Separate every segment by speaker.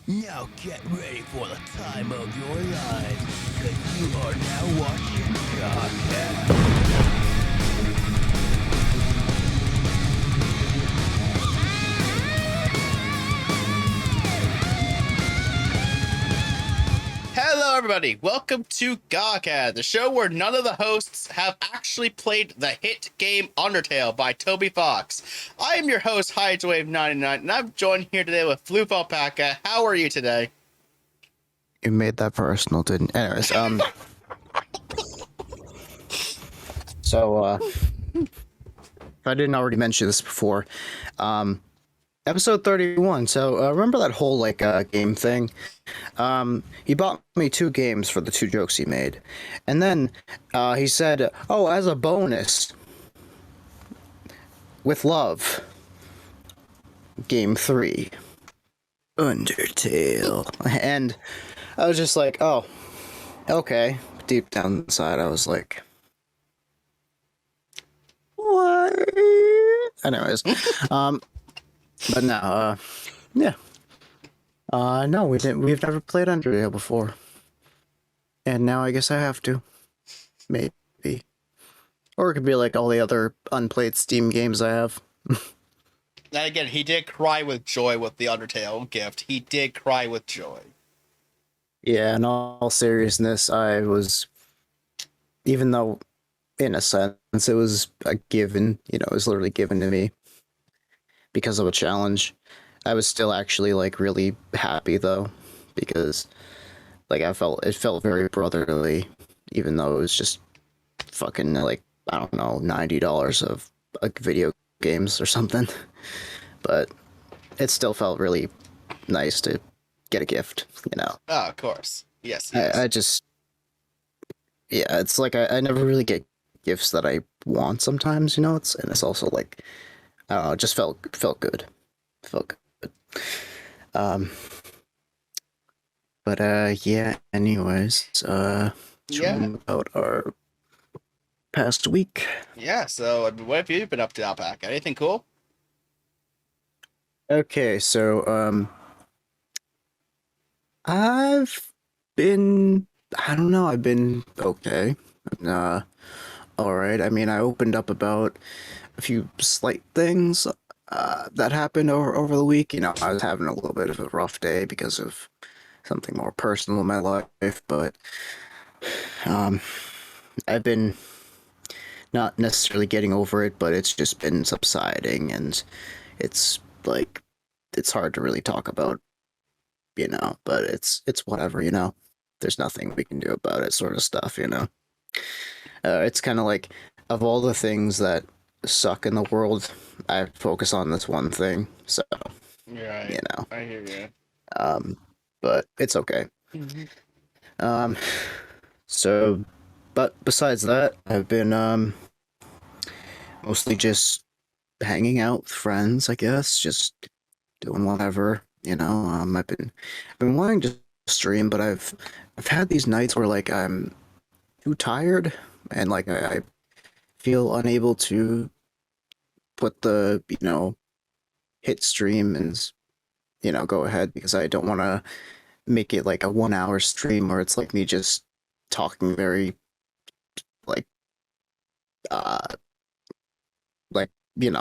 Speaker 1: Now get ready for the time of your lives, cause you are now watching GAHCast.
Speaker 2: Hello, everybody. Welcome to GAHCast, the show where none of the hosts have actually played the hit game Undertale by Toby Fox. I am your host, Hydewave99, and I'm joined here today with FluufAlpaca. How are you today?
Speaker 3: You made that personal, didn't? Anyways, so if I didn't already mention this before, episode 31. So remember that whole game thing? He bought me 2 games for the 2 jokes he made, and then he said, "Oh, as a bonus, with love, game 3, Undertale." And I was just like, "Oh, okay." Deep down inside, I was like, "What?" Anyways, but no, yeah. No, we didn't. We've never played Undertale before, and now I guess I have to, maybe, or it could be like all the other unplayed Steam games I have.
Speaker 2: And again, he did cry with joy with the Undertale gift. He did cry with joy.
Speaker 3: Yeah, in all seriousness, I was, even though, in a sense, it was a given. It was literally given to me because of a challenge. I was still actually really happy though, because it felt very brotherly, even though it was just fucking I don't know, $90 of video games or something. But it still felt really nice to get a gift.
Speaker 2: Oh, of course. Yes.
Speaker 3: I just, yeah, it's like I never really get gifts that I want sometimes. It's also like, I don't know, it just felt good. Felt good. But yeah, anyways, about our past week.
Speaker 2: Yeah, so what have you been up to, Alpaca? Anything cool?
Speaker 3: Okay, so I've been, I don't know, I've been okay. All right. I mean, I opened up about a few slight things that happened over the week. I was having a little bit of a rough day because of something more personal in my life, but um, I've been not necessarily getting over it, but it's just been subsiding, and it's it's hard to really talk about, but it's whatever. There's nothing we can do about it, sort of stuff. It's kind of like, of all the things that suck in the world, I focus on this one thing. So,
Speaker 2: Right. I hear you.
Speaker 3: But it's okay.
Speaker 2: Mm-hmm.
Speaker 3: Um, so, but besides that, I've been mostly just hanging out with friends, I guess, just doing whatever. I've been wanting to stream, but I've had these nights where I'm too tired, and I feel unable to put the hit stream and go ahead, because I don't want to make it like a 1 hour stream where it's like me just talking very like uh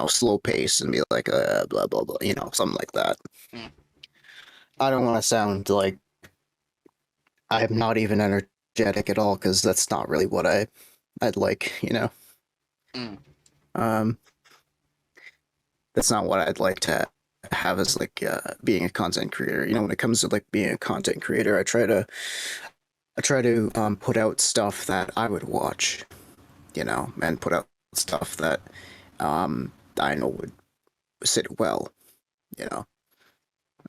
Speaker 3: slow pace and be like blah blah blah, something like that.
Speaker 2: Mm.
Speaker 3: I don't want to sound like I'm not even energetic at all, because that's not really what I'd like.
Speaker 2: Mm.
Speaker 3: um that's not what I'd like to have as being a content creator. When it comes to being a content creator, I try to put out stuff that I would watch, and put out stuff that I know would sit well, you know.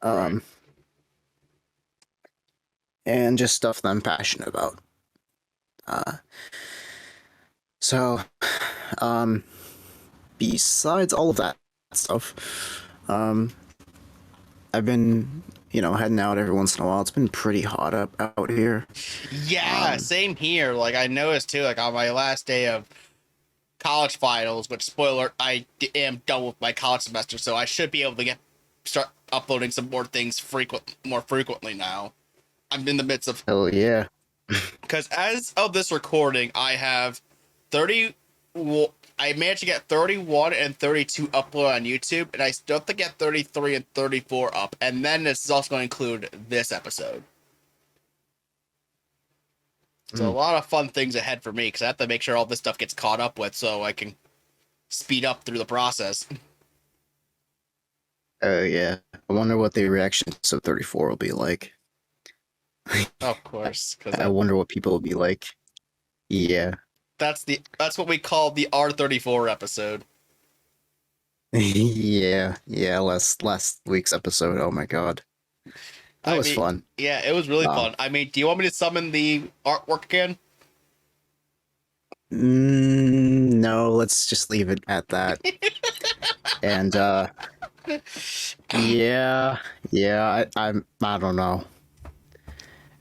Speaker 2: Right.
Speaker 3: And just stuff that I'm passionate about. Uh, so, um, besides all of that stuff, I've been, heading out every once in a while. It's been pretty hot out here.
Speaker 2: Yeah, same here. I noticed too, on my last day of college finals, which spoiler, am done with my college semester, so I should be able to get start uploading some more things more frequently now. I'm in the midst of
Speaker 3: Hell yeah.
Speaker 2: because as of this recording, I have 30. I managed to get 31 and 32 upload on YouTube, and I still have to get 33 and 34 up. And then this is also going to include this episode. So a lot of fun things ahead for me because I have to make sure all this stuff gets caught up with so I can speed up through the process.
Speaker 3: Oh yeah. I wonder what the reaction to 34 will be like.
Speaker 2: Of course,
Speaker 3: I wonder what people will be like. Yeah.
Speaker 2: that's what we call the R34 episode.
Speaker 3: Yeah. Last week's episode. Oh my god. That was fun.
Speaker 2: Yeah, it was really fun. I mean, do you want me to summon the artwork again?
Speaker 3: No, let's just leave it at that. And yeah, I don't know.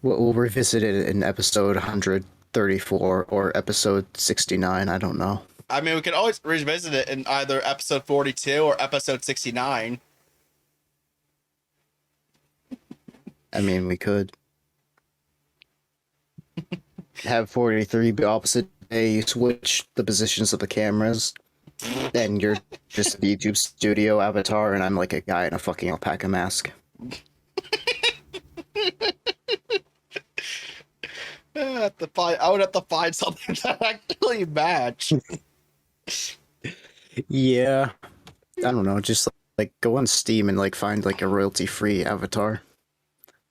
Speaker 3: We'll revisit it in episode 134 or episode 69. I don't know.
Speaker 2: I mean, we can always revisit it in either episode 42 or episode 69.
Speaker 3: I mean, we could have 43 be opposite day. You switch the positions of the cameras, and you're just a YouTube studio avatar, and I'm like a guy in a fucking alpaca mask.
Speaker 2: I would have to find something that actually match.
Speaker 3: Yeah, I don't know. Just like go on Steam and like find like a royalty-free avatar.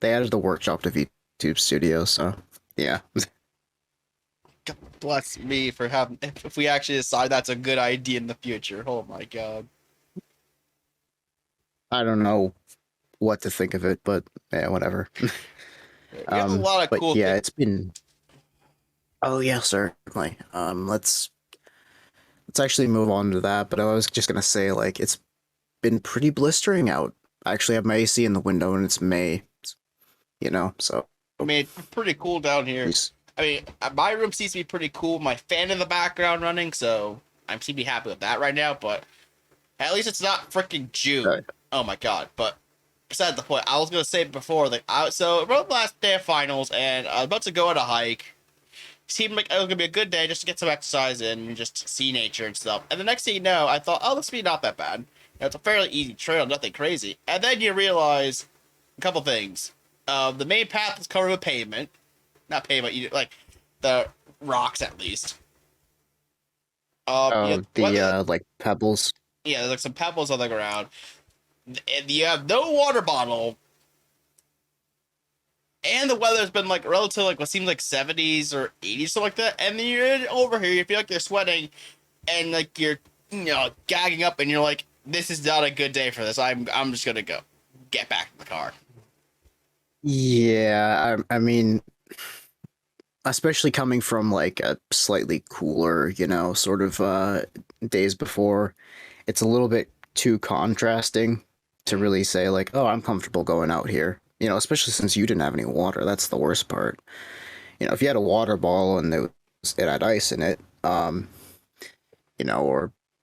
Speaker 3: They added the workshop to YouTube Studio, so yeah.
Speaker 2: God bless me for having. If we actually decide that's a good idea in the future, oh my god.
Speaker 3: I don't know what to think of it, but yeah, whatever.
Speaker 2: We have a lot of
Speaker 3: but
Speaker 2: cool.
Speaker 3: Yeah, it's been. Oh yeah, certainly. Let's actually move on to that. But I was just gonna say, like, it's been pretty blistering out. I actually have my AC in the window, and it's May. You know, so.
Speaker 2: I mean, it's pretty cool down here. I mean, my room seems to be pretty cool. My fan in the background running, so I'm seem to be happy with that right now. But at least it's not freaking June.
Speaker 3: Right.
Speaker 2: Oh my god! But besides the point, I was gonna say before, like, so around the last day of finals, and I was about to go on a hike. Seemed like it was gonna be a good day just to get some exercise in and just see nature and stuff. And the next thing you know, I thought, oh, this will be not that bad. It's a fairly easy trail, nothing crazy. And then you realize a couple things. The main path is covered with pavement. Not pavement, like the rocks at least.
Speaker 3: Like pebbles.
Speaker 2: Yeah, there's like some pebbles on the ground. And you have no water bottle. And the weather's been like relatively like what seems like 70s or 80s, something like that. And then you're over here, you feel like you're sweating and like you're gagging up and you're like, this is not a good day for this. I'm just gonna go get back in the car.
Speaker 3: Yeah, I mean, especially coming from like a slightly cooler, sort of days before, it's a little bit too contrasting to really say like, oh, I'm comfortable going out here. Especially since you didn't have any water. That's the worst part. If you had a water bottle and it had ice in it, or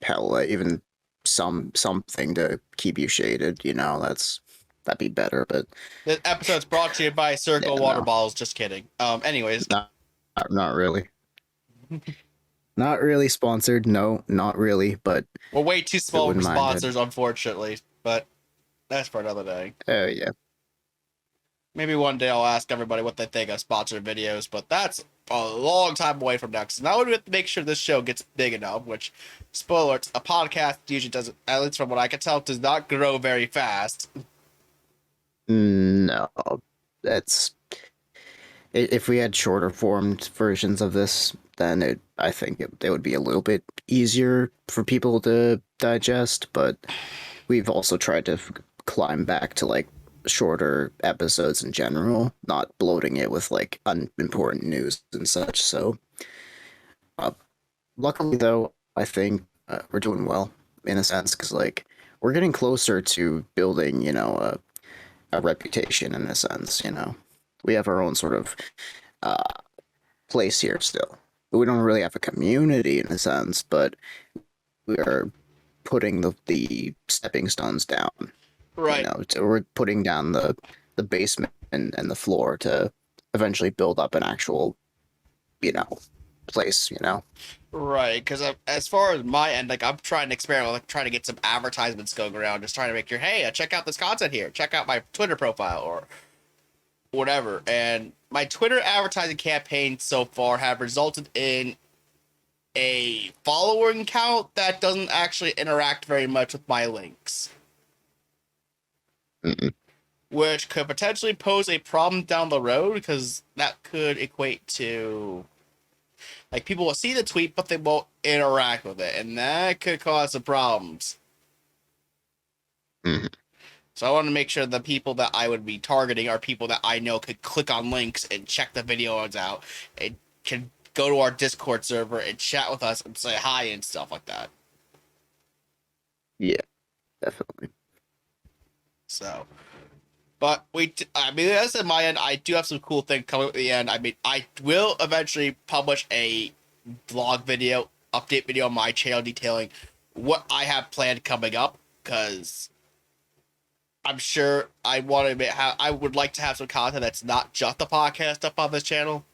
Speaker 3: hell, even something to keep you shaded, that'd be better. But
Speaker 2: this episode's brought to you by Circle Water Bottles. Just kidding. Anyways,
Speaker 3: not really. Not really sponsored. No, not really. But
Speaker 2: we're way too small for sponsors, unfortunately. But that's for another day.
Speaker 3: Oh yeah.
Speaker 2: Maybe one day I'll ask everybody what they think of sponsored videos, but that's a long time away from now. Because now we have to make sure this show gets big enough, which, spoiler, a podcast usually doesn't, at least from what I can tell, does not grow very fast.
Speaker 3: No, that's... If we had shorter formed versions of this, then I think it would be a little bit easier for people to digest, but we've also tried to climb back to, like, shorter episodes in general, not bloating it with like unimportant news and such. So luckily though, I think we're doing well in a sense, because like we're getting closer to building a reputation in a sense. We have our own sort of place here still. We don't really have a community in a sense, but we are putting the stepping stones down.
Speaker 2: Right.
Speaker 3: We're putting down the basement and the floor to eventually build up an actual, you know, place.
Speaker 2: Right, because as far as my end, like I'm trying to experiment, like trying to get some advertisements going around, just trying to make sure, hey, check out this content here, check out my Twitter profile or whatever. And my Twitter advertising campaigns so far have resulted in a following count that doesn't actually interact very much with my links,
Speaker 3: Mm-mm.
Speaker 2: which could potentially pose a problem down the road because that could equate to like people will see the tweet but they won't interact with it, and that could cause some problems.
Speaker 3: Mhm.
Speaker 2: So I want to make sure the people that I would be targeting are people that I know could click on links and check the videos out and can go to our Discord server and chat with us and say hi and stuff like that.
Speaker 3: Yeah, definitely.
Speaker 2: So, but I mean, that's at my end. I do have some cool things coming at the end. I mean, I will eventually publish a vlog video, update video on my channel detailing what I have planned coming up because I'm sure I would like to have some content that's not just the podcast up on this channel.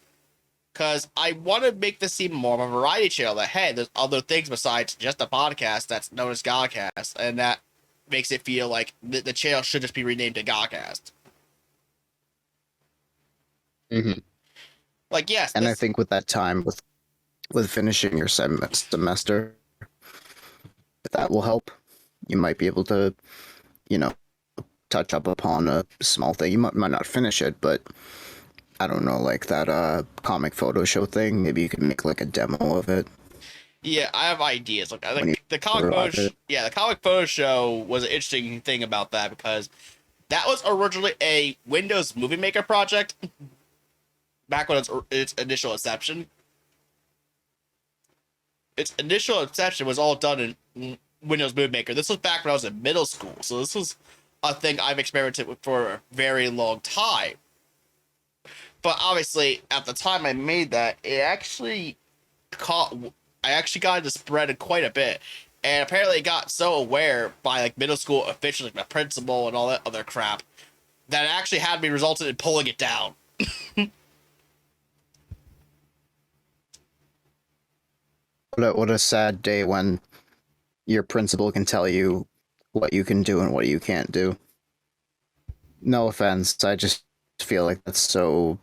Speaker 2: Because I want to make this seem more of a variety channel. That, hey, there's other things besides just a podcast that's known as GAHCast. And that makes it feel like the channel should just be renamed to GAHCast.
Speaker 3: Hmm.
Speaker 2: Like, yes.
Speaker 3: And I think with that time, with finishing your semester, that will help. You might be able to, you know, touch up upon a small thing. You might not finish it, but I don't know, like that comic photo show thing. Maybe you could make like a demo of it.
Speaker 2: Yeah, I have ideas. Like, I
Speaker 3: When you
Speaker 2: think the comic
Speaker 3: arrive
Speaker 2: photo,
Speaker 3: it.
Speaker 2: the comic photo show was an interesting thing about that because that was originally a Windows Movie Maker project back when its initial inception. Its initial inception was all done in Windows Movie Maker. This was back when I was in middle school, so this was a thing I've experimented with for a very long time. But obviously, at the time I made that, it actually caught. I actually got into spread quite a bit, and apparently it got so aware by like middle school officials, like the principal and all that other crap, that it actually had me resulted in pulling it down.
Speaker 3: What a sad day when your principal can tell you what you can do and what you can't do. No offense, I just feel like that's so,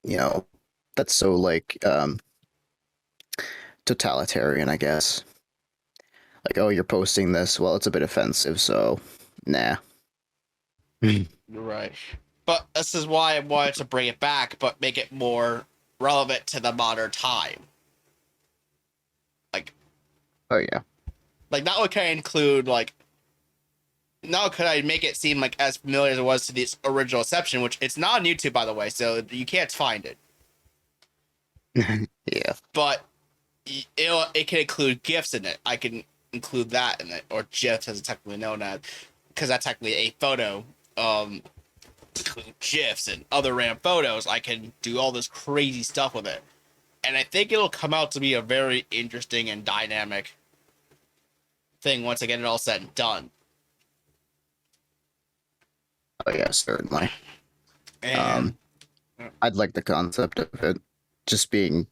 Speaker 3: you know, that's so like totalitarian, I guess. Like, oh, you're posting this. Well, it's a bit offensive, so nah.
Speaker 2: Right. But this is why I wanted to bring it back, but make it more relevant to the modern time. Like,
Speaker 3: Oh yeah.
Speaker 2: not only can I include like, now could I make it seem like as familiar as it was to the original Inception, which it's not on YouTube by the way, so you can't find it.
Speaker 3: Yeah.
Speaker 2: But it can include GIFs in it. I can include that in it, or GIFs as it's technically known as, because that's technically a photo. GIFs and other random photos. I can do all this crazy stuff with it, and I think it'll come out to be a very interesting and dynamic thing once I get it all said and done.
Speaker 3: Oh yeah, certainly.
Speaker 2: And
Speaker 3: I'd like the concept of it just being,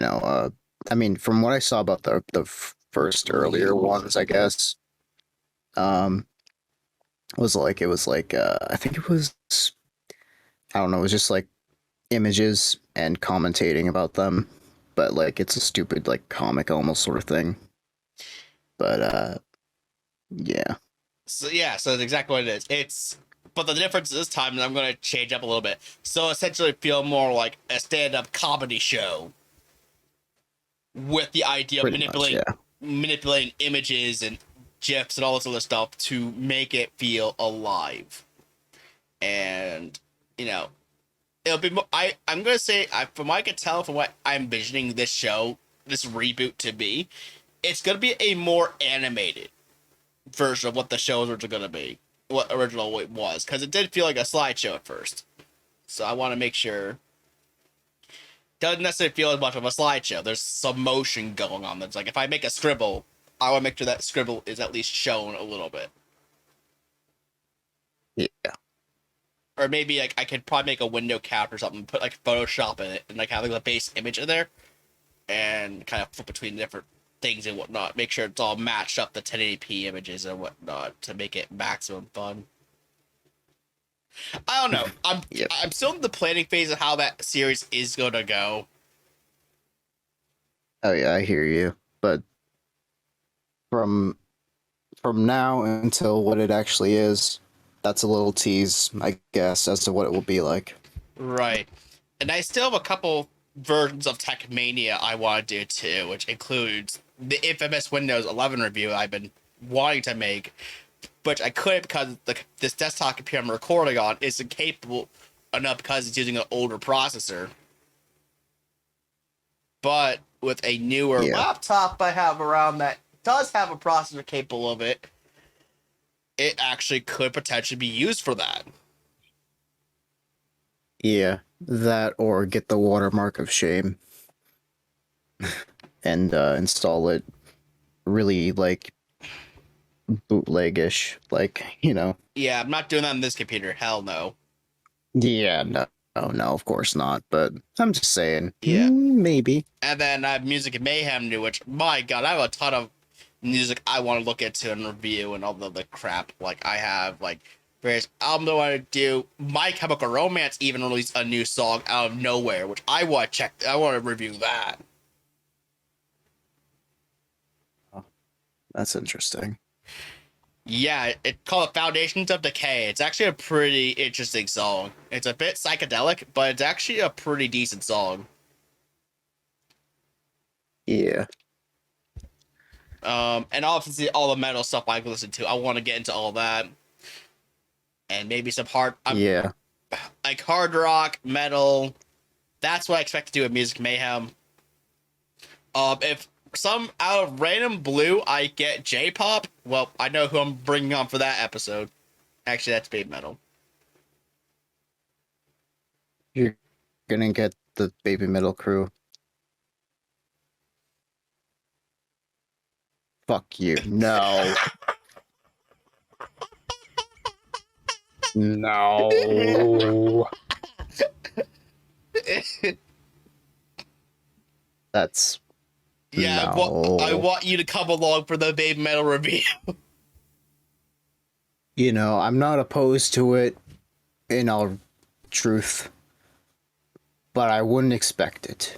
Speaker 3: I mean, from what I saw about the first earlier ones, I guess, um, it was like I think it was, I don't know, it was just like images and commentating about them, but like it's a stupid like comic almost sort of thing. But yeah.
Speaker 2: so that's exactly what it is. But the difference this time, and I'm going to change up a little bit. So essentially, feel more like a stand-up comedy show with the idea of manipulating images and gifs and all this other stuff to make it feel alive. And it'll be more, I'm going to say, from what I can tell from what I'm envisioning this reboot to be, it's going to be a more animated version of what the shows were going to be, what original it was, because it did feel like a slideshow at first. So I want to make sure doesn't necessarily feel as much of a slideshow. There's some motion going on. That's like, if I make a scribble, I want to make sure that scribble is at least shown a little bit.
Speaker 3: Yeah.
Speaker 2: Or maybe like I could probably make a window cap or something, put like Photoshop in it, and like have like a base image in there, and kind of flip between different things and whatnot. Make sure it's all matched up the 1080p images and whatnot to make it maximum fun. I don't know.
Speaker 3: Yep.
Speaker 2: I'm still in the planning phase of how that series is gonna go.
Speaker 3: Oh yeah, I hear you. But from now until what it actually is, that's a little tease, I guess, as to what it will be like.
Speaker 2: Right. And I still have a couple versions of Tech Mania I want to do too, which includes the infamous Windows 11 review I've been wanting to make, which I couldn't because this desktop computer I'm recording on isn't capable enough because it's using an older processor. But with a newer
Speaker 3: Yeah.
Speaker 2: laptop I have around that does have a processor capable of it, it actually could potentially be used for that.
Speaker 3: Yeah. That or get the watermark of shame and install it really like bootlegish, like, you know.
Speaker 2: Yeah, I'm not doing that on this computer. Hell no.
Speaker 3: Yeah, no, no, of course not. But I'm just saying,
Speaker 2: Yeah.
Speaker 3: maybe.
Speaker 2: And then I have Music and Mayhem new, which, my god, I have a ton of music I want to look into and review and all the crap. Like, I have, like, various albums I want to do. My Chemical Romance even released a new song out of nowhere, which I want to check. I want to review that.
Speaker 3: Oh, that's interesting.
Speaker 2: Yeah, it's called Foundations of Decay. It's actually a pretty interesting song. It's a bit psychedelic, but it's actually a pretty decent song.
Speaker 3: Yeah.
Speaker 2: And obviously all the metal stuff I listen to, I want to get into all that. And maybe some
Speaker 3: Yeah.
Speaker 2: like hard rock, metal. That's what I expect to do with Music Mayhem. If some out of random blue I get J-pop, well, I know who I'm bringing on for that episode. Actually, that's Baby Metal.
Speaker 3: You're gonna get the Baby Metal crew. Fuck you. No. No. That's
Speaker 2: Yeah, I
Speaker 3: no.
Speaker 2: want you to come along for the Baby Metal review.
Speaker 3: You know, I'm not opposed to it in all truth, but I wouldn't expect it.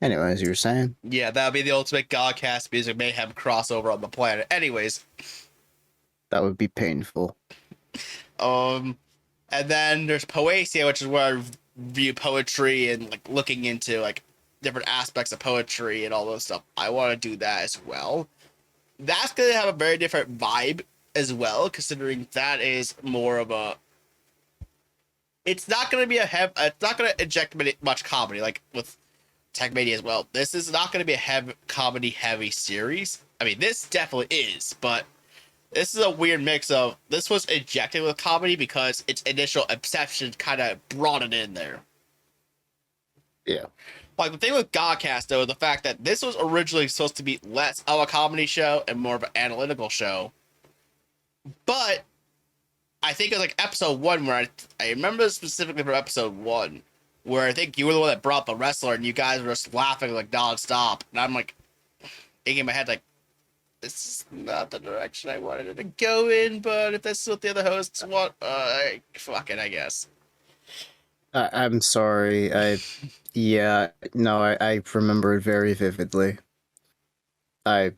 Speaker 3: Anyways, you were saying?
Speaker 2: Yeah, that would be the ultimate GAHCast Music Mayhem crossover on the planet. Anyways,
Speaker 3: That would be painful.
Speaker 2: and then there's Poesia, which is where I review poetry and like looking into like different aspects of poetry and all those stuff. I want to do that as well. That's gonna have a very different vibe as well, considering that is more of a. It's not gonna be it's not gonna inject much comedy like with Tech Mania as well. This is not gonna be a comedy heavy series. I mean, this definitely is, but this is a weird mix of this was injected with comedy because its initial inception kind of brought it in there.
Speaker 3: Yeah.
Speaker 2: Like the thing with Godcast though, the fact that this was originally supposed to be less of a comedy show and more of an analytical show, but I think it was like episode one where I remember specifically from episode one where I think you were the one that brought the wrestler and you guys were just laughing like nonstop, and I'm like thinking in my head like, this is not the direction I wanted it to go in, but if that's what the other hosts want, fuck it, I guess.
Speaker 3: I'm sorry. Yeah, no, I remember it very vividly. I,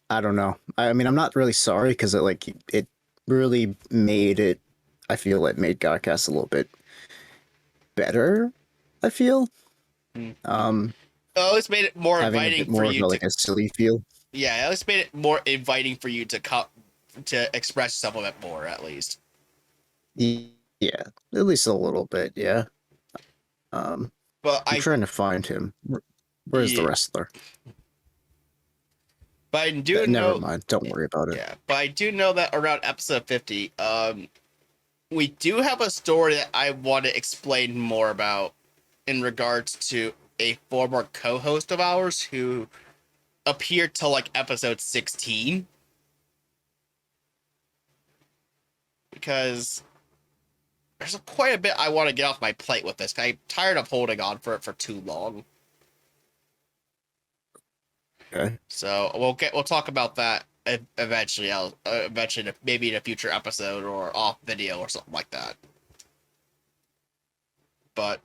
Speaker 3: I don't know. I mean, I'm not really sorry because it really made it. I feel it made Godcast a little bit better. I feel.
Speaker 2: Mm.
Speaker 3: Um,
Speaker 2: At least made it more
Speaker 3: having a
Speaker 2: inviting
Speaker 3: bit
Speaker 2: for
Speaker 3: more of
Speaker 2: you to.
Speaker 3: a silly feel.
Speaker 2: Yeah, at least made it more inviting for you to to express yourself a bit more, at least.
Speaker 3: Yeah, at least a little bit. Yeah. Um,
Speaker 2: But
Speaker 3: I'm trying to find him. Where's the
Speaker 2: yeah,
Speaker 3: wrestler?
Speaker 2: but I do
Speaker 3: Never
Speaker 2: know,
Speaker 3: mind. Don't worry about it.
Speaker 2: yeah, but I do know that around episode 50, we do have a story that I want to explain more about in regards to a former co-host of ours who appear till like episode 16. Because there's quite a bit I want to get off my plate with this. I'm tired of holding on for it for too long.
Speaker 3: Okay.
Speaker 2: So we'll talk about that eventually. Eventually maybe in a future episode or off video or something like that. But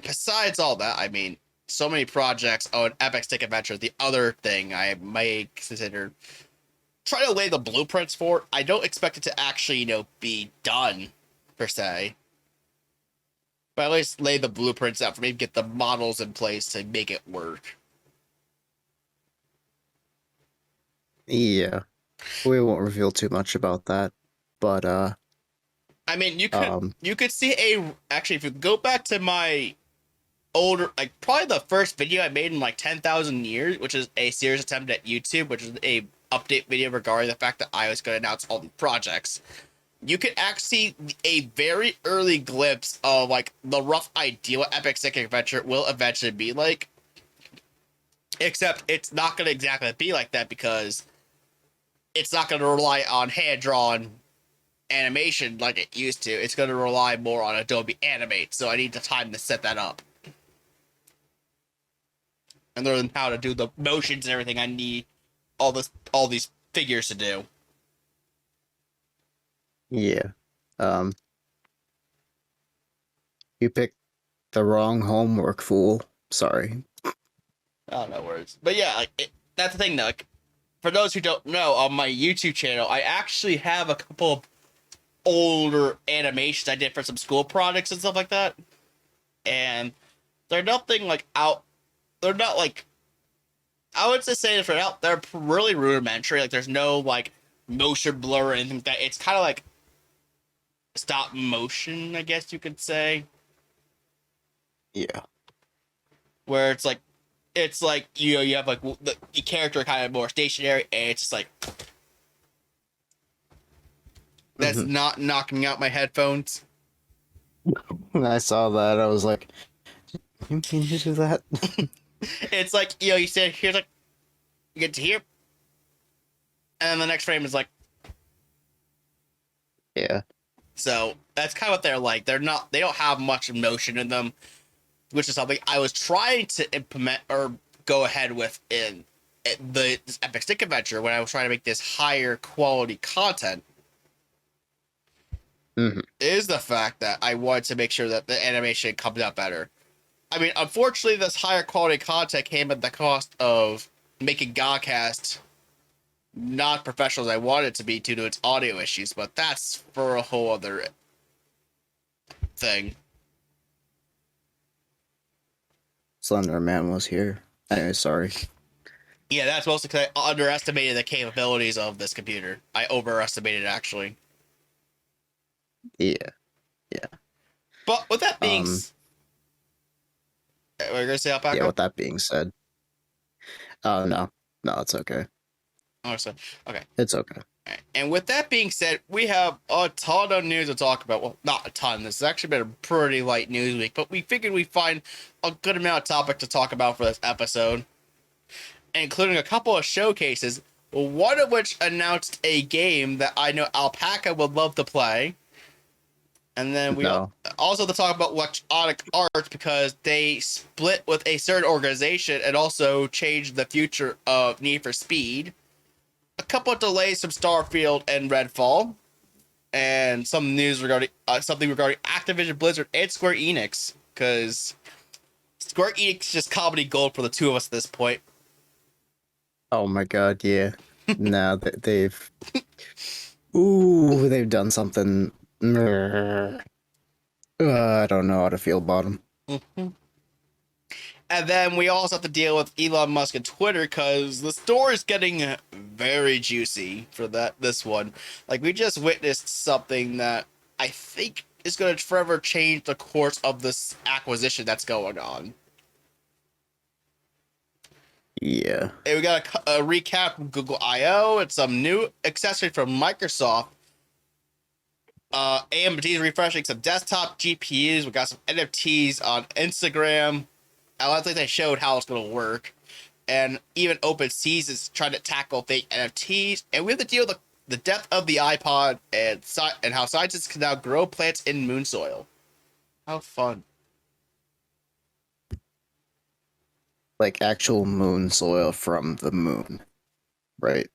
Speaker 2: besides all that, I mean, so many projects. Oh, an Epic Stick Adventure. The other thing I may consider try to lay the blueprints for. I don't expect it to actually, be done per se, but at least lay the blueprints out for me to get the models in place to make it work.
Speaker 3: Yeah. We won't reveal too much about that, but
Speaker 2: I mean, you could see actually, if you go back to my older, like probably the first video I made in like 10,000 years, which is a serious attempt at YouTube, which is a update video regarding the fact that I was going to announce all the projects. You could actually see a very early glimpse of like the rough idea what Epic Stick Adventure will eventually be like. Except it's not going to exactly be like that because it's not going to rely on hand-drawn animation like it used to. It's going to rely more on Adobe Animate, so I need the time to set that up. And learn how to do the motions and everything I need all these figures to do.
Speaker 3: yeah. You picked the wrong homework, fool. Sorry.
Speaker 2: Oh, no words. But yeah, that's the thing, though. Like, for those who don't know, on my YouTube channel, I actually have a couple of older animations I did for some school projects and stuff like that. And they're nothing like out. They're not like. I would just say this right out. They're really rudimentary. Like, there's no like motion blur or anything like that. It's kind of like stop motion, I guess you could say.
Speaker 3: Yeah.
Speaker 2: Where it's like you have like the character kind of more stationary, and it's just like that's not knocking out my headphones.
Speaker 3: When I saw that, I was like, "You can you do that?"
Speaker 2: It's like you say here's like you get to here, and then the next frame is like
Speaker 3: Yeah.
Speaker 2: so that's kind of what they're like. They don't have much motion in them, which is something I was trying to implement or go ahead with in this Epic Stick Adventure when I was trying to make this higher quality content. Is the fact that I wanted to make sure that the animation comes out better. I mean, unfortunately, this higher quality content came at the cost of making GAHCast not professional as I wanted it to be due to its audio issues, but that's for a whole other thing.
Speaker 3: Slender Man was here. Anyway, sorry.
Speaker 2: Yeah, that's mostly because I underestimated the capabilities of this computer. I overestimated it, actually.
Speaker 3: Yeah.
Speaker 2: But with that being... Were you going to say Alpaca?
Speaker 3: Yeah, with that being said. Oh, no. No, it's okay.
Speaker 2: Oh, so, okay.
Speaker 3: It's okay.
Speaker 2: Right. And with that being said, we have a ton of news to talk about. Well, not a ton. This has actually been a pretty light news week, but we figured we'd find a good amount of topic to talk about for this episode, including a couple of showcases, one of which announced a game that I know Alpaca would love to play. And then we also to talk about Electronic Arts because they split with a certain organization and also changed the future of Need for Speed. A couple of delays from Starfield and Redfall, and some news regarding something regarding Activision, Blizzard, and Square Enix. Because Square Enix is just comedy gold for the two of us at this point.
Speaker 3: Oh my god, yeah. No, they've... Ooh, they've done something... I don't know how to feel about them.
Speaker 2: And then we also have to deal with Elon Musk and Twitter because the story is getting very juicy for this one. Like, we just witnessed something that I think is going to forever change the course of this acquisition that's going on.
Speaker 3: Yeah.
Speaker 2: And we got a recap from Google I.O. and some new accessories from Microsoft. AMD's refreshing some desktop GPUs. We got some NFTs on Instagram. I don't think they showed how it's going to work. and even OpenSea is trying to tackle fake NFTs, and we have to deal with the death of the iPod and how scientists can now grow plants in moon soil. How fun.
Speaker 3: Like actual moon soil from the moon, right?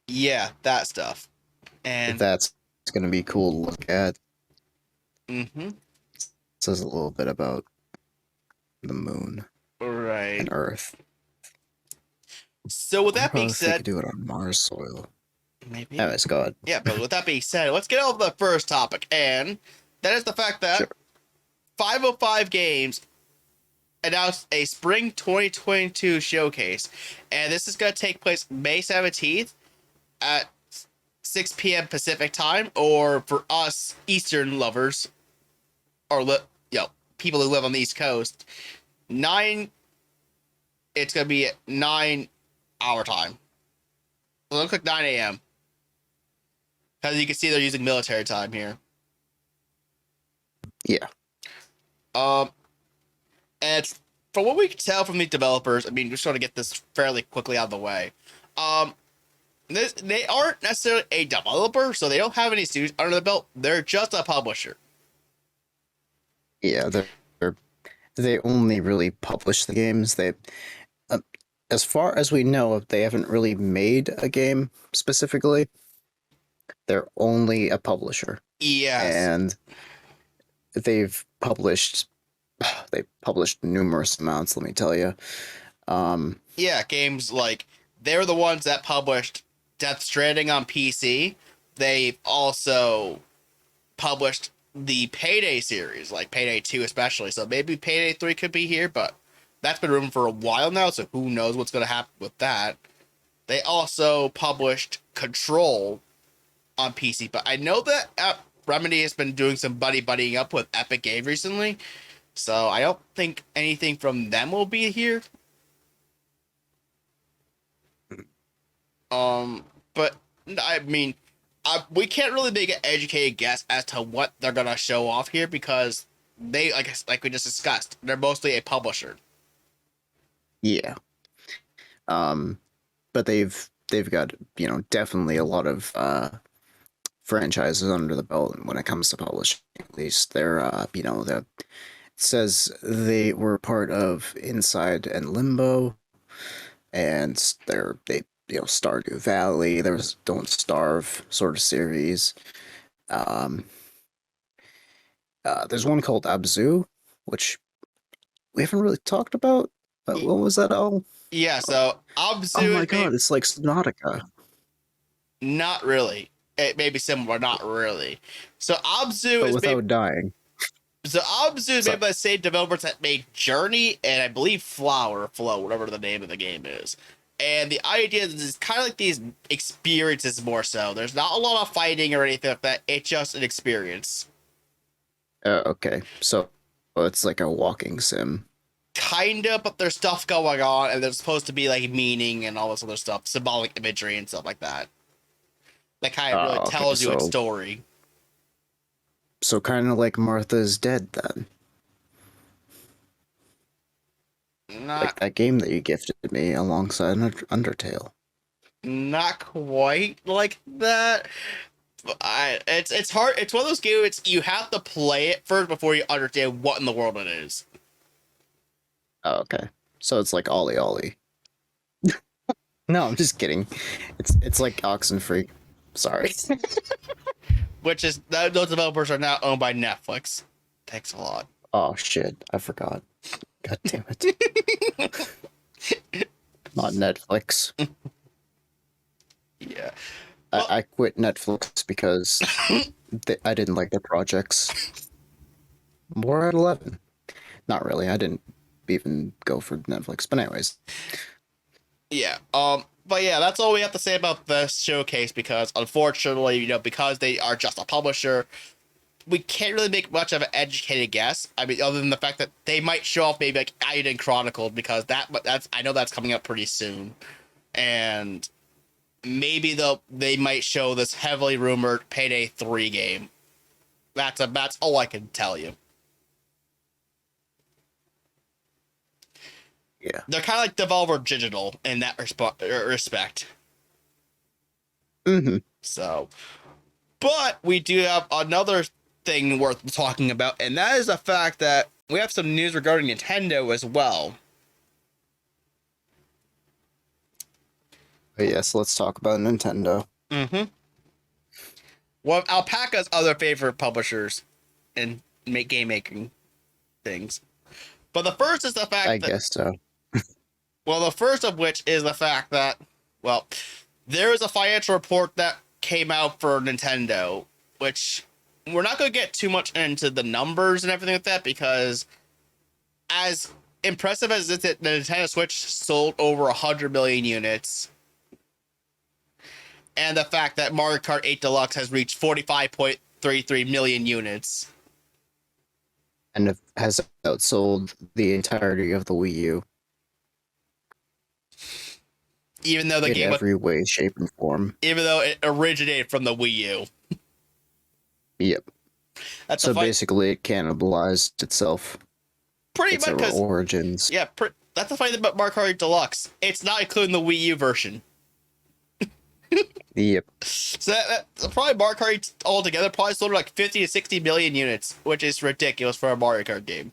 Speaker 2: Yeah, that stuff. And
Speaker 3: That's going to be cool to look at.
Speaker 2: mm-hmm.
Speaker 3: Says a little bit about the moon
Speaker 2: Right.
Speaker 3: and Earth.
Speaker 2: So with
Speaker 3: I
Speaker 2: that
Speaker 3: wonder
Speaker 2: being
Speaker 3: if they
Speaker 2: said,
Speaker 3: could do it on Mars soil.
Speaker 2: maybe.
Speaker 3: Anyways, go ahead.
Speaker 2: Yeah, but with that being said, let's get over the first topic, and that is the fact that
Speaker 3: Sure.
Speaker 2: 505 Games announced a spring 2022 showcase, and this is going to take place May 17th at 6 p.m. Pacific time, or for us Eastern lovers, or people who live on the East Coast, 9. It's going to be at 9 our time. So it'll click 9 a.m. As you can see, they're using military time here.
Speaker 3: Yeah.
Speaker 2: And from what we can tell from the developers, I mean, we're just trying to get this fairly quickly out of the way. They aren't necessarily a developer, so they don't have any studios under the belt. They're just a publisher.
Speaker 3: Yeah, they only really publish the games. As far as we know, they haven't really made a game specifically. They're only a publisher.
Speaker 2: Yes.
Speaker 3: And they've published numerous amounts, let me tell you.
Speaker 2: Yeah, games like they're the ones that published Death Stranding on PC. They've also published the Payday series, like Payday 2 especially. So maybe Payday 3 could be here, but that's been rumored for a while now, so who knows what's going to happen with that. They also published Control on PC, but I know that Remedy has been doing some buddying up with Epic Games recently, so I don't think anything from them will be here. But I mean, we can't really make an educated guess as to what they're gonna show off here because they, like we just discussed, they're mostly a publisher.
Speaker 3: Yeah. But they've got, definitely a lot of franchises under the belt when it comes to publishing. At least they're it says they were part of Inside and Limbo, and they Stardew Valley. There was Don't Starve sort of series. There's one called Abzu, which we haven't really talked about. What was that all?
Speaker 2: Yeah, so Abzu.
Speaker 3: Oh my god, it's like Subnautica.
Speaker 2: Not really. It may be similar, not really. So Abzu
Speaker 3: But
Speaker 2: is
Speaker 3: without dying.
Speaker 2: So Abzu is made by the same developers that made Journey and I believe Flow, whatever the name of the game is. And the idea is it's kind of like these experiences more so. There's not a lot of fighting or anything like that. It's just an experience.
Speaker 3: Okay, so it's like a walking sim.
Speaker 2: Kinda, but there's stuff going on, and there's supposed to be like meaning and all this other stuff, symbolic imagery and stuff like that. That kind of really tells you its story.
Speaker 3: So kind of like Martha's Dead then. Like that game that you gifted me alongside Undertale.
Speaker 2: Not quite like that. It's hard. It's one of those games. You have to play it first before you understand what in the world it is.
Speaker 3: Oh, okay. So it's like Ollie Ollie. No, I'm just kidding. It's like Oxenfree. Sorry.
Speaker 2: Which is those developers are now owned by Netflix. Thanks a lot.
Speaker 3: Oh shit, I forgot. God damn it. Not Netflix.
Speaker 2: Yeah.
Speaker 3: Well, I quit Netflix because I didn't like their projects. We're at 11. Not really. I didn't even go for Netflix. But anyways.
Speaker 2: Yeah. But yeah, that's all we have to say about this showcase because unfortunately, because they are just a publisher, we can't really make much of an educated guess. I mean, other than the fact that they might show off maybe like Aiden Chronicled because I know that's coming up pretty soon. And maybe they might show this heavily rumored Payday 3 game. That's all I can tell you.
Speaker 3: Yeah.
Speaker 2: They're kind of like Devolver Digital in that respect.
Speaker 3: Mm-hmm.
Speaker 2: So, but we do have another thing worth talking about, and that is the fact that we have some news regarding Nintendo as well.
Speaker 3: But yes, let's talk about Nintendo.
Speaker 2: Mm-hmm. One of Alpaca's other favorite publishers in game making things. But the first is the fact
Speaker 3: I
Speaker 2: that,
Speaker 3: guess so.
Speaker 2: well, the first of which is the fact that, well, there is a financial report that came out for Nintendo, which we're not going to get too much into the numbers and everything like that, because as impressive as it is, the Nintendo Switch sold over 100 million units, and the fact that Mario Kart 8 Deluxe has reached 45.33 million units.
Speaker 3: And it has outsold the entirety of the Wii U
Speaker 2: Even though the
Speaker 3: in
Speaker 2: game,
Speaker 3: every way, shape, and form.
Speaker 2: even though it originated from the Wii U.
Speaker 3: Yep.
Speaker 2: That's
Speaker 3: So basically, it cannibalized itself.
Speaker 2: pretty
Speaker 3: Its
Speaker 2: much because,
Speaker 3: origins.
Speaker 2: yeah, that's the funny thing about Mario Kart 8 Deluxe. It's not including the Wii U version.
Speaker 3: Yep.
Speaker 2: So that's probably Mario Kart 8 altogether probably sold like 50 to 60 million units, which is ridiculous for a Mario Kart game.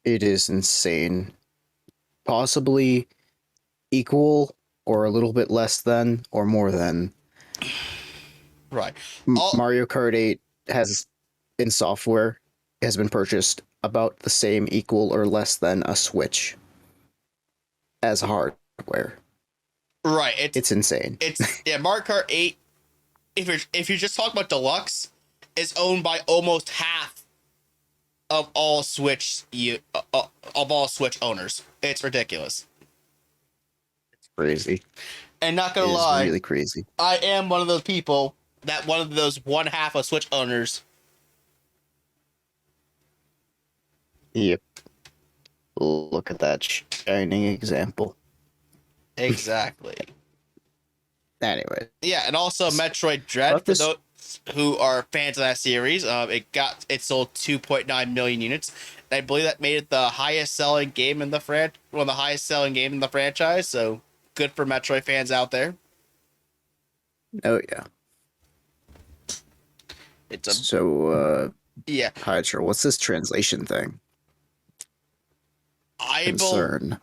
Speaker 3: It is insane. Possibly equal or a little bit less than or more than.
Speaker 2: Right.
Speaker 3: Mario Kart 8 has, in software, has been purchased about the same, equal, or less than a Switch as hardware.
Speaker 2: Right.
Speaker 3: It's insane.
Speaker 2: It's yeah, Mario Kart 8, if you're just talking about Deluxe, is owned by almost half of all Switch owners. It's ridiculous.
Speaker 3: It's crazy.
Speaker 2: And not gonna
Speaker 3: It is
Speaker 2: lie,
Speaker 3: really crazy.
Speaker 2: I am one of those people that one of those one half of Switch owners.
Speaker 3: Yep. Look at that shining example.
Speaker 2: Exactly.
Speaker 3: Anyway.
Speaker 2: Yeah, and also Metroid Dread, for those who are fans of that series. It sold 2.9 million units. And I believe that made it the highest selling game in the one of the highest selling game in the franchise. So good for Metroid fans out there.
Speaker 3: Oh yeah.
Speaker 2: Yeah.
Speaker 3: Hydra, what's this translation thing? Concern.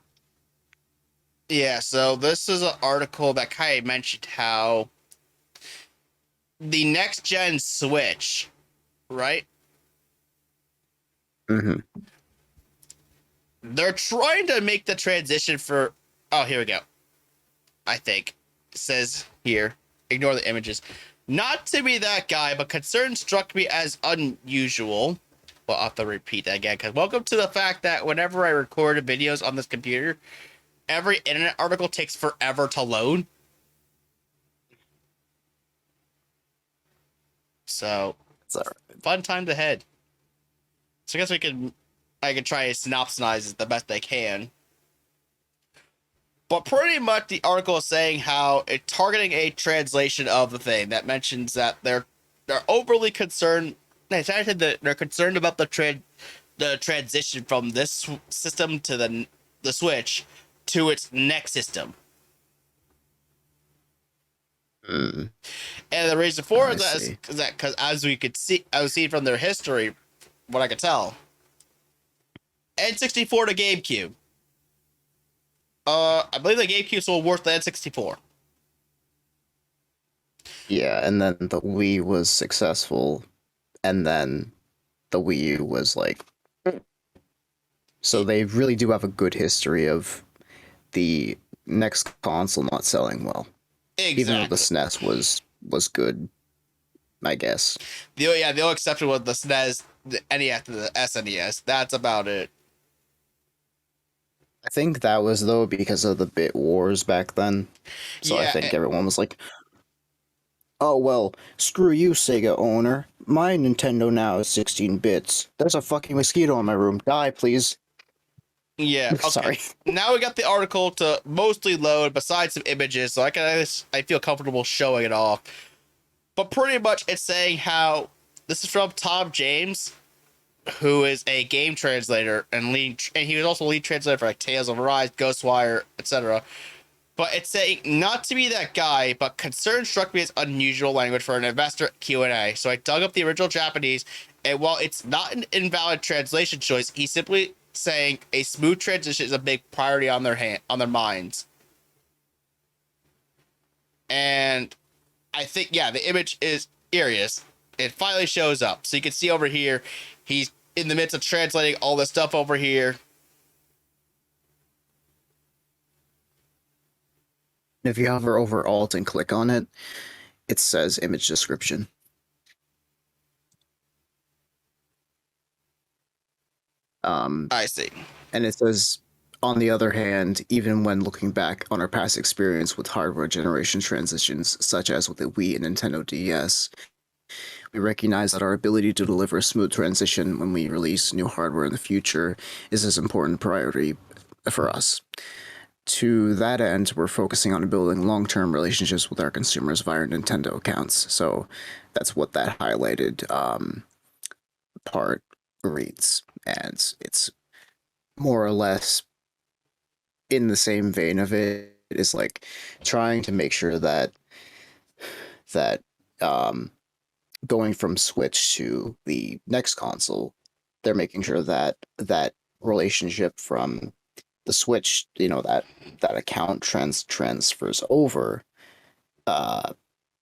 Speaker 2: Yeah, so this is an article that kind of mentioned how the next gen Switch, right?
Speaker 3: Mm-hmm.
Speaker 2: They're trying to make the transition for. Oh, here we go. I think it says here. Ignore the images. Not to be that guy, but concern struck me as unusual. Well, I'll have to repeat that again, because welcome to the fact that whenever I record videos on this computer, every internet article takes forever to load. So, fun times ahead. So I guess I could try to synopsize it the best I can. But pretty much the article is saying how it's targeting a translation of the thing that mentions that they're overly concerned. They're concerned about the transition from this system to the Switch to its next system.
Speaker 3: Mm.
Speaker 2: And the reason for that is that because as we could see, I was seeing from their history, what I could tell, N64 to GameCube. I believe the GameCube sold worse than N64.
Speaker 3: Yeah, and then the Wii was successful, and then the Wii U was like. So they really do have a good history of the next console not selling well.
Speaker 2: Exactly.
Speaker 3: Even though the SNES was good, I guess.
Speaker 2: The only exception was the SNES, the NES, the SNES. That's about it.
Speaker 3: I think that was, though, because of the bit wars back then. So I think everyone was like, oh, well, screw you, Sega owner. My Nintendo now is 16 bits. There's a fucking mosquito in my room. Die, please.
Speaker 2: Yeah, okay.
Speaker 3: Sorry.
Speaker 2: Now we got the article to mostly load, besides some images, so I feel comfortable showing it off. But pretty much it's saying how, this is from Tom James, who is a game translator and he was also lead translator for like Tales of Arise, Ghostwire, etc. But it's saying not to be that guy, but concern struck me as unusual language for an investor Q&A. So I dug up the original Japanese, and while it's not an invalid translation choice, he's simply saying a smooth transition is a big priority on their minds. And I think, yeah, the image is Arius. It finally shows up. So you can see over here, he's in the midst of translating all this stuff over here.
Speaker 3: If you hover over Alt and click on it, it says image description.
Speaker 2: I see.
Speaker 3: And it says, on the other hand, even when looking back on our past experience with hardware generation transitions, such as with the Wii and Nintendo DS, we recognize that our ability to deliver a smooth transition when we release new hardware in the future is as important priority for us. To that end, we're focusing on building long-term relationships with our consumers via Nintendo accounts. So that's what that highlighted part reads, and it's more or less in the same vein of it. Is like trying to make sure that going from Switch to the next console, they're making sure that that relationship from the Switch, that account transfers over,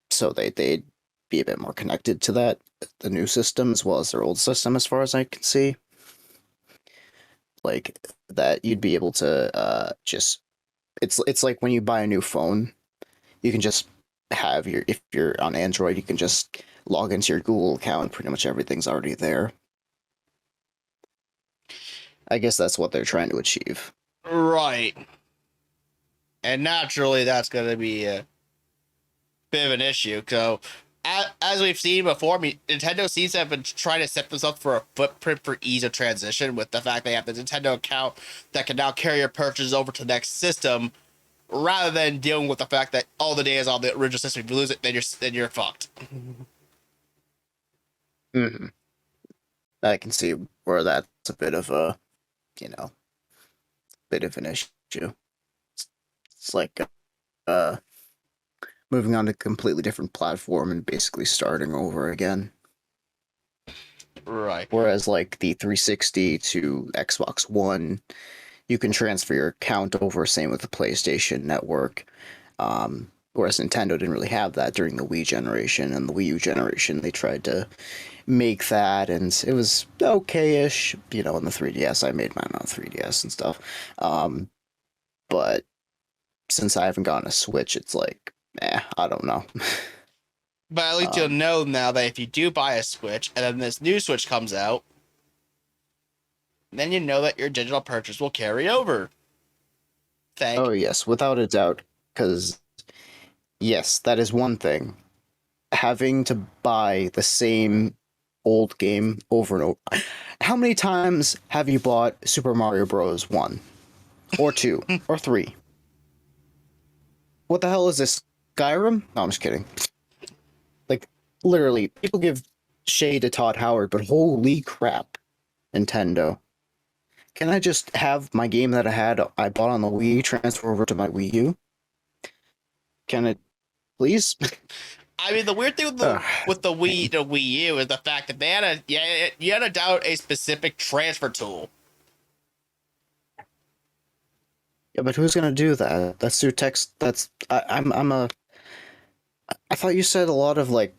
Speaker 3: so they'd be a bit more connected to the new system as well as their old system, as far as I can see. Like that, you'd be able to just it's like when you buy a new phone, you can just have if you're on Android, you can just log into your Google account. Pretty much everything's already there. I guess that's what they're trying to achieve.
Speaker 2: Right. And naturally, that's going to be a bit of an issue. So, as we've seen before, Nintendo seems to have been trying to set this up for a footprint for ease of transition with the fact they have the Nintendo account that can now carry your purchases over to the next system, rather than dealing with the fact that all the data is on the original system. If you lose it, then you're fucked.
Speaker 3: Mm-hmm. I can see where that's a bit of a, bit of an issue. It's like moving on to a completely different platform and basically starting over again.
Speaker 2: Right.
Speaker 3: Whereas like the 360 to Xbox One, you can transfer your account over, same with the PlayStation Network. Whereas Nintendo didn't really have that during the Wii generation and the Wii U generation. They tried to make that, and it was okay-ish. In the 3DS, I made mine on 3DS and stuff. But since I haven't gotten a Switch, it's like, I don't know.
Speaker 2: But at least you'll know now that if you do buy a Switch, and then this new Switch comes out, then you know that your digital purchase will carry over.
Speaker 3: Oh, yes, without a doubt. Because, yes, that is one thing. Having to buy the same old game over and over. How many times have you bought Super Mario Bros. 1? Or 2? Or 3? What the hell is this? Skyrim? No, I'm just kidding. Like, literally, people give shade to Todd Howard, but holy crap, Nintendo. Can I just have my game that I bought on the Wii transfer over to my Wii U? Can it, please?
Speaker 2: I mean, the weird thing with the Wii to Wii U is the fact that you had to download a specific transfer tool.
Speaker 3: Yeah, but who's gonna do that? That's through text. I thought you said a lot of like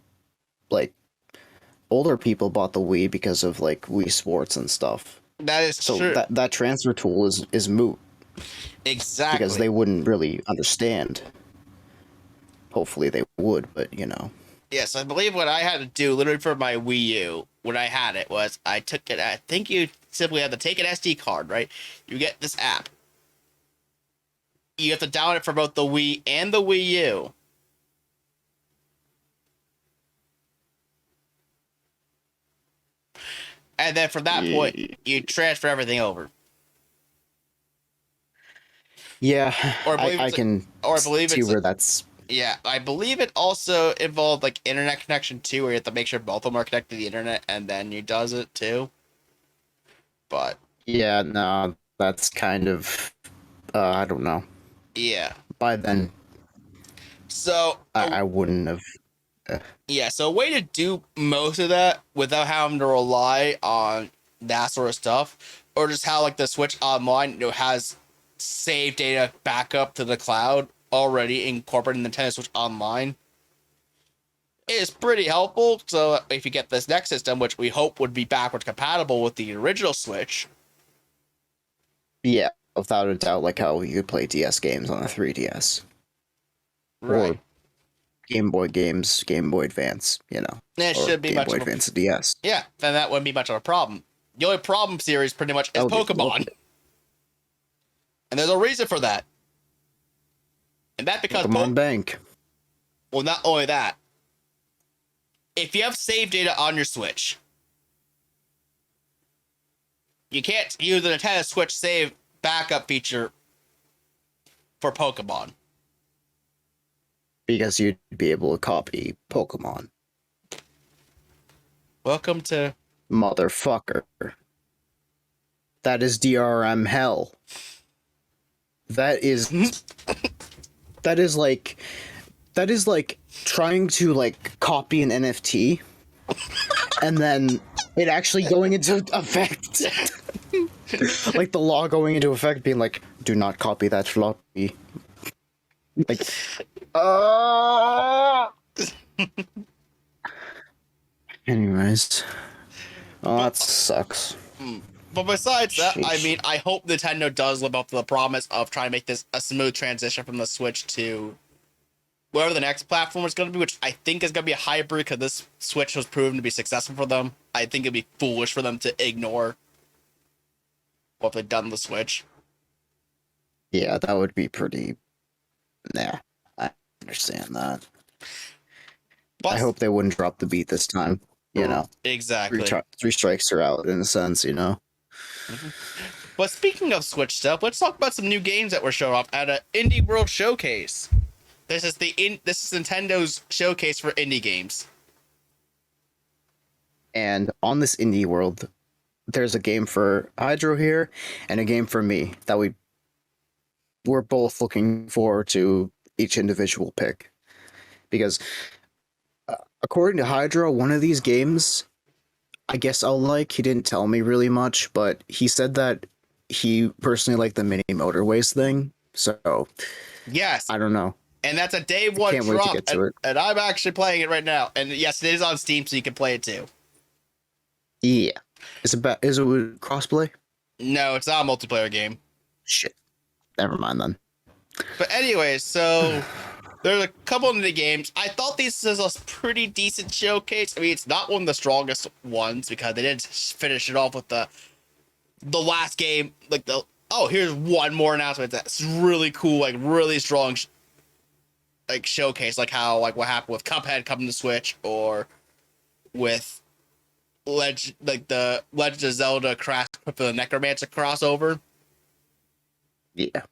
Speaker 3: older people bought the Wii because of like Wii Sports and stuff.
Speaker 2: That is
Speaker 3: so
Speaker 2: true.
Speaker 3: That transfer tool is moot.
Speaker 2: Exactly.
Speaker 3: Because they wouldn't really understand. Hopefully they would, but
Speaker 2: Yes, I believe what I had to do literally for my Wii U when I had it was I took it. I think you simply had to take an SD card, right? You get this app. You have to download it for both the Wii and the Wii U. And then from that point, you transfer everything over.
Speaker 3: Yeah, I can see where that's...
Speaker 2: Yeah, I believe it also involved like internet connection too, where you have to make sure both of them are connected to the internet, and then you does it too. But
Speaker 3: Yeah, no, that's kind of I don't know.
Speaker 2: yeah.
Speaker 3: By then,
Speaker 2: So
Speaker 3: I wouldn't have.
Speaker 2: yeah, so a way to do most of that without having to rely on that sort of stuff, or just how like the Switch Online, has save data backup to the cloud already incorporated in Nintendo Switch Online, is pretty helpful. So if you get this next system, which we hope would be backwards compatible with the original Switch,
Speaker 3: Yeah, without a doubt, like how you could play DS games on a 3DS
Speaker 2: right?
Speaker 3: or Game Boy games, Game Boy Advance,
Speaker 2: It
Speaker 3: or
Speaker 2: should be
Speaker 3: Game
Speaker 2: much
Speaker 3: Boy
Speaker 2: of a
Speaker 3: Advance DS.
Speaker 2: yeah. Then that wouldn't be much of a problem. The only problem series pretty much
Speaker 3: That
Speaker 2: is
Speaker 3: would be
Speaker 2: Pokemon,
Speaker 3: lovely.
Speaker 2: and there's a reason for that. And that because
Speaker 3: Pokemon Bank.
Speaker 2: well, not only that, if you have save data on your Switch, you can't use the Nintendo Switch save backup feature for Pokemon.
Speaker 3: Because you'd be able to copy Pokemon.
Speaker 2: Welcome to
Speaker 3: Motherfucker. That is DRM hell. That is like trying to like copy an NFT and then it actually going into effect. Like the law going into effect being like, do not copy that floppy. Like anyways. Oh, that sucks.
Speaker 2: But besides that, I
Speaker 3: Sheesh.
Speaker 2: mean, I hope Nintendo does live up to the promise of trying to make this a smooth transition from the Switch to whatever the next platform is going to be, which I think is going to be a hybrid because this Switch was proven to be successful for them. I think it'd be foolish for them to ignore what they've done with the Switch.
Speaker 3: Yeah, that would be pretty. Nah, I understand that.
Speaker 2: But,
Speaker 3: I hope they wouldn't drop the beat this time.
Speaker 2: exactly.
Speaker 3: Three strikes are out in a sense,
Speaker 2: But speaking of Switch stuff, let's talk about some new games that were shown off at an Indie World Showcase. This is Nintendo's showcase for indie games.
Speaker 3: And on this indie world, there's a game for Hydro here and a game for me that we're both looking forward to each individual pick. Because according to Hydro, one of these games, I guess I'll like. He didn't tell me really much, but he said that he personally liked the mini motorways thing. So
Speaker 2: Yes,
Speaker 3: I don't know.
Speaker 2: and that's a day one
Speaker 3: Can't wait to
Speaker 2: drop,
Speaker 3: get to it.
Speaker 2: and I'm actually playing it right now. And yes, it is on Steam, so you can play it too.
Speaker 3: Yeah. Is it crossplay?
Speaker 2: No, it's not a multiplayer game.
Speaker 3: Shit. Never mind then.
Speaker 2: But anyway, so there's a couple of indie games. I thought this was a pretty decent showcase. I mean, it's not one of the strongest ones because they didn't finish it off with the last game. Like here's one more announcement that's really cool, like really strong, like showcase, like how like what happened with Cuphead coming to Switch or with the Legend of Zelda Crash with the Necromancer crossover.
Speaker 3: Yeah.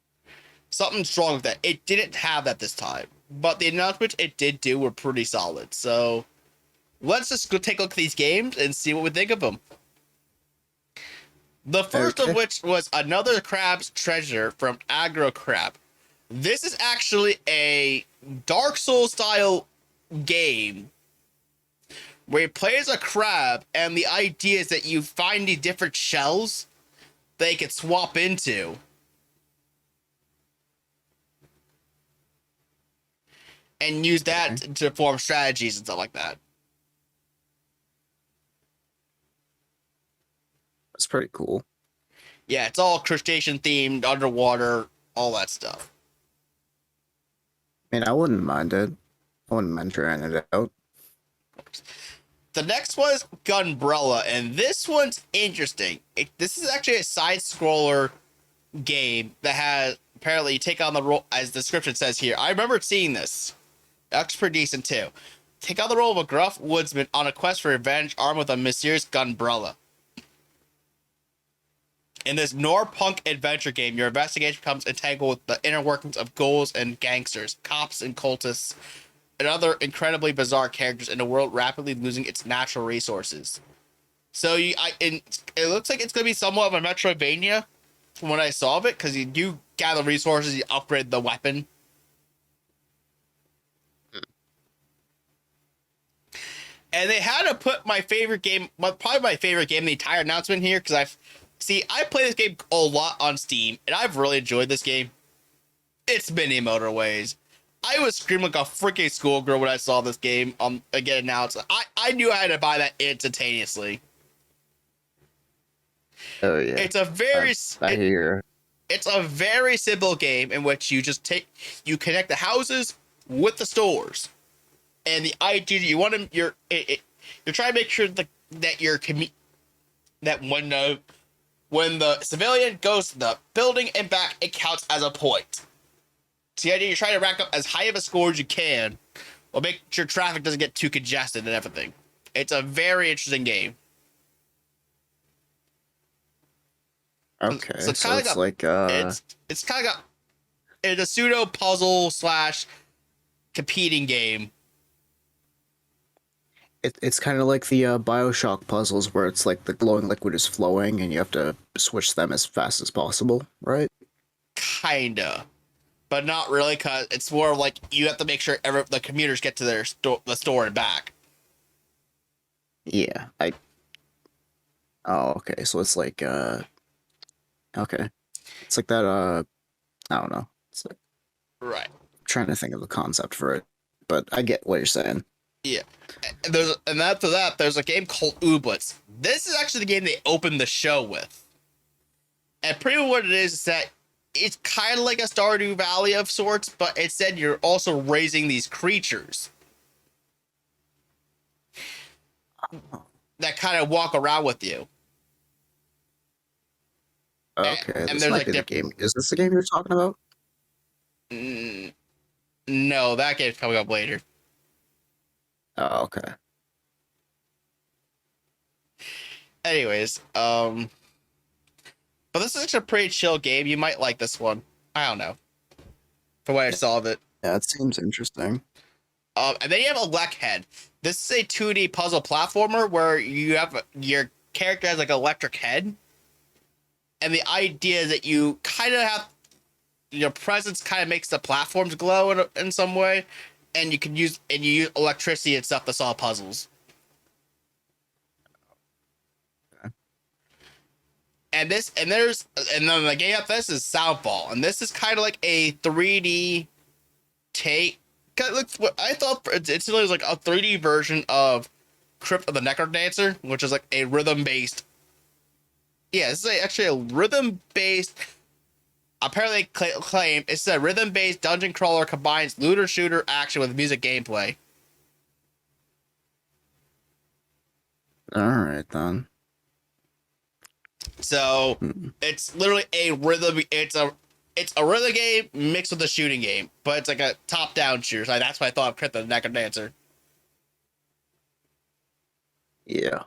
Speaker 2: Something strong with that. It didn't have that this time, but the announcements it did do were pretty solid. So let's just go take a look at these games and see what we think of them. The first of which was Another Crab's Treasure from Aggro Crab. This is actually a Dark Souls style game where you play as a crab, and the idea is that you find these different shells they can swap into. And use that to form strategies and stuff like that.
Speaker 3: That's pretty cool.
Speaker 2: Yeah, it's all crustacean themed, underwater, all that stuff.
Speaker 3: I mean, I wouldn't mind it. I wouldn't mind trying it out.
Speaker 2: The next was Gunbrella, and this one's interesting. This is actually a side-scroller game that has, apparently, you take on the role, as the description says here. I remember seeing this. That's pretty decent, too. Take on the role of a gruff woodsman on a quest for revenge armed with a mysterious gunbrella. In this noir-punk adventure game, your investigation becomes entangled with the inner workings of ghouls and gangsters, cops and cultists, and other incredibly bizarre characters in a world rapidly losing its natural resources. So it looks like it's gonna be somewhat of a Metroidvania from what I saw of it, because you do gather resources, you upgrade the weapon. And they had to put my favorite game, probably my favorite game, the entire announcement here, because I play this game a lot on Steam, and I've really enjoyed this game. It's Mini Motorways. I was screaming like a freaking schoolgirl when I saw this game get announced. I knew I had to buy that instantaneously.
Speaker 3: Oh yeah.
Speaker 2: It's a very
Speaker 3: I hear.
Speaker 2: It's a very simple game in which you connect the houses with the stores, and the idea you want to you're trying to make sure that when the civilian goes to the building and back, it counts as a point. So the idea you're trying to rack up as high of a score as you can, while make sure traffic doesn't get too congested and everything. It's a very interesting game.
Speaker 3: Okay,
Speaker 2: so
Speaker 3: so it's like
Speaker 2: it's kind of it's a pseudo puzzle / competing game.
Speaker 3: it's kind of like the BioShock puzzles where it's like the glowing liquid is flowing and you have to switch them as fast as possible, right?
Speaker 2: Kinda, but not really, cause it's more like you have to make sure the commuters get to the store and back.
Speaker 3: Yeah, Oh, okay. So it's like okay. It's like that I don't know. It's like
Speaker 2: Right.
Speaker 3: I'm trying to think of the concept for it, but I get what you're saying.
Speaker 2: Yeah. And after that, there's a game called Ooblets. This is actually the game they opened the show with. And pretty much what it is that it's kind of like a Stardew Valley of sorts, but instead you're also raising these creatures that kind of walk around with you.
Speaker 3: Okay,
Speaker 2: and
Speaker 3: this
Speaker 2: there's
Speaker 3: might
Speaker 2: like
Speaker 3: be the game. Is this the game you're talking about?
Speaker 2: No, that game's coming up later.
Speaker 3: Oh, okay.
Speaker 2: Anyways, but this is actually a pretty chill game. You might like this one. I don't know. From what I saw of it.
Speaker 3: Yeah, it seems interesting.
Speaker 2: And then you have Electhead. This is a 2D puzzle platformer where you have your character has like an electric head. And the idea is that you kind of have your presence kind of makes the platforms glow in some way, and you use electricity and stuff to solve puzzles.
Speaker 3: Okay.
Speaker 2: And then the game after this is Soundfall, and this is kind of like a 3D take. I thought it's really like a 3D version of Crypt of the Necrodancer, which is like a rhythm-based. Yeah, this is actually a rhythm-based. Apparently, claim it's a rhythm-based dungeon crawler combines looter shooter action with music gameplay.
Speaker 3: All right then.
Speaker 2: So it's literally a rhythm. It's a rhythm game mixed with a shooting game, but it's like a top-down shooter. So that's why I thought of Crypt of the Necrodancer.
Speaker 3: Yeah.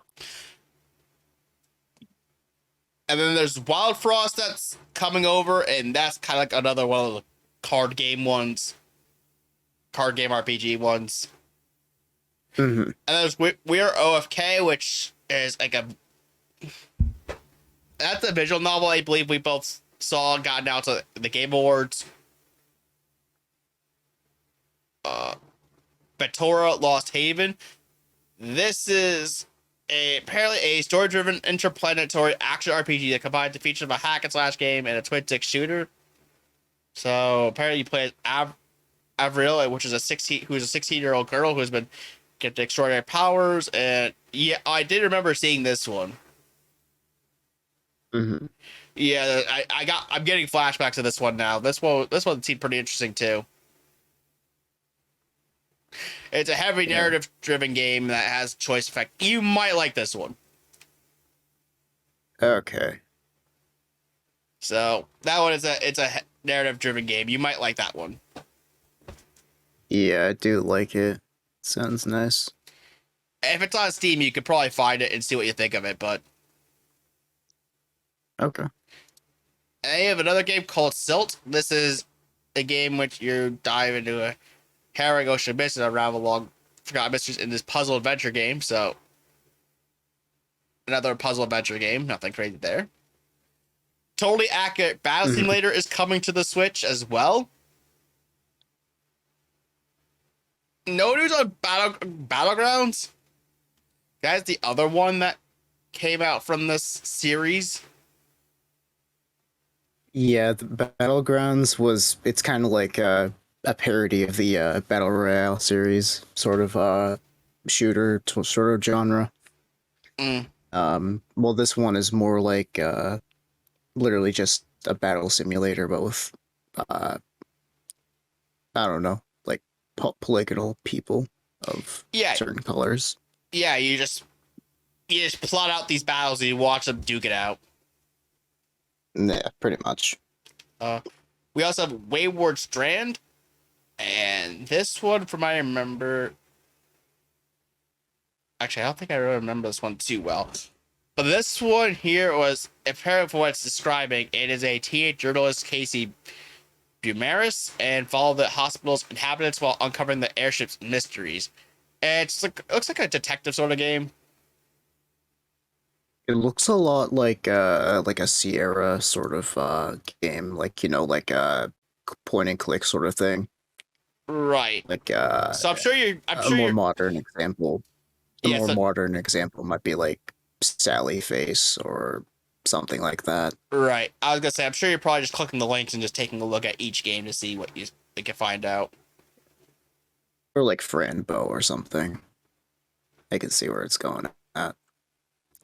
Speaker 2: And then there's Wild Frost that's coming over, and that's kind of like another one of the card game RPG ones.
Speaker 3: Mm-hmm.
Speaker 2: And there's We're OFK, which is like that's a visual novel I believe we both saw got announced at the Game Awards. Batora Lost Haven. This is apparently a story-driven interplanetary action RPG that combines the features of a hack and slash game and a twin-stick shooter. So apparently you play as Avril, which is a 16-year-old girl who has been getting extraordinary powers. And yeah, I did remember seeing this one.
Speaker 3: Mm-hmm.
Speaker 2: Yeah, I'm getting flashbacks of this one now. This one seemed pretty interesting too. It's a heavy narrative-driven game that has choice effect. You might like this one.
Speaker 3: Okay.
Speaker 2: So that one it's a narrative-driven game. You might like that one.
Speaker 3: Yeah, I do like it. Sounds nice.
Speaker 2: If it's on Steam, you could probably find it and see what you think of it. But
Speaker 3: Okay.
Speaker 2: and they have another game called Silt. This is a game which you dive into a harrowing ocean mist and unravel along forgotten mysteries in this puzzle adventure game. So another puzzle adventure game. Nothing crazy there. Totally Accurate Battle
Speaker 3: Mhm.
Speaker 2: Simulator is coming to the Switch as well. No news on Battlegrounds. That's the other one that came out from this series.
Speaker 3: Yeah, the Battlegrounds it's kind of like a parody of the Battle Royale series, sort of shooter sort of genre.
Speaker 2: Mm.
Speaker 3: Well, this one is more like literally just a battle simulator, but with I don't know, like polygonal people of
Speaker 2: Yeah,
Speaker 3: certain colors.
Speaker 2: yeah. You just plot out these battles and you watch them duke it out.
Speaker 3: Yeah, pretty much.
Speaker 2: We also have Wayward Strand, and this one, from I remember. Actually, I don't think I really remember this one too well. But this one here was, apparently for what it's describing, it is a teenage journalist, Casey Bumaris, and follow the hospital's inhabitants while uncovering the airship's mysteries. And it looks like a detective sort of game.
Speaker 3: It looks a lot like a Sierra sort of game, like like a point and click sort of thing.
Speaker 2: Right.
Speaker 3: Like
Speaker 2: So I'm
Speaker 3: a
Speaker 2: sure
Speaker 3: more
Speaker 2: you're,
Speaker 3: modern example. A
Speaker 2: yeah,
Speaker 3: more
Speaker 2: so,
Speaker 3: modern example might be like Sally Face or something like that.
Speaker 2: right. I was gonna say, I'm sure you're probably just clicking the links and just taking a look at each game to see what you can find out.
Speaker 3: Or like Franbo or something. I can see where it's going at.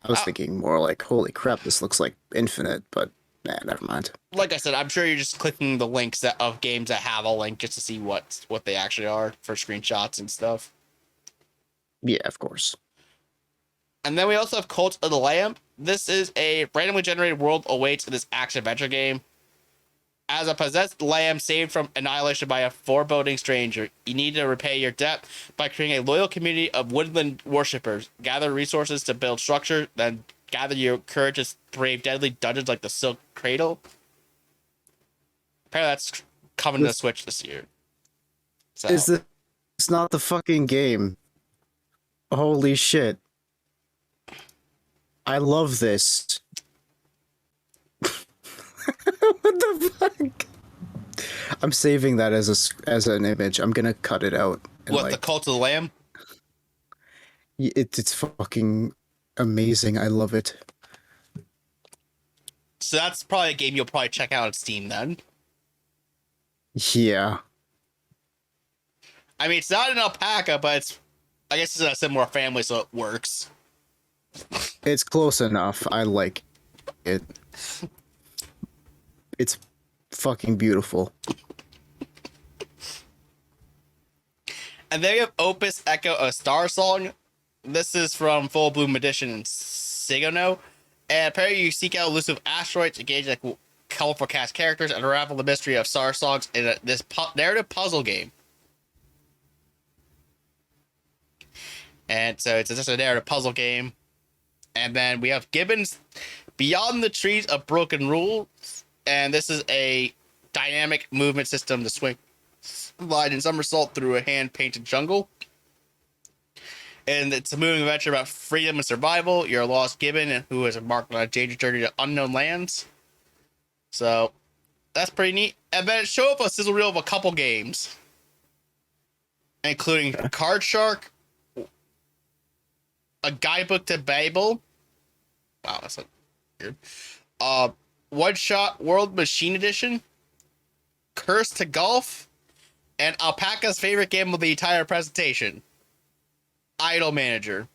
Speaker 3: I was thinking more like, holy crap, this looks like Infinite, but nah, never mind.
Speaker 2: Like I said, I'm sure you're just clicking the links of games that have a link just to see what they actually are for screenshots and stuff.
Speaker 3: Yeah, of course.
Speaker 2: And then we also have Cult of the Lamb. This is a randomly generated world awaits in this action-adventure game. As a possessed lamb saved from annihilation by a foreboding stranger, you need to repay your debt by creating a loyal community of woodland worshippers. Gather resources to build structure, then gather your courage to brave deadly dungeons like the Silk Cradle. Apparently that's coming to the Switch this year. So.
Speaker 3: Is this not the fucking game? Holy shit. I love this. What the fuck? I'm saving that as an image. I'm gonna cut it out. And
Speaker 2: What, the Cult of the Lamb?
Speaker 3: It's fucking amazing. I love it.
Speaker 2: So that's probably a game you'll probably check out on Steam then.
Speaker 3: Yeah.
Speaker 2: I mean, it's not an alpaca, but I guess it's a similar family, so it works.
Speaker 3: It's close enough. I like it. It's fucking beautiful.
Speaker 2: And then we have Opus Echo, a Star Song. This is from Full Bloom Edition and Sigono. And apparently you seek out elusive asteroids, engage like colorful cast characters, and unravel the mystery of star songs in this narrative puzzle game. And so it's just a narrative puzzle game. And then we have Gibbons Beyond the Trees of Broken Rules. And this is a dynamic movement system to swing, slide, and somersault through a hand-painted jungle. And it's a moving adventure about freedom and survival. You're a lost gibbon who has embarked on a dangerous journey to unknown lands. So that's pretty neat. And then it showed up a sizzle reel of a couple games, including Card Shark, a guidebook to Babel. Wow, that's like weird. One Shot World Machine Edition, Curse to Golf, and Alpaca's favorite game of the entire presentation, Idle Manager.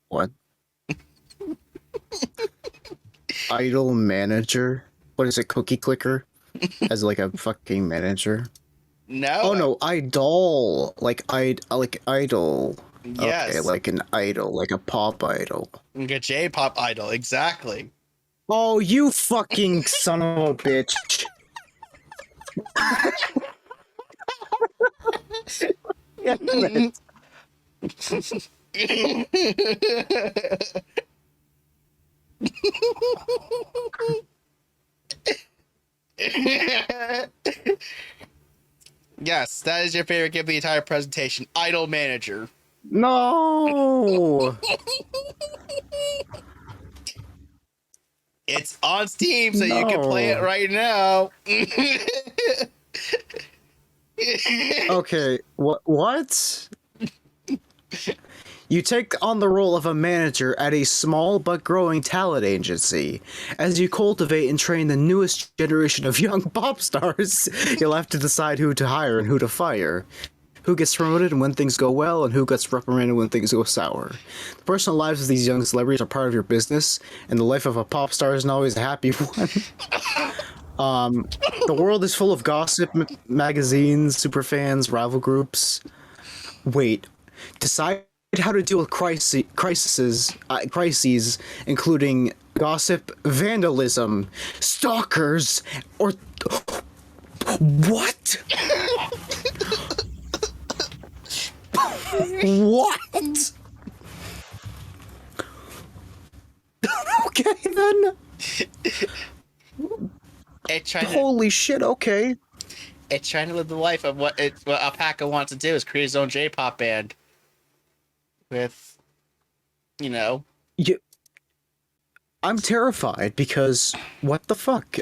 Speaker 3: What? Idle Manager? What is it, Cookie Clicker? As like a fucking manager?
Speaker 2: No.
Speaker 3: Oh no, Idol. Like idol.
Speaker 2: Yes.
Speaker 3: Okay, like an idol, like a pop idol.
Speaker 2: Like a J-pop idol, exactly.
Speaker 3: Oh, you fucking son of a bitch.
Speaker 2: Yes, that is your favorite game of the entire presentation, Idle Manager.
Speaker 3: No.
Speaker 2: It's on Steam, so you can play it
Speaker 3: No.
Speaker 2: right now.
Speaker 3: Okay. What? You take on the role of a manager at a small but growing talent agency. As you cultivate and train the newest generation of young pop stars, you'll have to decide who to hire and who to fire. Who gets promoted and when things go well, and who gets reprimanded when things go sour. The personal lives of these young celebrities are part of your business, and the life of a pop star isn't always a happy one. The world is full of gossip, magazines, superfans, rival groups. Wait, decide how to deal with crises, including gossip, vandalism, stalkers, or what? What? Okay then. Holy shit! Okay.
Speaker 2: It's trying to live the life of what Alpaca wants to do is create his own J-pop band with, you know.
Speaker 3: You, I'm terrified because what the fuck?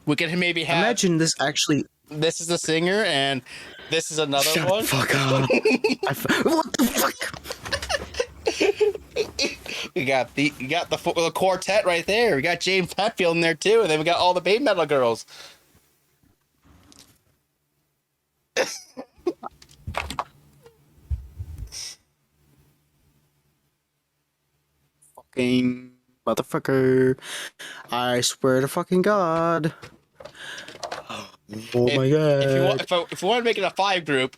Speaker 2: We could maybe have.
Speaker 3: Imagine this actually.
Speaker 2: This is the singer, and this is another
Speaker 3: Shut
Speaker 2: one.
Speaker 3: The fuck up! What the fuck?
Speaker 2: We got the quartet right there. We got James Hetfield in there too, and then we got all the Baby Metal girls.
Speaker 3: Fucking motherfucker! I swear to fucking God! Oh my God!
Speaker 2: If you want to make it a 5 group.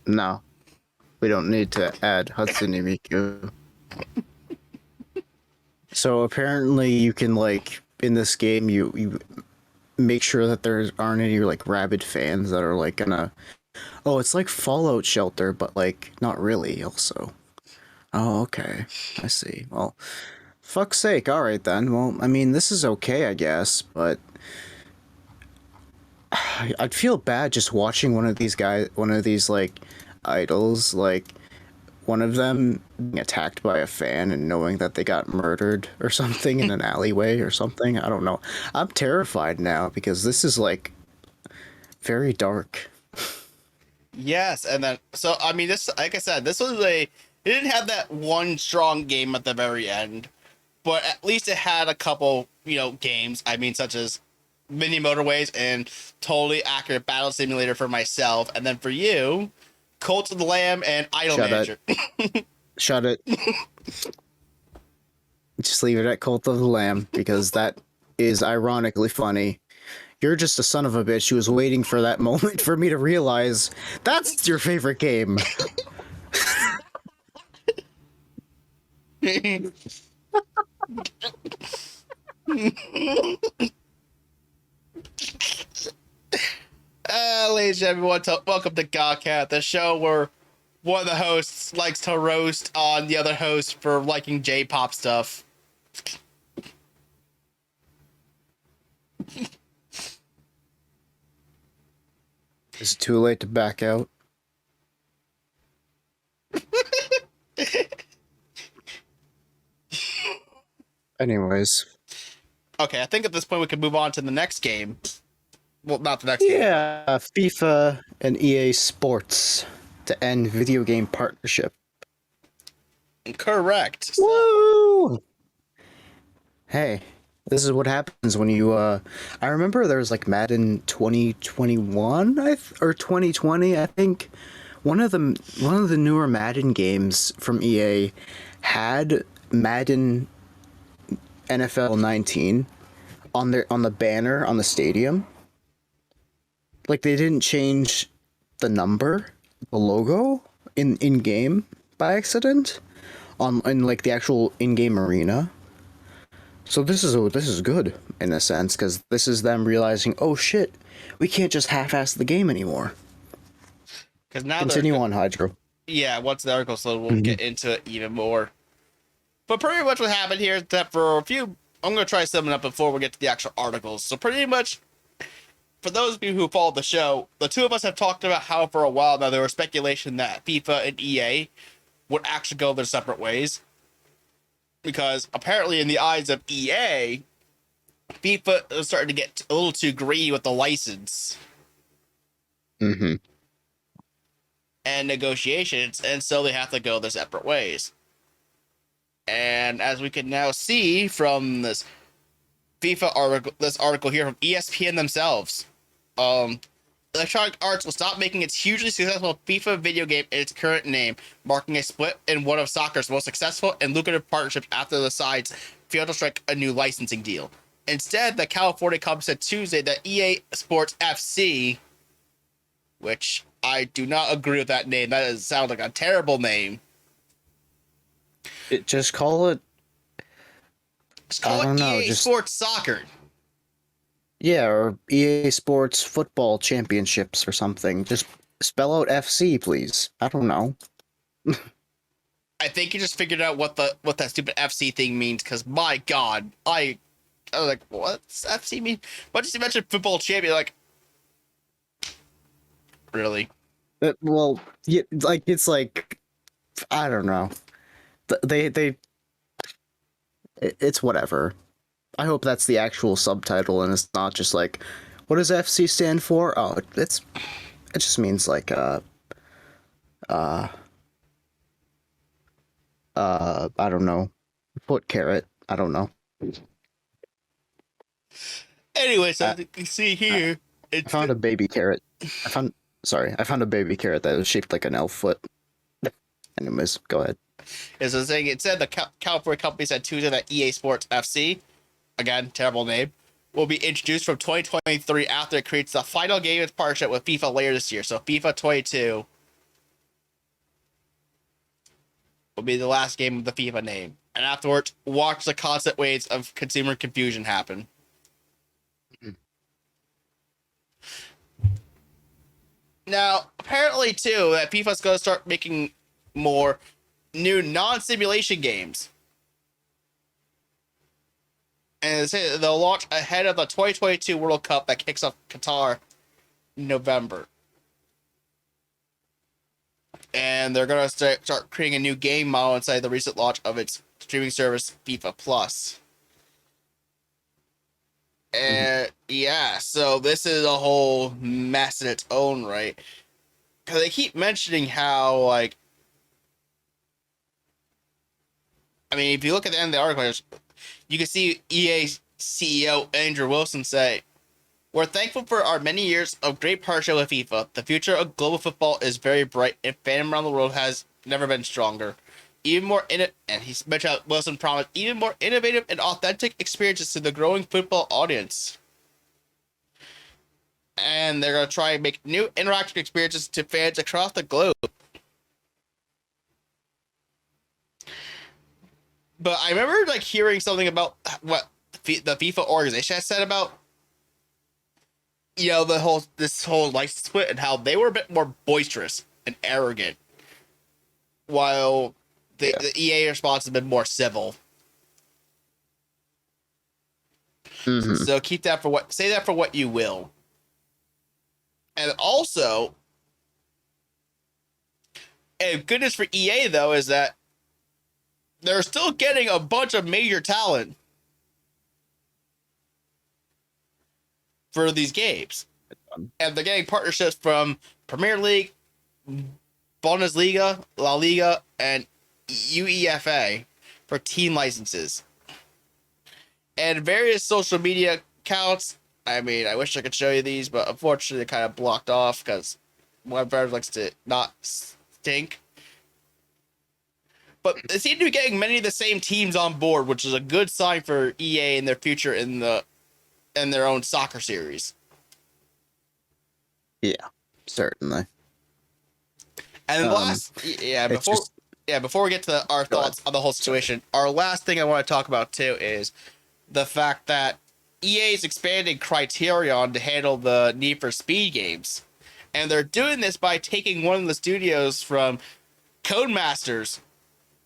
Speaker 3: No, we don't need to add Hatsune Miku. So apparently you can, like, in this game, you make sure that there aren't any, like, rabid fans that are, like, gonna... Oh, it's like Fallout Shelter, but, like, not really, also. Oh, okay. I see. Well, fuck's sake. Alright, then. Well, I mean, this is okay, I guess, but... I'd feel bad just watching one of these, like, idols, like, one of them being attacked by a fan and knowing that they got murdered or something in an alleyway or something. I don't know. I'm terrified now because this is, like, very dark.
Speaker 2: Yes, and then so I mean this, like I said, it didn't have that one strong game at the very end, but at least it had a couple, games. I mean, such as Mini Motorways and totally accurate battle simulator for myself, and then for you, Cult of the Lamb and Idol Manager.
Speaker 3: Shut it. Just leave it at Cult of the Lamb because that is ironically funny. You're just a son of a bitch who was waiting for that moment for me to realize that's your favorite game.
Speaker 2: Ladies and gentlemen, welcome to GAHCast, the show where one of the hosts likes to roast on the other host for liking J-pop stuff.
Speaker 3: Is it too late to back out? Anyways.
Speaker 2: Okay, I think at this point we can move on to the next game. Well, not the next game.
Speaker 3: Yeah, FIFA and EA Sports to end video game partnership.
Speaker 2: Correct.
Speaker 3: Woo! Hey, this is what happens when you, I remember there was, like, Madden 2021, or 2020, I think. One of the newer Madden games from EA had Madden NFL 19 on the banner on the stadium. Like, they didn't change the number, the logo in game by accident in, like, the actual in-game arena. So this is good in a sense, because this is them realizing, oh shit, we can't just half-ass the game anymore.
Speaker 2: Because now
Speaker 3: continue on, Hydro.
Speaker 2: Yeah, once the article, so we'll get into it even more. But pretty much what happened here is that for a few, I'm going to try to sum it up before we get to the actual articles. So pretty much, for those of you who followed the show, the two of us have talked about how for a while now there was speculation that FIFA and EA would actually go their separate ways. Because apparently in the eyes of EA, FIFA is starting to get a little too greedy with the license.
Speaker 3: Mm-hmm.
Speaker 2: And negotiations, and so they have to go their separate ways. And as we can now see from this FIFA article, this article here from ESPN themselves, Electronic Arts will stop making its hugely successful FIFA video game in its current name, marking a split in one of soccer's most successful and lucrative partnerships after the sides failed to strike a new licensing deal. Instead, the California company said Tuesday that EA Sports FC, which I do not agree with that name. That sounds like a terrible name.
Speaker 3: Just call it.
Speaker 2: Just call it EA Sports Soccer.
Speaker 3: Yeah, or EA Sports Football Championships or something. Just spell out FC, please. I don't know.
Speaker 2: I think you just figured out what that stupid FC thing means, because my God, I was like, what's FC mean? But just you mentioned football champion, like, really?
Speaker 3: Well, yeah, like it's like I don't know. It's whatever. I hope that's the actual subtitle and it's not just like, what does FC stand for? Oh, it just means like I don't know, foot carrot. I don't know.
Speaker 2: Anyway, so you can see here,
Speaker 3: I found a baby carrot. I found a baby carrot that was shaped like an elf foot. Anyways, go ahead.
Speaker 2: As I was saying, it said the California company said Tuesday that EA Sports FC, again, terrible name, will be introduced from 2023 after it creates the final game in partnership with FIFA later this year. So FIFA 22 will be the last game of the FIFA name. And afterwards, watch the constant waves of consumer confusion happen. Now, apparently, too, that FIFA's going to start making more new non-simulation games. And they say they'll launch ahead of the 2022 World Cup that kicks off Qatar in November. And they're going to start creating a new game model inside the recent launch of its streaming service, FIFA Plus. And yeah, so this is a whole mess in its own right. Because they keep mentioning how, like, I mean, if you look at the end of the article, you can see EA CEO Andrew Wilson say, "We're thankful for our many years of great partnership with FIFA. The future of global football is very bright, and fandom around the world has never been stronger. Even more and he's mentioned how Wilson promised even more innovative and authentic experiences to the growing football audience. And they're going to try and make new interactive experiences to fans across the globe." But I remember like hearing something about what the FIFA organization has said about, you know, this whole license split and how they were a bit more boisterous and arrogant, while the EA response has been more civil.
Speaker 3: Mm-hmm.
Speaker 2: So say that for what you will. And also, and goodness for EA though is that they're still getting a bunch of major talent for these games. And they're getting partnerships from Premier League, Bundesliga, La Liga, and UEFA for team licenses. And various social media accounts, I mean, I wish I could show you these, but unfortunately they're kind of blocked off because one of likes to not stink. But they seem to be getting many of the same teams on board, which is a good sign for EA and their future in their own soccer series.
Speaker 3: Yeah, certainly.
Speaker 2: And before we get to our thoughts on the whole situation, our last thing I want to talk about too is the fact that EA is expanding Criterion to handle the Need for Speed games, and they're doing this by taking one of the studios from Codemasters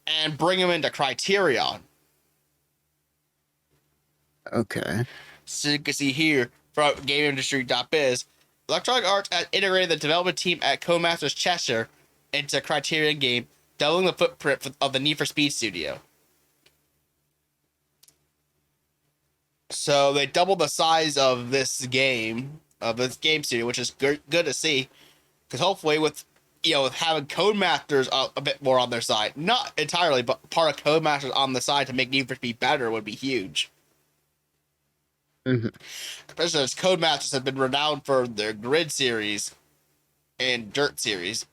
Speaker 2: and bring them into Criterion.
Speaker 3: Okay.
Speaker 2: So you can see here from GameIndustry.biz, Electronic Arts has integrated the development team at Codemasters Cheshire into Criterion game, doubling the footprint of the Need for Speed studio. So they doubled the size of this game studio, which is good to see, because hopefully with with having Codemasters a bit more on their side, not entirely, but part of Codemasters on the side to make Need for Speed better would be huge.
Speaker 3: Mm-hmm.
Speaker 2: Especially as Codemasters have been renowned for their Grid series and Dirt series.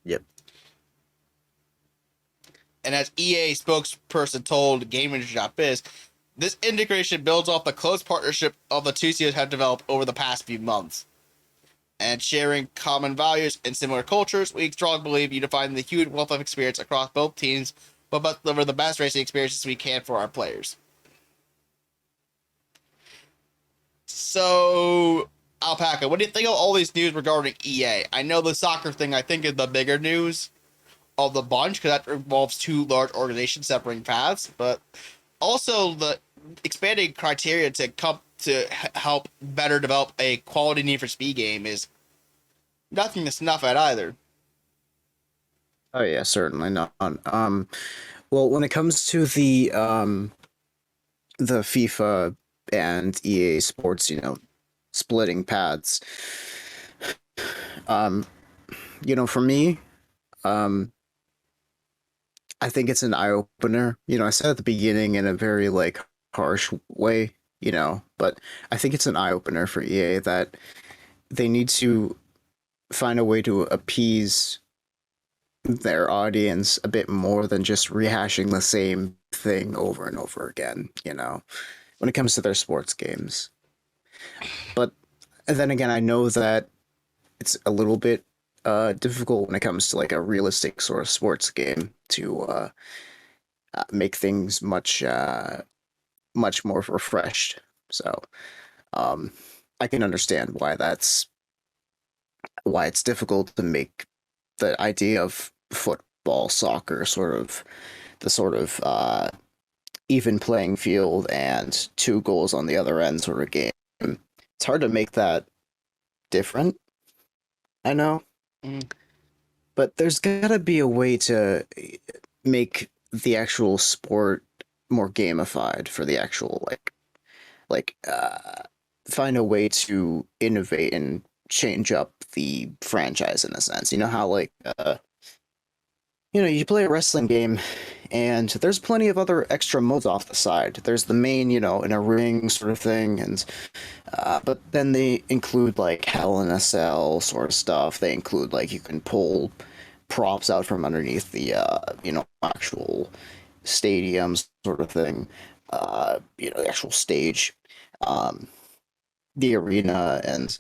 Speaker 3: Yep.
Speaker 2: And as EA spokesperson told GameIndustry.biz, this integration builds off the close partnership of the two studios have developed over the past few months. And sharing common values and similar cultures, we strongly believe unifying the huge wealth of experience across both teams will deliver the best racing experiences we can for our players. So, Alpaca, what do you think of all these news regarding EA? I know the soccer thing, I think, is the bigger news of the bunch, because that involves two large organizations separating paths, but also the expanding criteria to help better develop a quality Need for Speed game is nothing to snuff at either.
Speaker 3: Oh yeah, certainly not. Well, when it comes to the FIFA and EA Sports, splitting paths, for me, I think it's an eye opener. I said at the beginning in a very like harsh way, but I think it's an eye opener for EA that they need to find a way to appease their audience a bit more than just rehashing the same thing over and over again, when it comes to their sports games. But then again, I know that it's a little bit difficult when it comes to like a realistic sort of sports game to make things much more refreshed. So um, I can understand why it's difficult to make the idea of football, soccer, the sort of even playing field and two goals on the other end sort of game. It's hard to make that different. I know,
Speaker 2: Mm.
Speaker 3: but there's gotta be a way to make the actual sport more gamified for the actual like find a way to innovate and change up the franchise in a sense. You know how you play a wrestling game and there's plenty of other extra modes off the side. There's the main, in a ring sort of thing, and but then they include like Hell in a Cell sort of stuff. They include like you can pull props out from underneath the actual stadiums sort of thing. The actual stage, um, the arena, and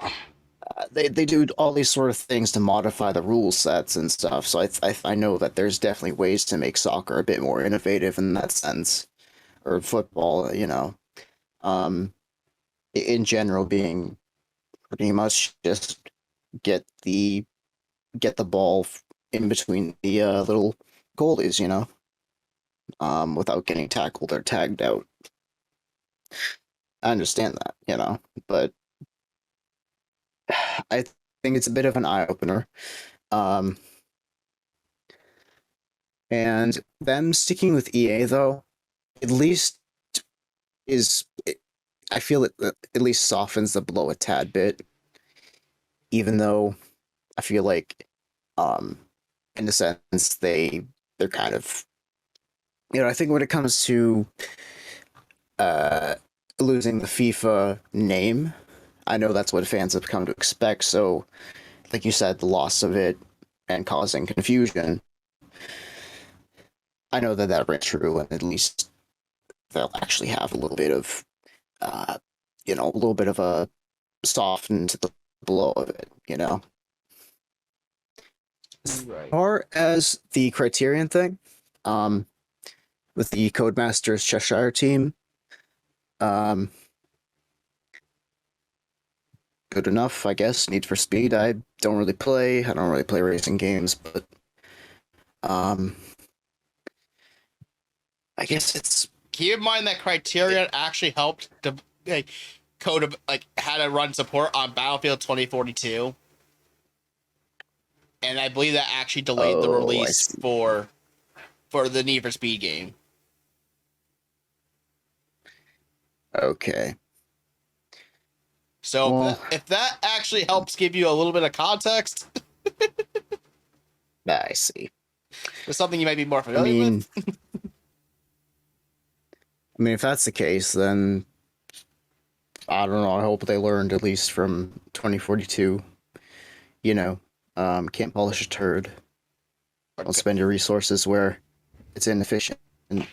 Speaker 3: they do all these sort of things to modify the rule sets and stuff. So I know that there's definitely ways to make soccer a bit more innovative in that sense, or football. Um, in general, being pretty much just get the get the ball in between the little goalies, without getting tackled or tagged out. I understand that, but I think it's a bit of an eye opener. Um, and them sticking with EA though, at least I feel it at least softens the blow a tad bit, even though I feel like, um, in a sense they're kind of, I think when it comes to uh losing the FIFA name, I know that's what fans have come to expect. So, like you said, the loss of it and causing confusion, I know that rings true, and at least they'll actually have a little bit of, a little bit of a soften to the blow of it, As
Speaker 2: Right.
Speaker 3: far as the Criterion thing, um, with the Codemasters Cheshire team, um, good enough, I guess. Need for Speed, I don't really play. I don't really play racing games, but Um, I guess it's
Speaker 2: Keep in mind that Criterion actually helped to code of how to run support on Battlefield 2042, and I believe that actually delayed the
Speaker 3: oh, I
Speaker 2: release
Speaker 3: see.
Speaker 2: for the Need for Speed game.
Speaker 3: Okay.
Speaker 2: So
Speaker 3: Well,
Speaker 2: if that actually helps give you a little bit of context,
Speaker 3: I see.
Speaker 2: it's something you might be more
Speaker 3: I
Speaker 2: familiar
Speaker 3: mean,
Speaker 2: with.
Speaker 3: if that's the case, then I don't know. I hope they learned at least from 2042. You know, can't polish a turd. Don't spend your resources where it's inefficient. And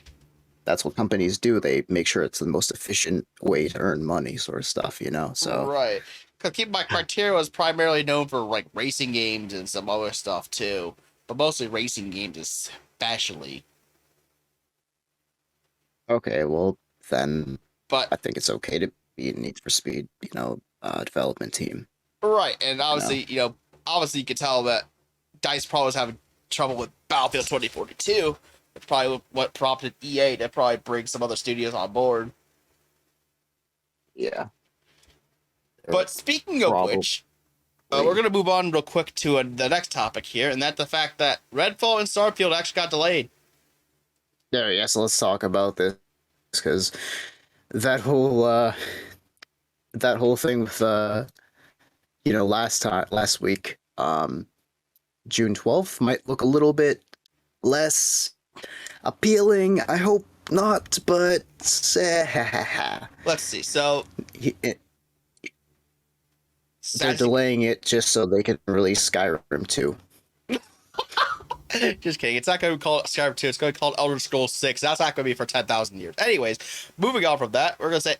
Speaker 3: that's what companies do. They make sure it's the most efficient way to earn money, sort of stuff, So,
Speaker 2: Right. Because keep in mind, Criteria was primarily known for racing games and some other stuff too, but mostly racing games especially.
Speaker 3: okay, well, then
Speaker 2: But
Speaker 3: I think it's okay to be in Need for Speed, development team,
Speaker 2: right, and
Speaker 3: you know?
Speaker 2: obviously you could tell that Dice Pro was having trouble with Battlefield 2042. It's probably what prompted EA to probably bring some other studios on board.
Speaker 3: Yeah.
Speaker 2: But speaking of
Speaker 3: Probably.
Speaker 2: which, we're going to move on real quick to the next topic here, and that's the fact that Redfall and Starfield actually got delayed.
Speaker 3: There, yeah, so let's talk about this, because that whole, uh, that whole thing with, last week, June 12th might look a little bit less appealing. I hope not, but
Speaker 2: Let's see. So,
Speaker 3: they're delaying it just so they can release Skyrim 2.
Speaker 2: Just kidding. It's not going to be called Skyrim 2. It's going to be called Elder Scrolls 6. That's not going to be for 10,000 years. Anyways, moving on from that, we're going to say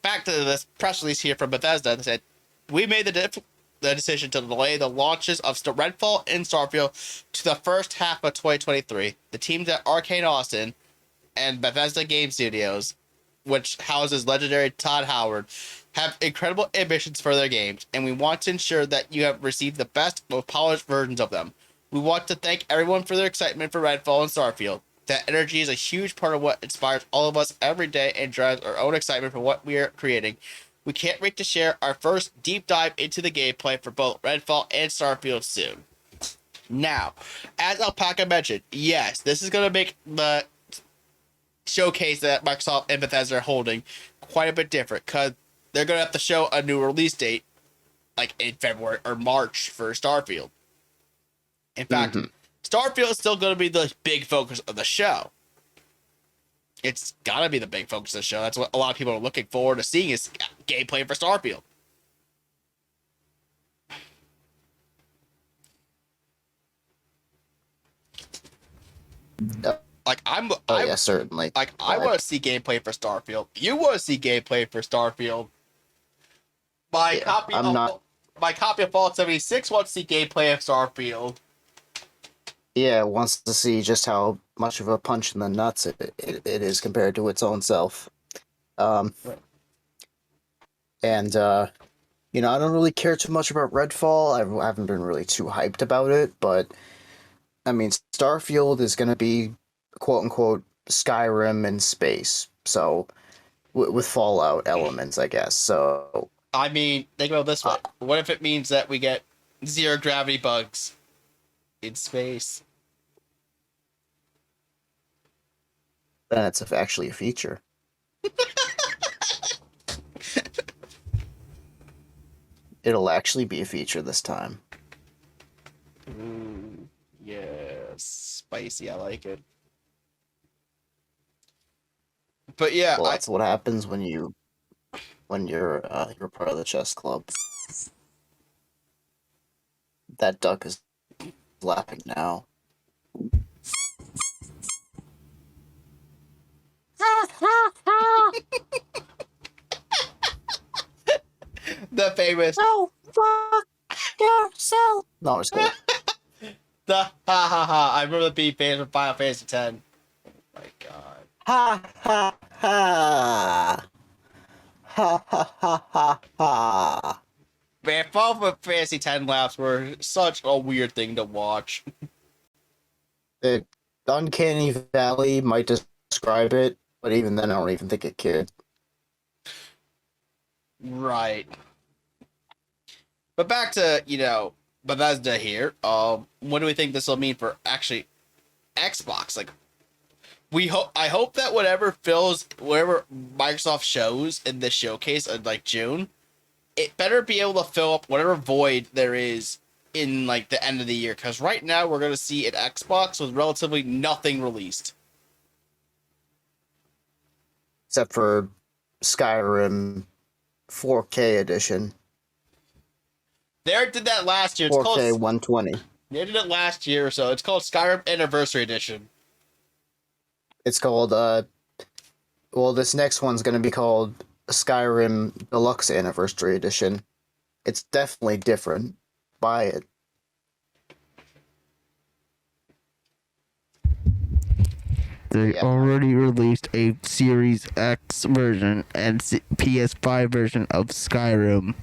Speaker 2: back to this press release here from Bethesda. They said, we made the decision to delay the launches of Redfall and Starfield to the first half of 2023. The teams at Arcane Austin and Bethesda Game Studios, which houses legendary Todd Howard, have incredible ambitions for their games, and we want to ensure that you have received the best, most polished versions of them. We want to thank everyone for their excitement for Redfall and Starfield. That energy is a huge part of what inspires all of us every day and drives our own excitement for what we are creating. We can't wait to share our first deep dive into the gameplay for both Redfall and Starfield soon. Now, as Alpaca mentioned, yes, this is going to make the showcase that Microsoft and Bethesda are holding quite a bit different, because they're going to have to show a new release date in February or March for Starfield. In fact, Starfield is still going to be the big focus of the show. It's got to be the big focus of the show. That's what a lot of people are looking forward to seeing, is gameplay for Starfield.
Speaker 3: Yeah, certainly.
Speaker 2: I want to see gameplay for Starfield. You want to see gameplay for Starfield. My copy of Fallout 76 wants to see gameplay of Starfield.
Speaker 3: Yeah, wants to see just how much of a punch in the nuts it is compared to its own self. Right. And, I don't really care too much about Redfall. I haven't been really too hyped about it, but, I mean, Starfield is going to be, quote-unquote, Skyrim in space, so, with Fallout elements, I guess, so...
Speaker 2: I mean, think about it this way. What if it means that we get zero-gravity bugs in space?
Speaker 3: That's actually a feature. It'll actually be a feature this time.
Speaker 2: Ooh, yes. Spicy, I like it. But yeah,
Speaker 3: well, that's what happens when you're part of the chess club. That duck is laughing now.
Speaker 2: the famous
Speaker 3: "No, fuck yourself." No, I'm just kidding.
Speaker 2: the ha ha ha. I remember being fans of Final Fantasy X. Oh my god.
Speaker 3: Ha ha ha. Ha ha ha ha ha.
Speaker 2: Man, Final Fantasy X laughs were such a weird thing to watch.
Speaker 3: It Uncanny Valley might describe it, but even then, I don't even think it could.
Speaker 2: Right. But back to, Bethesda here. What do we think this will mean for actually Xbox? Like, I hope that whatever Microsoft shows in this showcase in like June, it better be able to fill up whatever void there is in like the end of the year. Because right now we're gonna see an Xbox with relatively nothing released.
Speaker 3: Except for Skyrim 4K edition.
Speaker 2: They did that last year. It's
Speaker 3: 4K
Speaker 2: called,
Speaker 3: 120.
Speaker 2: they did it last year or so. It's called Skyrim Anniversary Edition.
Speaker 3: It's called this next one's gonna be called Skyrim Deluxe Anniversary Edition. It's definitely different. Buy it.
Speaker 1: They already released a Series X version and PS5 version of Skyrim.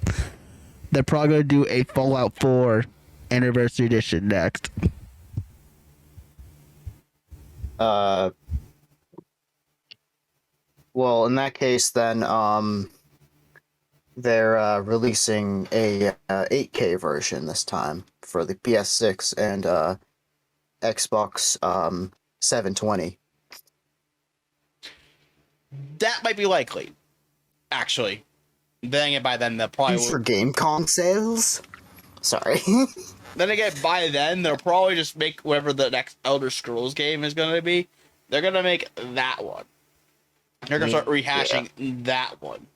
Speaker 1: They're probably going to do a Fallout 4 Anniversary Edition next.
Speaker 3: Well, in that case, then, they're releasing a 8K version this time for the PS6 and Xbox 720.
Speaker 2: That might be likely, actually. Then by then they'll probably
Speaker 3: For game consoles? Sorry.
Speaker 2: Then again, by then they'll probably just make whatever the next Elder Scrolls game is going to be. They're going to make that one. They're going to start rehashing that one.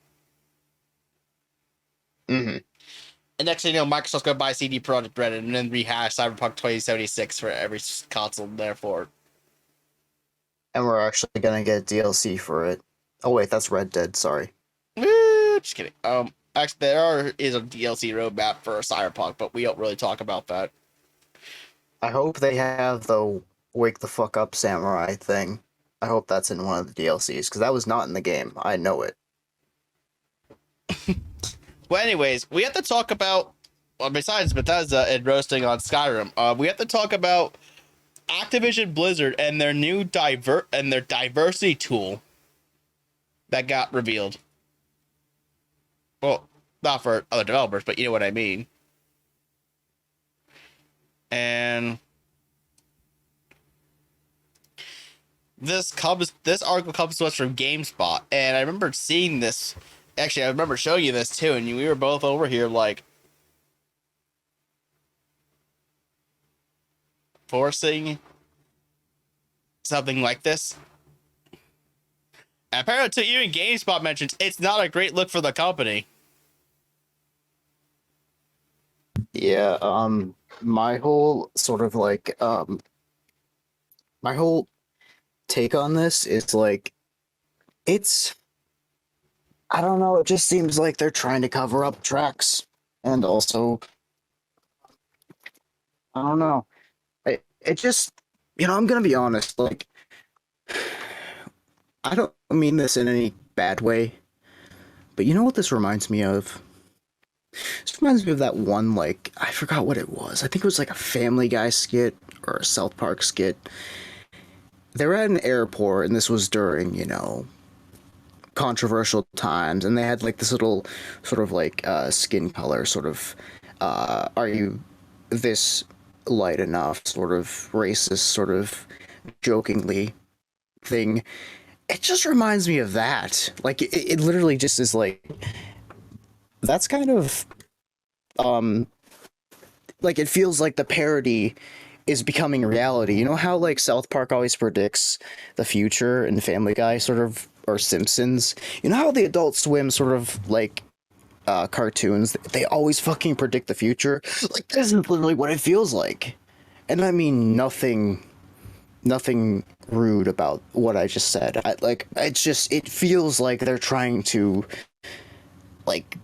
Speaker 3: Mm-hmm.
Speaker 2: And next thing you know, Microsoft's going to buy CD Projekt Red and then rehash Cyberpunk 2076 for every console, therefore.
Speaker 3: And we're actually gonna get DLC for it. Oh wait, that's Red Dead, sorry.
Speaker 2: Just kidding. Actually, there is a DLC roadmap for Cyberpunk, but we don't really talk about that.
Speaker 3: I hope they have the Wake the Fuck Up Samurai thing. I hope that's in one of the DLCs, because that was not in the game. I know it.
Speaker 2: Well, anyways, we have to talk about, besides Bethesda and roasting on Skyrim, we have to talk about Activision Blizzard and their new diversity tool that got revealed. Well, not for other developers, but you know what I mean. And this article comes to us from GameSpot, and I remember seeing this. Actually, I remember showing you this too, and we were both over here like forcing something like this. And apparently, even GameSpot mentions it's not a great look for the company.
Speaker 3: Yeah, my whole sort of like, my whole take on this is like, I don't know, it just seems like they're trying to cover up tracks. And also, I don't know. It just, I'm gonna be honest, like, I don't mean this in any bad way, but you know what this reminds me of? This reminds me of that one, like, I forgot what it was. I think it was like a Family Guy skit or a South Park skit. They were at an airport, and this was during, controversial times, and they had like this little sort of like skin color sort of are you this light enough sort of racist sort of jokingly thing. It just reminds me of that. Like it literally just is like, that's kind of like, it feels like the parody is becoming reality. You know how like South Park always predicts the future, and Family Guy sort of, or Simpsons? You know how the Adult Swim sort of like cartoons, they always fucking predict the future? Like, this is literally what it feels like. And I mean nothing rude about what I just said. It feels like they're trying to like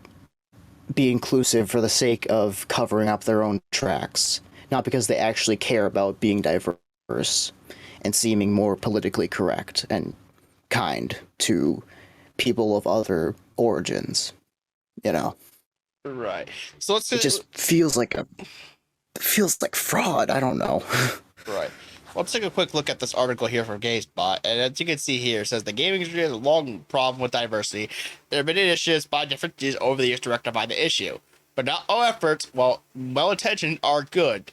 Speaker 3: be inclusive for the sake of covering up their own tracks, not because they actually care about being diverse and seeming more politically correct and kind to people of other origins,
Speaker 2: Right. So let's.
Speaker 3: It just feels like fraud. I don't know.
Speaker 2: Right. Let's take a quick look at this article here from GameSpot. And as you can see here, it says the gaming industry has a long problem with diversity. There have been initiatives by different teams over the years to rectify the issue. But not all efforts, while well-intentioned, are good.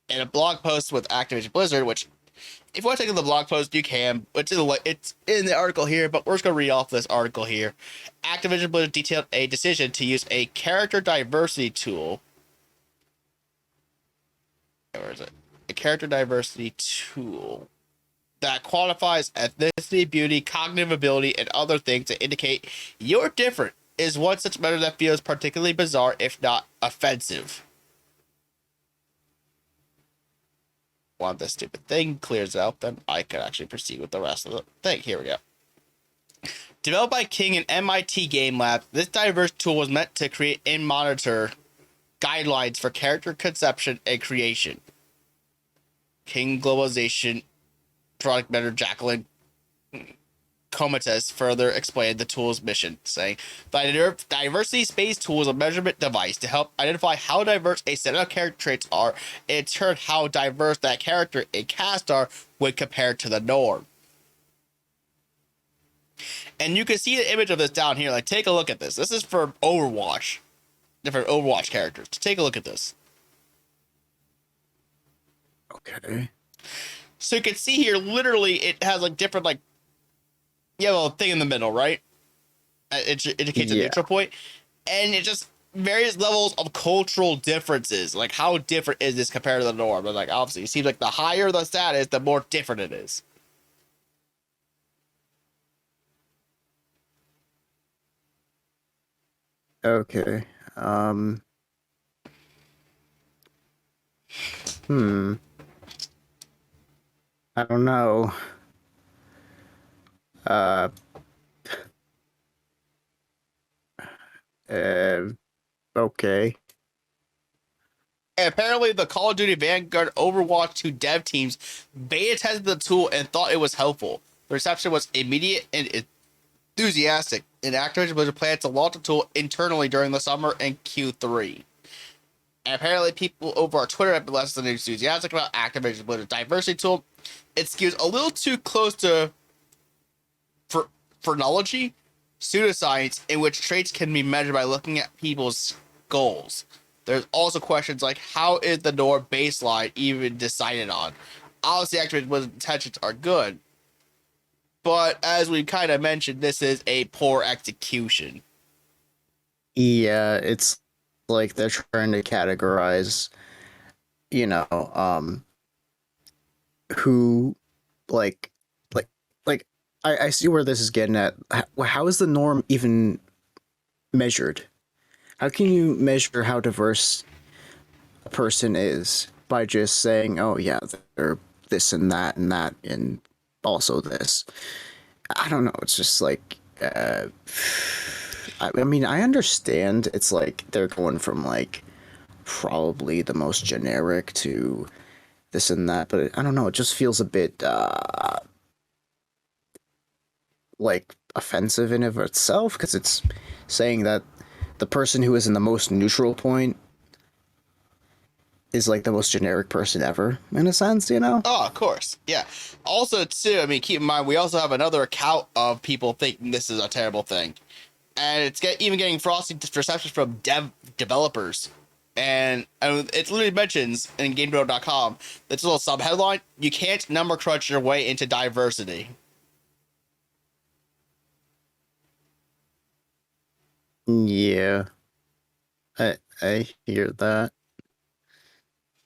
Speaker 2: In a blog post with Activision Blizzard, which, if you want to take a look at the blog post, you can. It's in the article here, but we're just going to read off this article here. Activision Blizzard detailed a decision to use a character diversity tool. Where is it? A character diversity tool that quantifies ethnicity, beauty, cognitive ability, and other things to indicate you're different is one such measure that feels particularly bizarre, if not offensive. Once this stupid thing clears out, then I could actually proceed with the rest of the thing. Here we go. Developed by King and MIT Game Lab, this diverse tool was meant to create and monitor guidelines for character conception and creation. King Globalization product manager Jacqueline Comates further explained the tool's mission, saying, the diversity space tool is a measurement device to help identify how diverse a set of character traits are, and in turn how diverse that character and cast are when compared to the norm. And you can see the image of this down here. Like, take a look at this. This is for Overwatch. Different Overwatch characters. Take a look at this.
Speaker 3: Okay.
Speaker 2: So you can see here, literally, it has like different, like, yellow thing in the middle, right? It indicates a neutral point. And it just various levels of cultural differences. Like, how different is this compared to the norm? But, like, obviously, it seems like the higher the stat is, the more different it is.
Speaker 3: Okay. I don't know. Okay.
Speaker 2: And apparently, the Call of Duty Vanguard Overwatch 2 dev teams beta tested the tool and thought it was helpful. The reception was immediate and enthusiastic, and Activision Blizzard plans to launch the tool internally during the summer and Q3. And apparently, people over our Twitter have been less than enthusiastic about Activision Blizzard's diversity tool. It skews a little too close to phrenology, pseudoscience, in which traits can be measured by looking at people's goals. There's also questions like, how is the norm baseline even decided on? Obviously, Activision Blizzard's intentions are good, but as we kind of mentioned, this is a poor execution.
Speaker 3: Yeah, it's like they're trying to categorize, who, like, I see where this is getting at. How is the norm even measured? How can you measure how diverse a person is by just saying, oh, yeah, they're this and that and also this? I don't know. It's just like, I mean, I understand it's like they're going from like probably the most generic to this and that, but I don't know. It just feels a bit like offensive in of itself, because it's saying that the person who is in the most neutral point is like the most generic person ever, in a sense,
Speaker 2: Oh, of course. Yeah. Also, too, I mean, keep in mind, we also have another account of people thinking this is a terrible thing. And it's even getting frosty receptions from developers. And it literally mentions in GameDeveloper.com, this little sub-headline, you can't number crunch your way into diversity.
Speaker 3: Yeah. I hear that.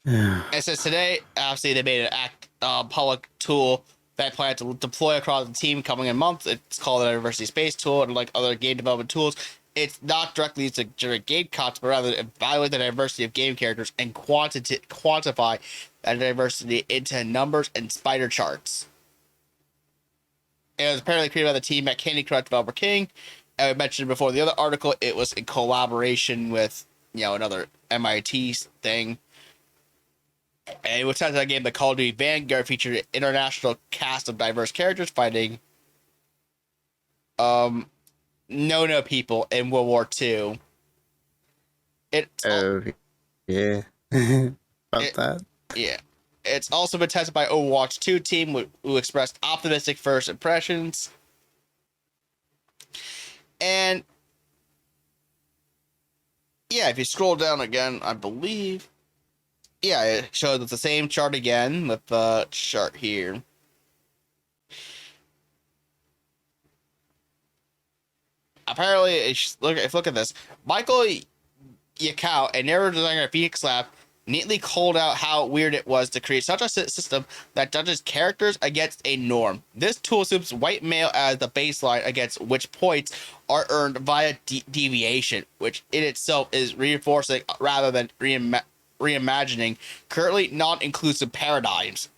Speaker 2: It says today, obviously, they made an public tool that plan to deploy across the team coming in months. It's called a diversity space tool, and like other game development tools, it's not directly to generate game content, but rather evaluate the diversity of game characters and quantify that diversity into numbers and spider charts. It was apparently created by the team at Candy Crush developer King. I mentioned before the other article, it was in collaboration with another MIT thing. And it was tied to that game, the Call of Duty Vanguard featured an international cast of diverse characters fighting no people in World War II.
Speaker 3: Yeah. About that.
Speaker 2: Yeah. It's also been tested by Overwatch 2 team who expressed optimistic first impressions. And yeah, if you scroll down again, I believe, yeah, it shows it's the same chart again with the chart here. Apparently, if you look at this, Michael Yakao, a narrative designer at Phoenix Lab, neatly called out how weird it was to create such a system that judges characters against a norm. This tool assumes white male as the baseline against which points are earned via deviation, which in itself is reinforcing rather than reimagining currently non-inclusive paradigms.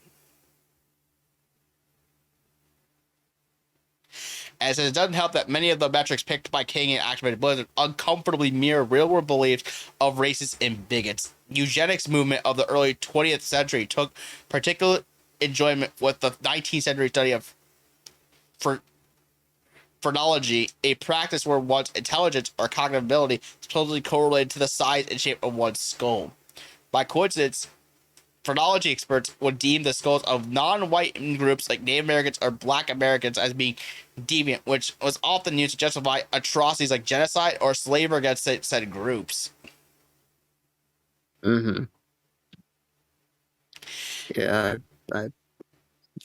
Speaker 2: As it doesn't help that many of the metrics picked by King and Activision Blizzard uncomfortably mirror real-world beliefs of racists and bigots. Eugenics movement of the early 20th century took particular enjoyment with the 19th century study of phrenology, a practice where one's intelligence or cognitive ability is supposedly correlated to the size and shape of one's skull. By coincidence, phrenology experts would deem the skulls of non-white groups like Native Americans or Black Americans as being deviant, which was often used to justify atrocities like genocide or slavery against said groups.
Speaker 3: Mm-hmm. Yeah, I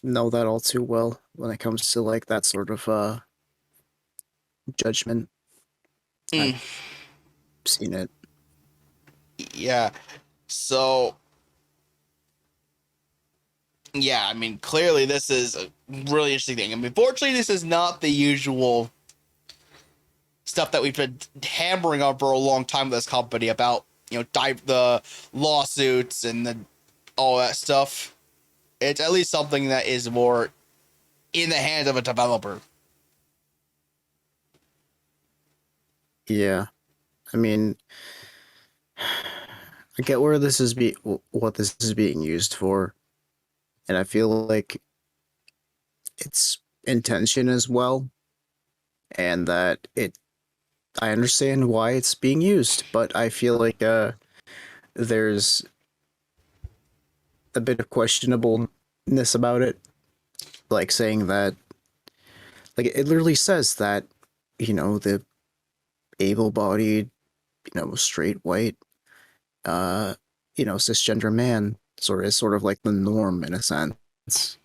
Speaker 3: know that all too well when it comes to like that sort of judgment. I've seen it.
Speaker 2: Yeah. So yeah, I mean, clearly this is a really interesting thing. I mean, fortunately, this is not the usual stuff that we've been hammering on for a long time with this company about, the lawsuits and all that stuff. It's at least something that is more in the hands of a developer.
Speaker 3: Yeah, I mean, I get where what this is being used for, and I feel like it's intention as well, and that I understand why it's being used, but I feel like there's a bit of questionableness about it, like saying that, like it literally says that, the able-bodied, straight white, cisgender man is sort of like the norm in a sense,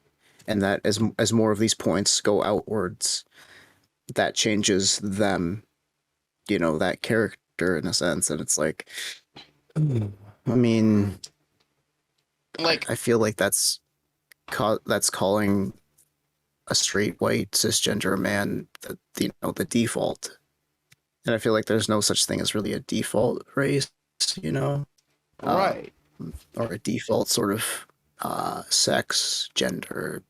Speaker 3: and that as more of these points go outwards, that changes them, that character in a sense, and it's like, I mean,
Speaker 2: Like,
Speaker 3: I feel like that's calling a straight white cisgender man the default, and I feel like there's no such thing as really a default race,
Speaker 2: right.
Speaker 3: or a default sort of sex, gender,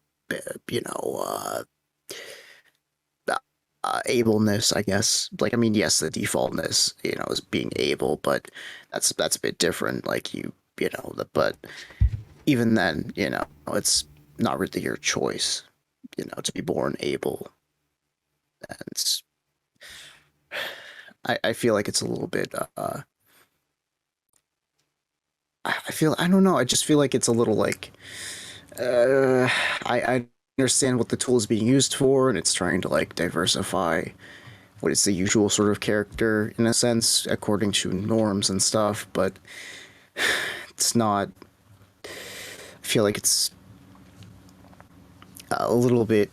Speaker 3: ableness, I guess. Like, I mean, yes, the defaultness, is being able, but that's a bit different. Like but even then, it's not really your choice, to be born able. And I feel like it's a little bit, I don't know, I just feel like it's a little like, I understand what the tool is being used for, and it's trying to like diversify what is the usual sort of character in a sense, according to norms and stuff, but it's not. I feel like it's a little bit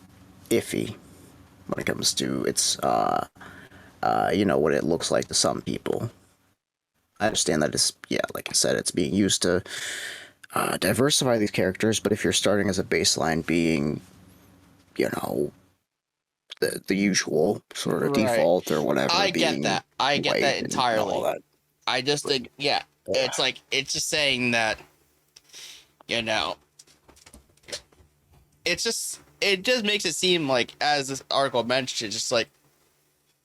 Speaker 3: iffy when it comes to its, what it looks like to some people. I understand that it's, yeah, like I said, it's being used to diversify these characters, but if you're starting as a baseline being, the usual sort of
Speaker 2: Right.
Speaker 3: default or whatever,
Speaker 2: I get that. I get that entirely.
Speaker 3: That.
Speaker 2: I just think, yeah, it's like, it's just saying that, it just makes it seem like, as this article mentioned, it's just like,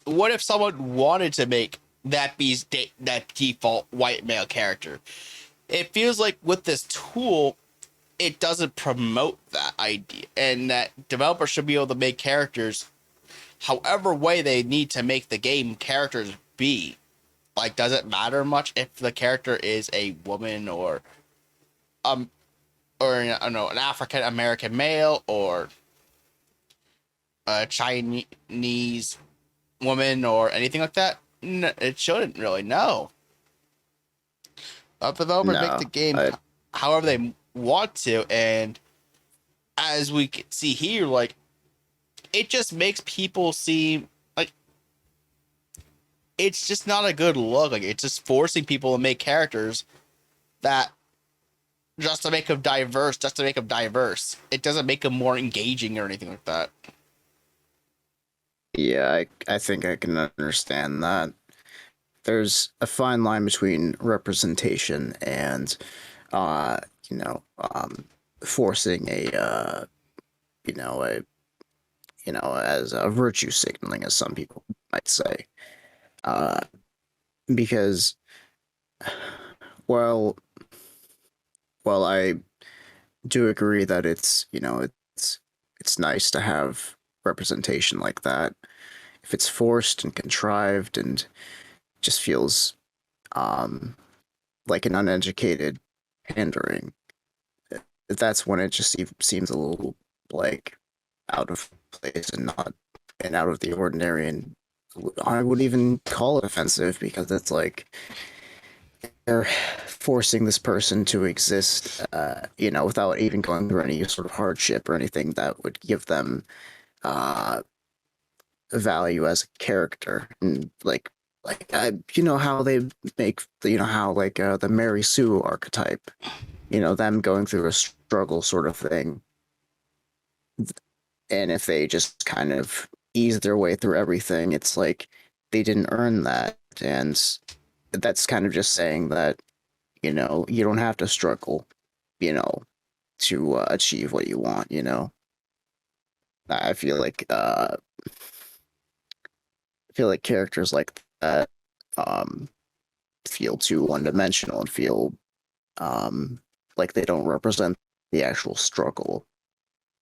Speaker 2: what if someone wanted to make that be that default white male character? It feels like with this tool, it doesn't promote that idea, and that developers should be able to make characters however way they need to make the game characters be. Like, does it matter much if the character is a woman or or I don't know, an African American male or a Chinese woman or anything like that. No, it shouldn't really. No, the developers make the
Speaker 3: No,
Speaker 2: game however they want to, and as we can see here, like it just makes people seem like it's just not a good look. Like it's just forcing people to make characters that just to make them diverse, just to make them diverse. It doesn't make them more engaging or anything like that.
Speaker 3: yeah, I think I can understand that. There's a fine line between representation and, uh, you know, forcing you know, a, as a virtue signaling, as some people might say, uh, because, well, I do agree that it's nice to have representation like that. If it's forced and contrived and just feels um like an uneducated pandering, that's when it just seems a little like out of place and not and out of the ordinary, and I would even call it offensive because it's like they're forcing this person to exist, without even going through any sort of hardship or anything that would give them uh, value as a character. And how they make, how like the Mary Sue archetype, them going through a struggle sort of thing. And if they just kind of ease their way through everything, it's like they didn't earn that. And that's kind of just saying that, you don't have to struggle, to achieve what you want, I feel like characters like that feel too one-dimensional and feel like they don't represent the actual struggle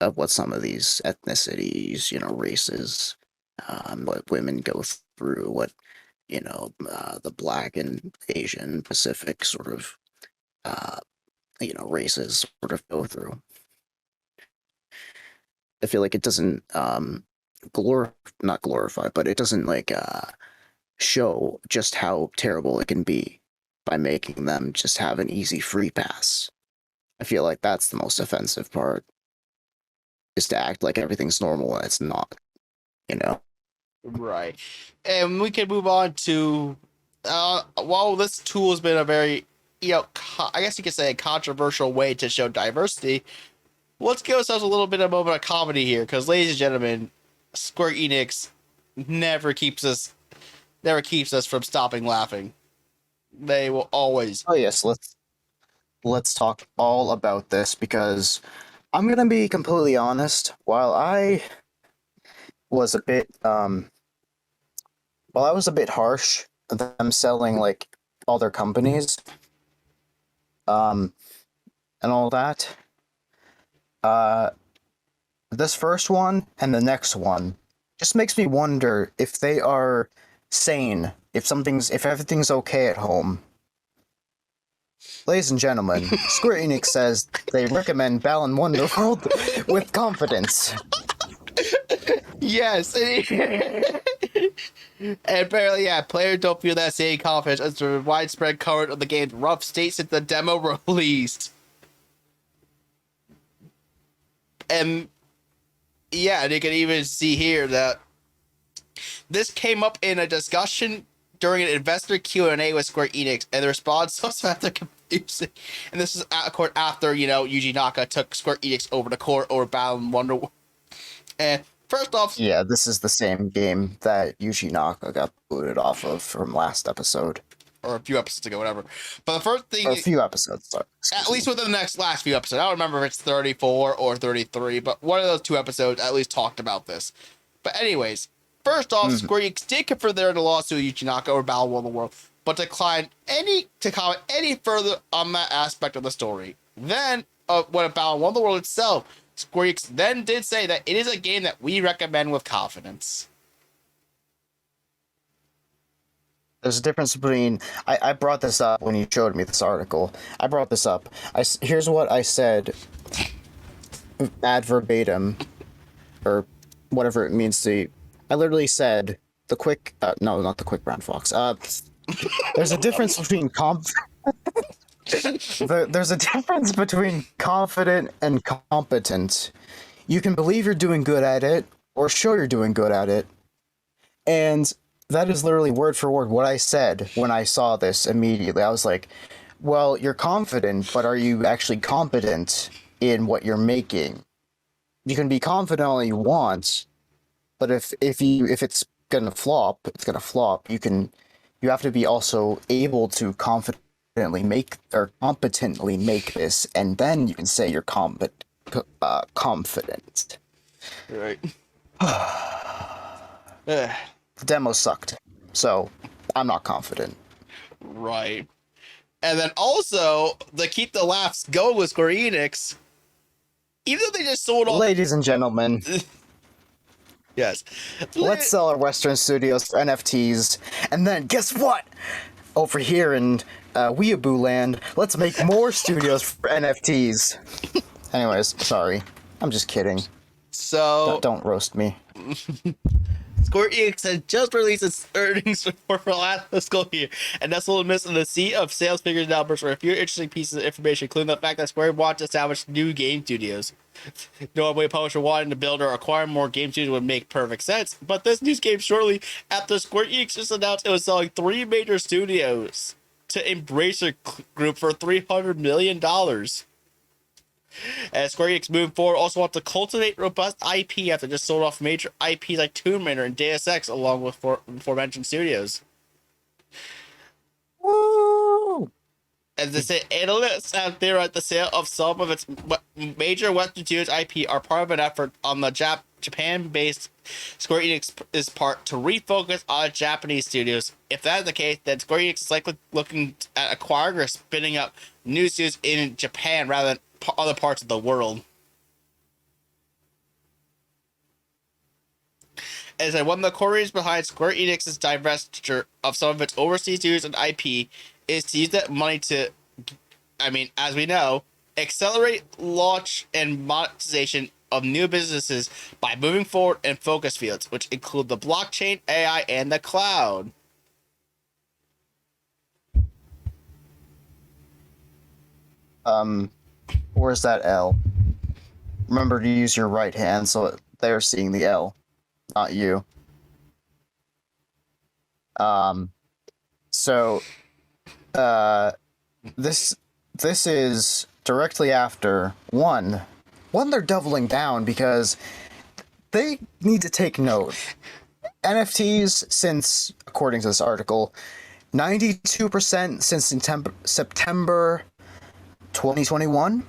Speaker 3: of what some of these ethnicities, races, what women go through, what the Black and Asian Pacific sort of races sort of go through. I feel like it doesn't not glorify, but it doesn't show just how terrible it can be by making them just have an easy free pass. I feel like that's the most offensive part, is to act like everything's normal when it's not,
Speaker 2: Right. And we can move on to, while this tool has been a very, I guess you could say a controversial way to show diversity, let's give ourselves a little bit of a moment of comedy here, because, ladies and gentlemen, Square Enix never keeps us from stopping laughing. They will always.
Speaker 3: Oh yes, let's talk all about this, because I'm gonna be completely honest. Was a bit while I was a bit harsh of them selling like all their companies, and all that, uh, this first one and the next one just makes me wonder if they are sane, if everything's okay at home. Ladies and gentlemen, Square Enix says they recommend Balan Wonderworld with confidence.
Speaker 2: Yes. And apparently, yeah, players don't feel that same confidence as the widespread coverage of the game's rough state since the demo released. And yeah, and you can even see here that this came up in a discussion during an investor Q&A with Square Enix, and the response was after confusing. And this is after, Yuji Naka took Square Enix over to court over Balan Wonderworld. And first off,
Speaker 3: yeah, this is the same game that Yuji Naka got booted off of from last episode.
Speaker 2: Or a few episodes ago, whatever. But the first thing...
Speaker 3: Or a few last
Speaker 2: within the last few episodes. I don't remember if it's 34 or 33, but one of those two episodes at least talked about this. But anyways, first off, Square Enix did confirm they're in a lawsuit with Yuji Naka or Balan Wonderworld, but declined to comment any further on that aspect of the story. Then, when about Wonderworld itself, Square Enix then did say that it is a game that we recommend with confidence.
Speaker 3: There's a difference between. I brought this up when you showed me this article. I brought this up. Here's what I said, ad verbatim, or whatever it means to. I literally said the quick. No, not the quick brown fox. There's a difference between there's a difference between confident and competent. You can believe you're doing good at it, or show you're doing good at it, and that is literally word for word what I said when I saw this immediately. I was like, well, you're confident, but are you actually competent in what you're making? You can be confident all you want, but if it's gonna flop, it's gonna flop. You have to be also able to competently make this, and then you can say you're confident.
Speaker 2: Right.
Speaker 3: The demo sucked, so I'm not confident.
Speaker 2: Right. And then also, to keep the laughs going with Square Enix, even though they just sold all...
Speaker 3: Ladies and gentlemen,
Speaker 2: yes.
Speaker 3: let's sell our Western studios for NFTs, and then guess what? Over here in Weeaboo Land, let's make more studios for NFTs. Anyways, sorry. I'm just kidding.
Speaker 2: So...
Speaker 3: Don't roast me.
Speaker 2: Square Enix has just released its earnings report for last fiscal year, and nestled amidst in the sea of sales figures numbers were a few interesting pieces of information, including the fact that Square wants to establish new game studios. Normally, a publisher wanting to build or acquire more game studios would make perfect sense, but this news came shortly after Square Enix just announced it was selling 3 major studios to Embracer Group for $300 million. As Square Enix moving forward also wants to cultivate robust IP after just sold off major IPs like Tomb Raider and Deus Ex along with aforementioned studios.
Speaker 3: Woo!
Speaker 2: As they say, analysts have theorized the sale of some of its major Western studios IP are part of an effort on the Japan-based Square Enix's part to refocus on Japanese studios. If that is the case, then Square Enix is likely looking at acquiring or spinning up new studios in Japan rather than other parts of the world. As one of the core reasons behind Square Enix's divestiture of some of its overseas studios and IP is to use that money to, as we know, accelerate launch and monetization of new businesses by moving forward in focus fields, which include the blockchain, AI, and the cloud.
Speaker 3: Where's that L? Remember to use your right hand so they're seeing the L, not you. This is directly after one they're doubling down because they need to take note. NFTs since, according to this article, 92% since September 2021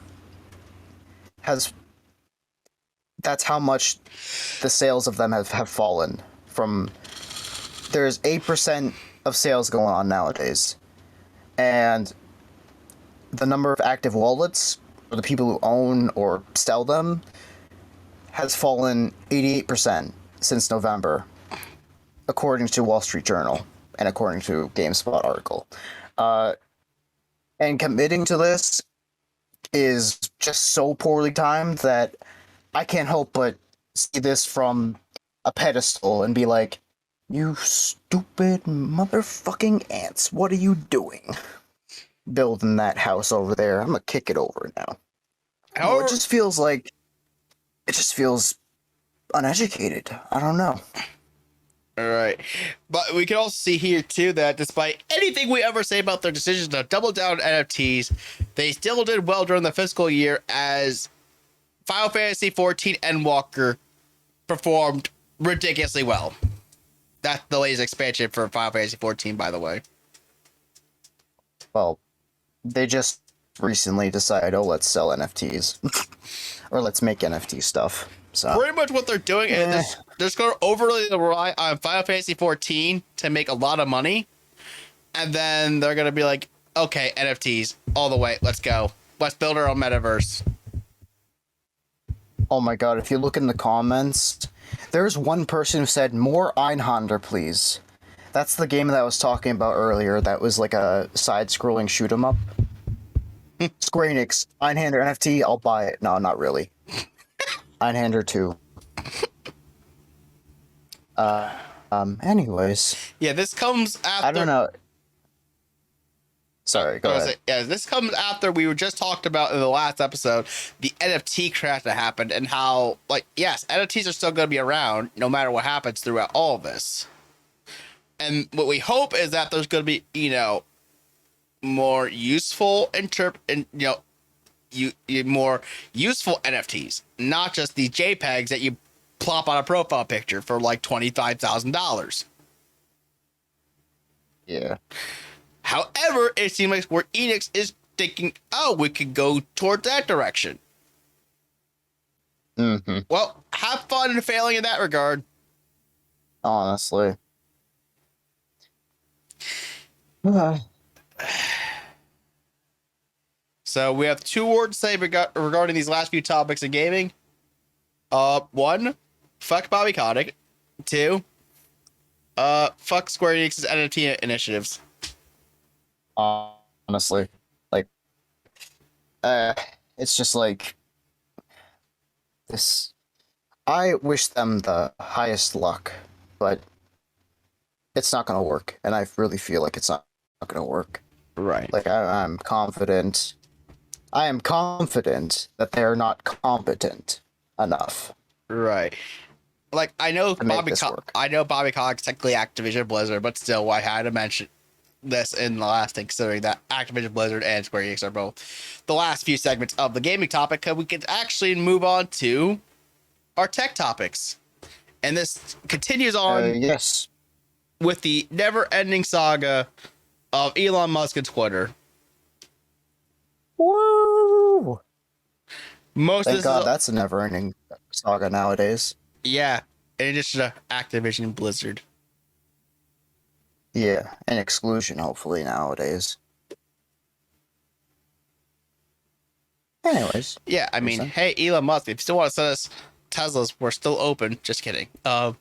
Speaker 3: that's how much the sales of them have fallen from. There's 8% of sales going on nowadays, and the number of active wallets, or the people who own or sell them, has fallen 88% since November, according to Wall Street Journal and according to GameSpot article. And committing to this is just so poorly timed that I can't help but see this from a pedestal and be like, you stupid motherfucking ants, what are you doing? Building that house over there. I'm gonna kick it over now. It just feels uneducated. I don't know.
Speaker 2: All right. But we can also see here, too, that despite anything we ever say about their decision to double down on NFTs, they still did well during the fiscal year as Final Fantasy XIV Endwalker performed ridiculously well. That's the latest expansion for Final Fantasy XIV, by the way.
Speaker 3: Well, they just recently decided, let's sell NFTs. Or let's make NFT stuff. So
Speaker 2: pretty much what they're doing is they're just going to overly rely on Final Fantasy XIV to make a lot of money. And then they're going to be like, okay, NFTs all the way. Let's go. Let's build our own metaverse.
Speaker 3: Oh my god, if you look in the comments, there's one person who said, more Einhander, please. That's the game that I was talking about earlier. That was like a side-scrolling shoot 'em up. Square Enix, Einhander NFT, I'll buy it. No, not really. Einhander 2. Anyways.
Speaker 2: Yeah, this comes after.
Speaker 3: I don't know. Sorry, go ahead.
Speaker 2: Yeah, this comes after we were just talked about in the last episode the NFT crash that happened and how, like, yes, NFTs are still going to be around no matter what happens throughout all of this. And what we hope is that there's going to be, more useful more useful NFTs, not just these JPEGs that you plop on a profile picture for like $25,000.
Speaker 3: Yeah.
Speaker 2: However, it seems like Square Enix is thinking, oh, we could go towards that direction.
Speaker 3: Mm-hmm.
Speaker 2: Well, have fun in failing in that regard.
Speaker 3: Honestly.
Speaker 2: So we have 2 words to say regarding these last few topics in gaming. 1, fuck Bobby Kotick. 2, fuck Square Enix's NFT initiatives.
Speaker 3: Honestly, like, it's just like this. I wish them the highest luck, but it's not gonna work, and I really feel like it's not gonna work.
Speaker 2: Right.
Speaker 3: Like, I'm confident. I am confident that they are not competent enough.
Speaker 2: Right. Like, I know Bobby Kotick's technically Activision Blizzard, but still, I had to mention this in the last thing, considering that Activision Blizzard and Square Enix are both the last few segments of the gaming topic, because we can actually move on to our tech topics. And this continues on
Speaker 3: yes,
Speaker 2: with the never-ending saga of Elon Musk and Twitter.
Speaker 3: Woo!
Speaker 2: Thank
Speaker 3: God, that's a never-ending saga nowadays.
Speaker 2: Yeah, in addition to Activision Blizzard.
Speaker 3: Yeah, and exclusion, hopefully, nowadays. Anyways.
Speaker 2: Yeah, I mean, hey, Elon Musk, if you still want to send us Teslas, we're still open. Just kidding.
Speaker 3: Oh,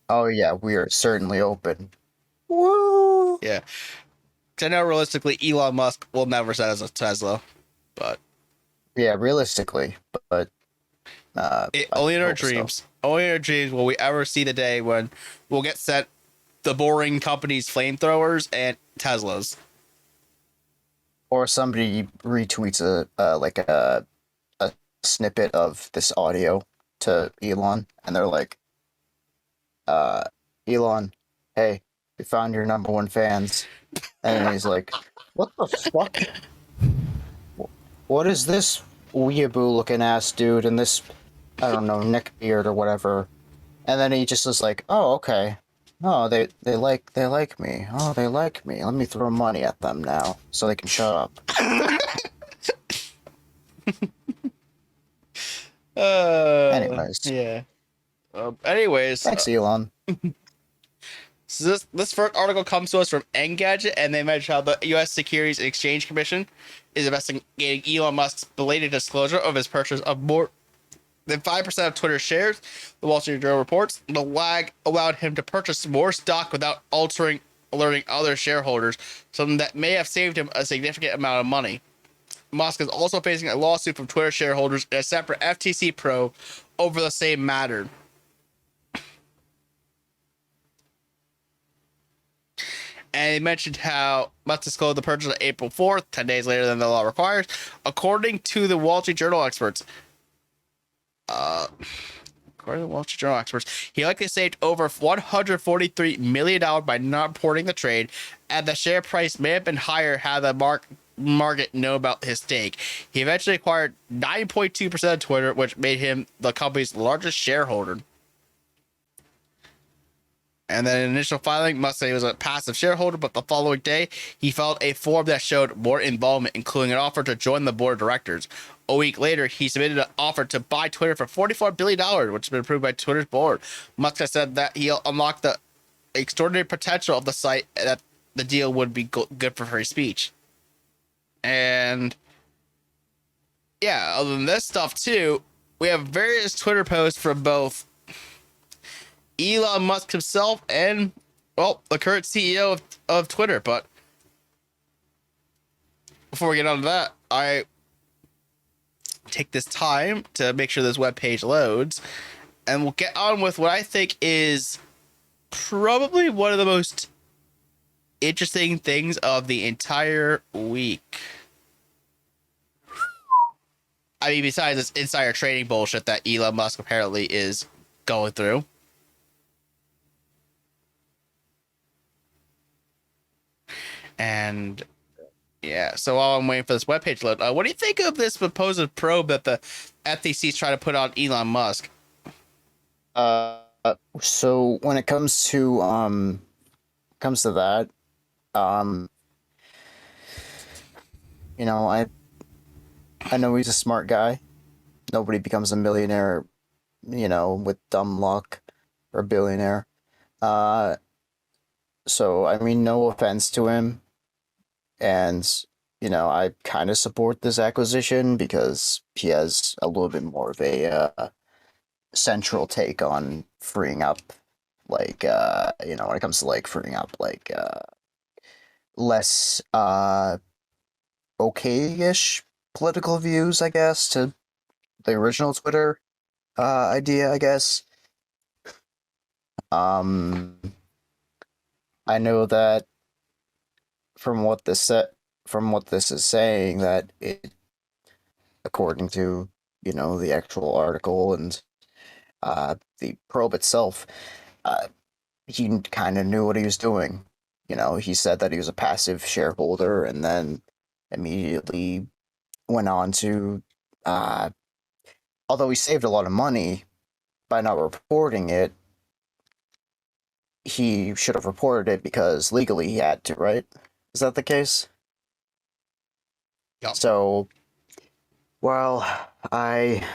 Speaker 3: yeah, we are certainly open. Woo!
Speaker 2: Yeah. Because I know realistically, Elon Musk will never send us a Tesla, but...
Speaker 3: Yeah, realistically, but...
Speaker 2: only in our dreams. So. Only in our dreams will we ever see the day when we'll get sent the boring companies' flamethrowers and Teslas.
Speaker 3: Or somebody retweets a snippet of this audio to Elon, and they're like, Elon, hey, we found your #1 fans. And he's like, what the fuck? What is this weeaboo looking ass dude and this, I don't know, neck beard or whatever? And then he just was like, oh, okay. Oh, they like me. Oh, they like me. Let me throw money at them now so they can shut up. Anyways.
Speaker 2: Yeah. Anyways.
Speaker 3: Thanks, Elon.
Speaker 2: So this first article comes to us from Engadget, and they mention how the U.S. Securities and Exchange Commission is investigating Elon Musk's belated disclosure of his purchase of more than 5% of Twitter's shares. The Wall Street Journal reports the lag allowed him to purchase more stock without alerting other shareholders, something that may have saved him a significant amount of money. Musk is also facing a lawsuit from Twitter shareholders and a separate FTC probe over the same matter. And he mentioned how Musk disclosed the purchase on April 4th, 10 days later than the law requires. According to the Wall Street Journal experts, he likely saved over $143 million by not reporting the trade, and the share price may have been higher had the market know about his stake. He eventually acquired 9.2% of Twitter, which made him the company's largest shareholder. And then in initial filing, Musk said he was a passive shareholder, but the following day, he filed a form that showed more involvement, including an offer to join the board of directors. A week later, he submitted an offer to buy Twitter for $44 billion, which has been approved by Twitter's board. Musk has said that he'll unlock the extraordinary potential of the site, and that the deal would be good for free speech. And yeah, other than this stuff too, we have various Twitter posts from both Elon Musk himself and well, the current CEO of Twitter. But before we get on to that, I take this time to make sure this webpage loads, and we'll get on with what I think is probably one of the most interesting things of the entire week. I mean, besides this insider trading bullshit that Elon Musk apparently is going through. And yeah, so while I'm waiting for this webpage to load, what do you think of this supposed probe that the FTC is trying to put on Elon Musk?
Speaker 3: So when it comes to that, um, you know, I know he's a smart guy. Nobody becomes a millionaire, with dumb luck, or a billionaire. Uh, so I mean, no offense to him, and I kind of support this acquisition because he has a little bit more of a central take on freeing up, like when it comes to like freeing up like less okay-ish political views, I guess, to the original Twitter idea, I guess. Um, I know that from what this is saying, that it, according to the actual article and the probe itself, uh, he kind of knew what he was doing. He said that he was a passive shareholder, and then immediately went on to, uh, although he saved a lot of money by not reporting it, he should have reported it because legally he had to, right? Is that the case?
Speaker 2: Yep.
Speaker 3: So, well, I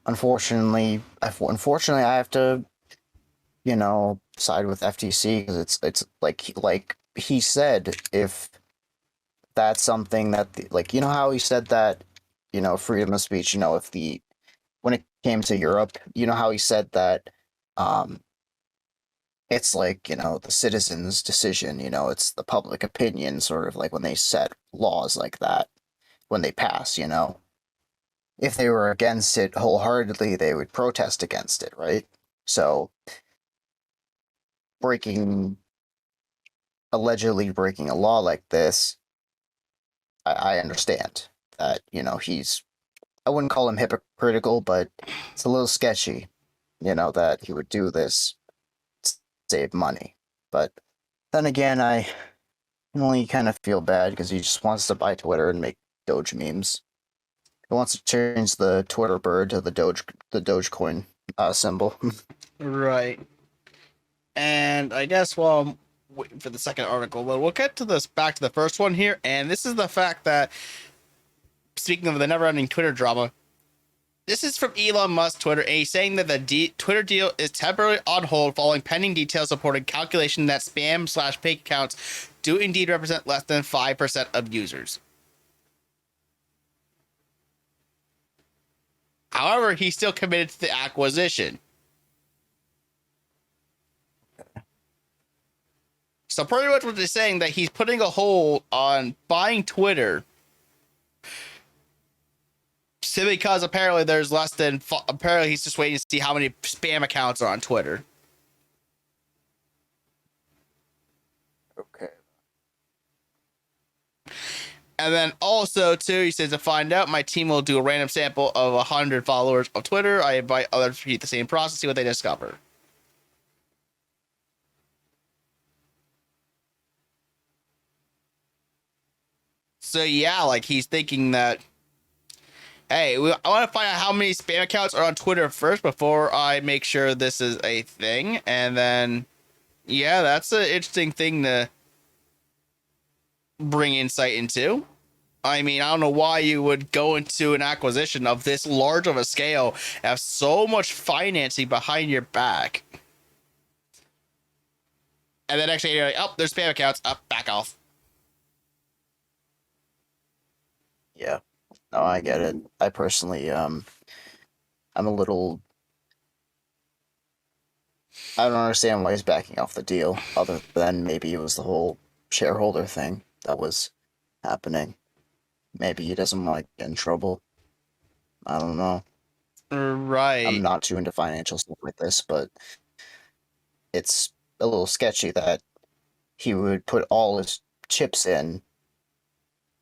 Speaker 3: unfortunately I have to, side with FTC because it's like he said, if that's something that how he said that, freedom of speech, if the when it came to Europe, how he said that um it's like, the citizens' decision, it's the public opinion, sort of like when they set laws like that, when they pass, if they were against it wholeheartedly, they would protest against it, right? So breaking allegedly breaking a law like this, I understand that, I wouldn't call him hypocritical, but it's a little sketchy, that he would do this to save money. But then again, I only kind of feel bad because he just wants to buy Twitter and make Doge memes. He wants to change the Twitter bird to the Dogecoin symbol.
Speaker 2: Right. And I guess while I'm waiting for the second article, we'll get to this back to the first one here. And this is the fact that, speaking of the never-ending Twitter drama, this is from Elon Musk Twitter, and he's saying that the Twitter deal is temporarily on hold following pending details supporting calculation that spam/fake accounts do indeed represent less than 5% of users. However, he's still committed to the acquisition. So pretty much what they're saying, that he's putting a hold on buying Twitter simply because apparently there's less than... Apparently he's just waiting to see how many spam accounts are on Twitter.
Speaker 3: Okay.
Speaker 2: And then also, too, he says, to find out, my team will do a random sample of 100 followers of Twitter. I invite others to repeat the same process, see what they discover. So, yeah, like, he's thinking that, hey, I want to find out how many spam accounts are on Twitter first before I make sure this is a thing. And then, yeah, that's an interesting thing to bring insight into. I mean, I don't know why you would go into an acquisition of this large of a scale, have so much financing behind your back, and then actually you're like, oh, there's spam accounts, up, back off.
Speaker 3: Yeah. No, I get it. I personally, I'm a little I don't understand why he's backing off the deal, other than maybe it was the whole shareholder thing that was happening. Maybe he doesn't want to get in trouble. I don't know. I'm
Speaker 2: Right.
Speaker 3: not too into financial stuff like this, but it's a little sketchy that he would put all his chips in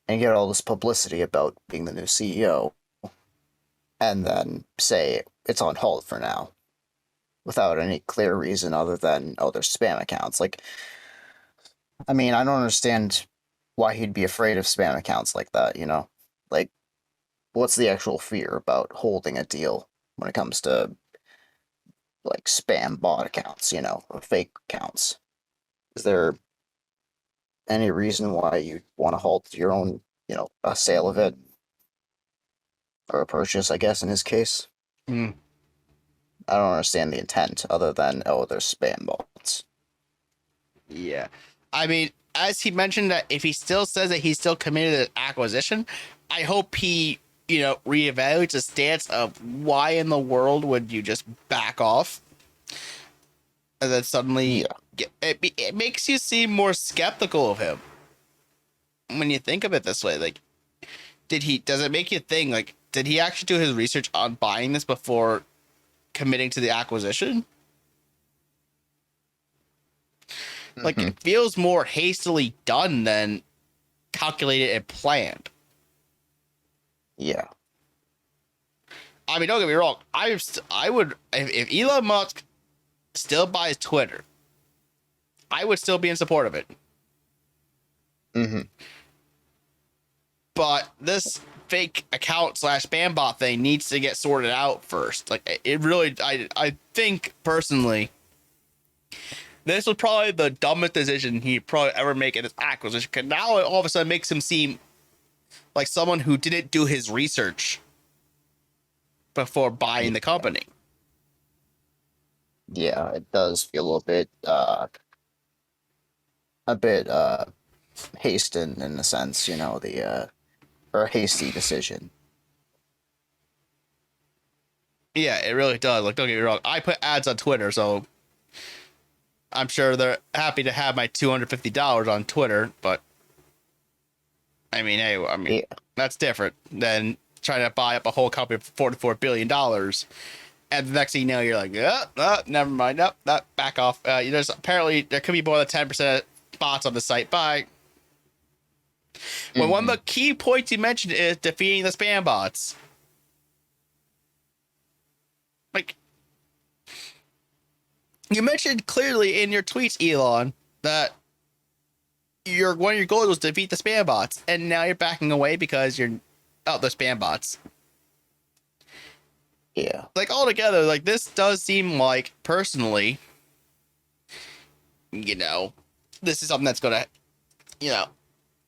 Speaker 3: and get all this publicity about being the new CEO, and then say it's on hold for now without any clear reason other than, oh, there's spam accounts. Like, I mean, I don't understand why he'd be afraid of spam accounts like that, you know? Like, what's the actual fear about holding a deal when it comes to, like, spam bot accounts, you know, or fake accounts? Is there any reason why you want to halt your own, you know, a sale of it? Or a purchase, I guess, in his case?
Speaker 2: Mm.
Speaker 3: I don't understand the intent other than, oh, there's spam bots.
Speaker 2: Yeah. I mean, as he mentioned that if he still says that he's still committed to acquisition, I hope he, reevaluates his stance of why in the world would you just back off? And then suddenly
Speaker 3: Yeah.
Speaker 2: it makes you seem more skeptical of him when you think of it this way. Like, does it make you think, like, did he actually do his research on buying this before committing to the acquisition? Like,
Speaker 3: Mm-hmm.
Speaker 2: it feels more hastily done than calculated and planned.
Speaker 3: Yeah.
Speaker 2: I mean, don't get me wrong. I would, if Elon Musk still buys Twitter, I would still be in support of it.
Speaker 3: Mm-hmm.
Speaker 2: But this fake account / spam bot thing needs to get sorted out first. Like, it really, I think personally, this was probably the dumbest decision he'd probably ever make in his acquisition. Because now it all of a sudden makes him seem like someone who didn't do his research before buying the company.
Speaker 3: Yeah, it does feel a bit hastened in a sense, you know, or a hasty decision.
Speaker 2: Yeah, it really does. Like, don't get me wrong. I put ads on Twitter, so I'm sure they're happy to have my $250 on Twitter. But I mean, hey,
Speaker 3: Yeah.
Speaker 2: that's different than trying to buy up a whole company for $44 billion. And the next thing you know, you're like, never mind. Back off. There's apparently there could be more than 10% bots on the site. Bye. When one of the key points you mentioned is defeating the spam bots. Like, you mentioned clearly in your tweets, Elon, that one of your goals was to defeat the spam bots, and now you're backing away because the spam bots.
Speaker 3: Yeah.
Speaker 2: Like, altogether, like, this does seem like, personally, this is something that's gonna,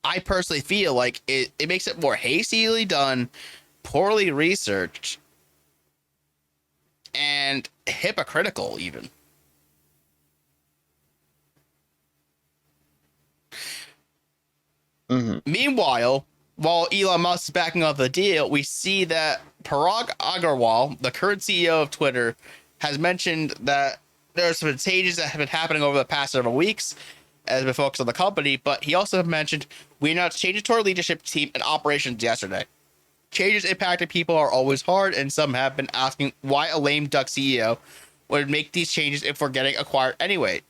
Speaker 2: I personally feel like it makes it more hastily done, poorly researched, and hypocritical even.
Speaker 3: Mm-hmm.
Speaker 2: Meanwhile, while Elon Musk is backing off the deal, we see that Parag Agrawal, the current CEO of Twitter, has mentioned that there are some changes that have been happening over the past several weeks as we focus on the company, but he also mentioned we announced changes to our leadership team and operations yesterday. Changes impacting people are always hard, and some have been asking why a lame duck CEO would make these changes if we're getting acquired anyway.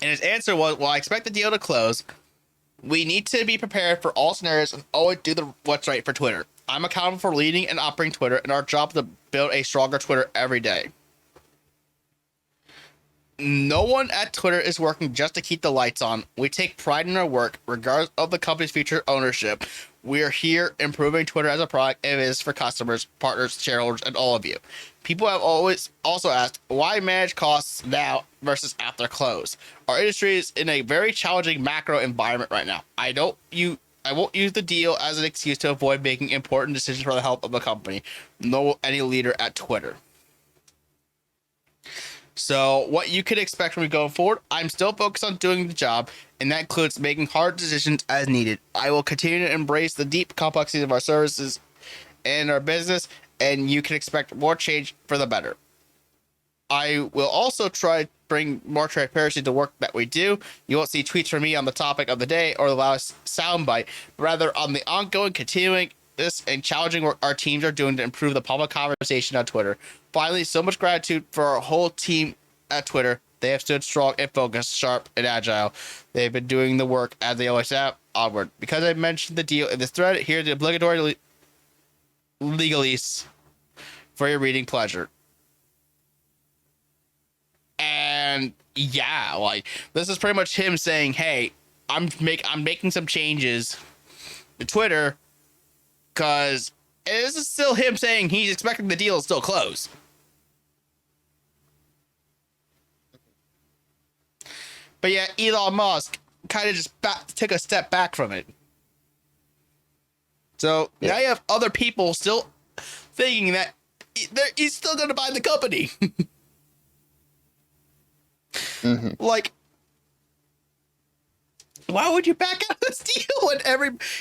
Speaker 2: And his answer was, well, I expect the deal to close. We need to be prepared for all scenarios and always do what's right for Twitter. I'm accountable for leading and operating Twitter, and our job is to build a stronger Twitter every day. No one at Twitter is working just to keep the lights on. We take pride in our work, regardless of the company's future ownership. We are here improving Twitter as a product. It is for customers, partners, shareholders, and all of you. People have always also asked, why manage costs now versus after close? Our industry is in a very challenging macro environment right now. I won't use the deal as an excuse to avoid making important decisions for the health of the company. Nor will any leader at Twitter. So what you could expect from me going forward, I'm still focused on doing the job, and that includes making hard decisions as needed. I will continue to embrace the deep complexities of our services and our business, and you can expect more change for the better. I will also try to bring more transparency to work that we do. You won't see tweets from me on the topic of the day or the last soundbite, but rather on the ongoing, continuing this and challenging work our teams are doing to improve the public conversation on Twitter. Finally, so much gratitude for our whole team at Twitter. They have stood strong and focused, sharp and agile. They've been doing the work as they always have. Onward. Because I mentioned the deal in this thread, here's the obligatory legalese for your reading pleasure. And yeah, like this is pretty much him saying, "Hey, I'm making some changes to Twitter," because this is still him saying he's expecting the deal to still close. But yeah, Elon Musk kind of just took a step back from it. So now you have other people still thinking that he's still going to buy the company. Like, why would you back out of this deal when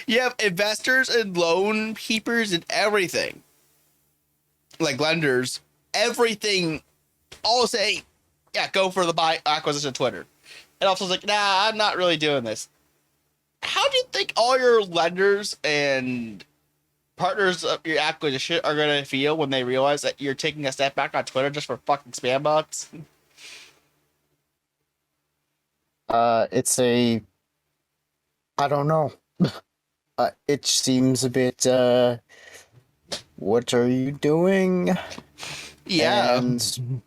Speaker 2: you have investors and loan keepers and everything, like lenders, everything, all saying, yeah, go for the acquisition of Twitter. And also like, nah, I'm not really doing this. How do you think all your lenders and partners of your acquisition are going to feel when they realize that you're taking a step back on Twitter just for fucking spam bots?
Speaker 3: I don't know. It seems a bit, what are you doing?
Speaker 2: Yeah.
Speaker 3: And,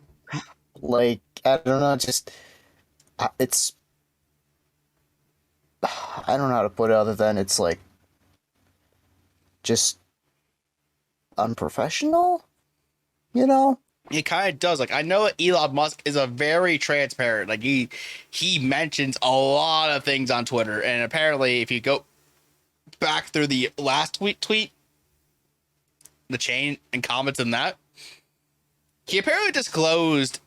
Speaker 3: like, I don't know, just, it's, I don't know how to put it other than it's, like, just unprofessional, you know?
Speaker 2: It kind of does. Like, I know that Elon Musk is a very transparent. Like, he mentions a lot of things on Twitter, and apparently, if you go back through the last tweet, the chain and comments in that, he apparently disclosed,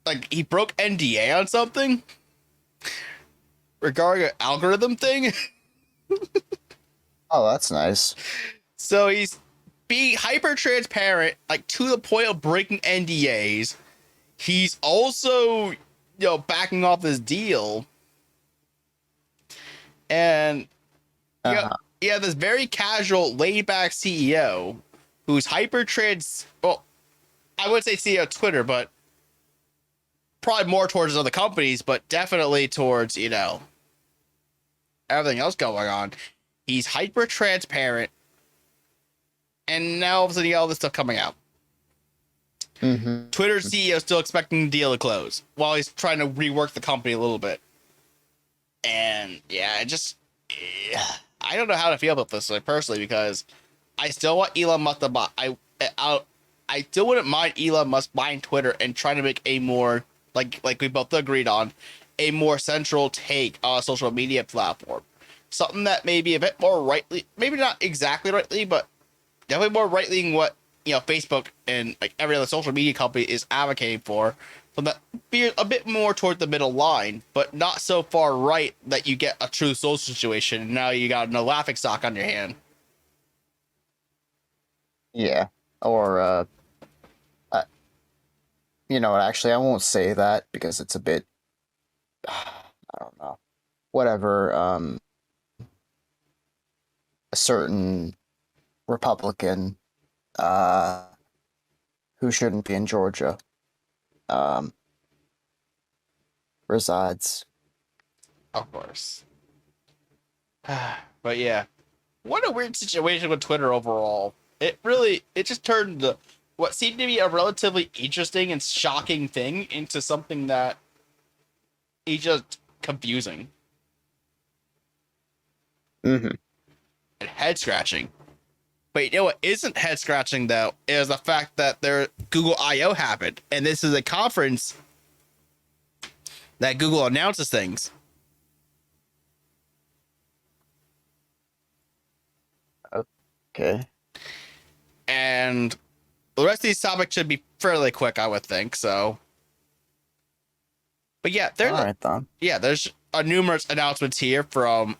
Speaker 2: like, he broke NDA on something regarding an algorithm thing.
Speaker 3: Oh, that's nice.
Speaker 2: So he's being hyper transparent, like to the point of breaking NDAs. He's also, backing off this deal. And yeah, this very casual, laid back CEO who's well, I would say CEO of Twitter, but probably more towards other companies, but definitely towards, everything else going on. He's hyper transparent. And now all of a sudden you got all this stuff coming out. Twitter's CEO still expecting the deal to close while he's trying to rework the company a little bit. And yeah, I don't know how to feel about this, like, personally, because I still want Elon Musk to buy. I still wouldn't mind Elon Musk buying Twitter and trying to make a more, like we both agreed on, a more central take on a social media platform. Something that may be a bit more rightly, maybe not exactly rightly, but definitely more rightly than what Facebook and like every other social media company is advocating for. So that be a bit more toward the middle line, but not so far right that you get a true social situation. And now you got no laughing stock on your hand.
Speaker 3: Yeah. Or, actually, I won't say that because it's a bit, I don't know. Whatever, a certain Republican, who shouldn't be in Georgia, resides.
Speaker 2: Of course. But yeah, what a weird situation with Twitter overall. It just turned what seemed to be a relatively interesting and shocking thing into something that is just confusing. And head scratching. But you know what isn't head scratching though is the fact that their Google I/O happened, and this is a conference that Google announces things.
Speaker 3: Okay.
Speaker 2: And the rest of these topics should be fairly quick, I would think. So, but yeah, there's numerous announcements here from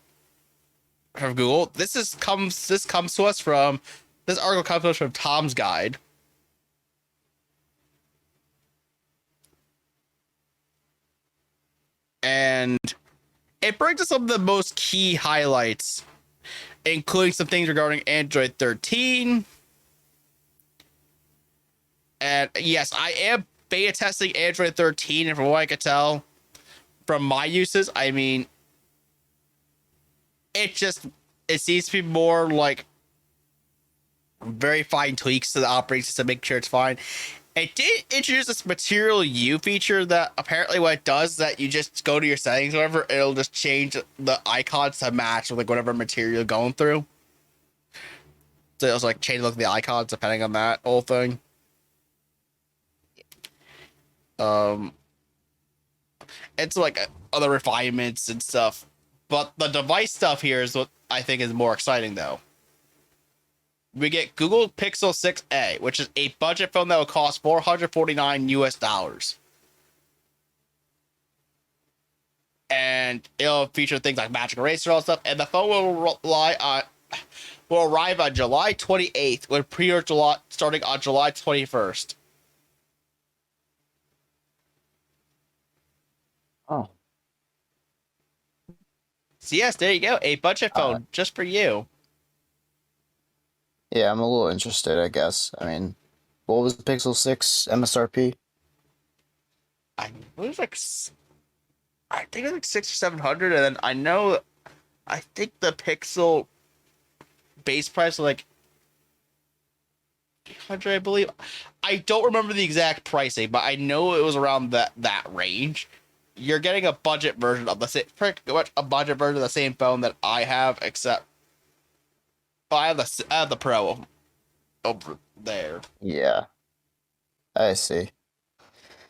Speaker 2: Google. This comes to us from this article comes to us from Tom's Guide. And it brings us some of the most key highlights, including some things regarding Android 13. And yes, I am beta testing Android 13, and from what I could tell from my uses, I mean, it seems to be more like very fine tweaks to the operating system, make sure it's fine. It did introduce this Material U feature that apparently what it does is that you just go to your settings or whatever, it'll just change the icons to match with like whatever material you're going through. So it'll like change the look of the icons depending on that whole thing. It's like other refinements and stuff. But the device stuff here is what I think is more exciting though. We get Google Pixel 6a, which is a budget phone that will cost $449 US. And it'll feature things like Magic Eraser and all that stuff. And the phone will arrive on July 28th, with pre-order starting on July 21st.
Speaker 3: Oh.
Speaker 2: So yes, there you go. A budget phone just for you.
Speaker 3: Yeah, I'm a little interested, I guess. I mean, what was the Pixel 6 MSRP?
Speaker 2: I think it was like 600 or 700, and then I think the Pixel base price was like 800, I believe. I don't remember the exact pricing, but I know it was around that range. You're getting a budget version of pretty much a budget version of the same phone that I have, except I have the Pro over there.
Speaker 3: Yeah, I see.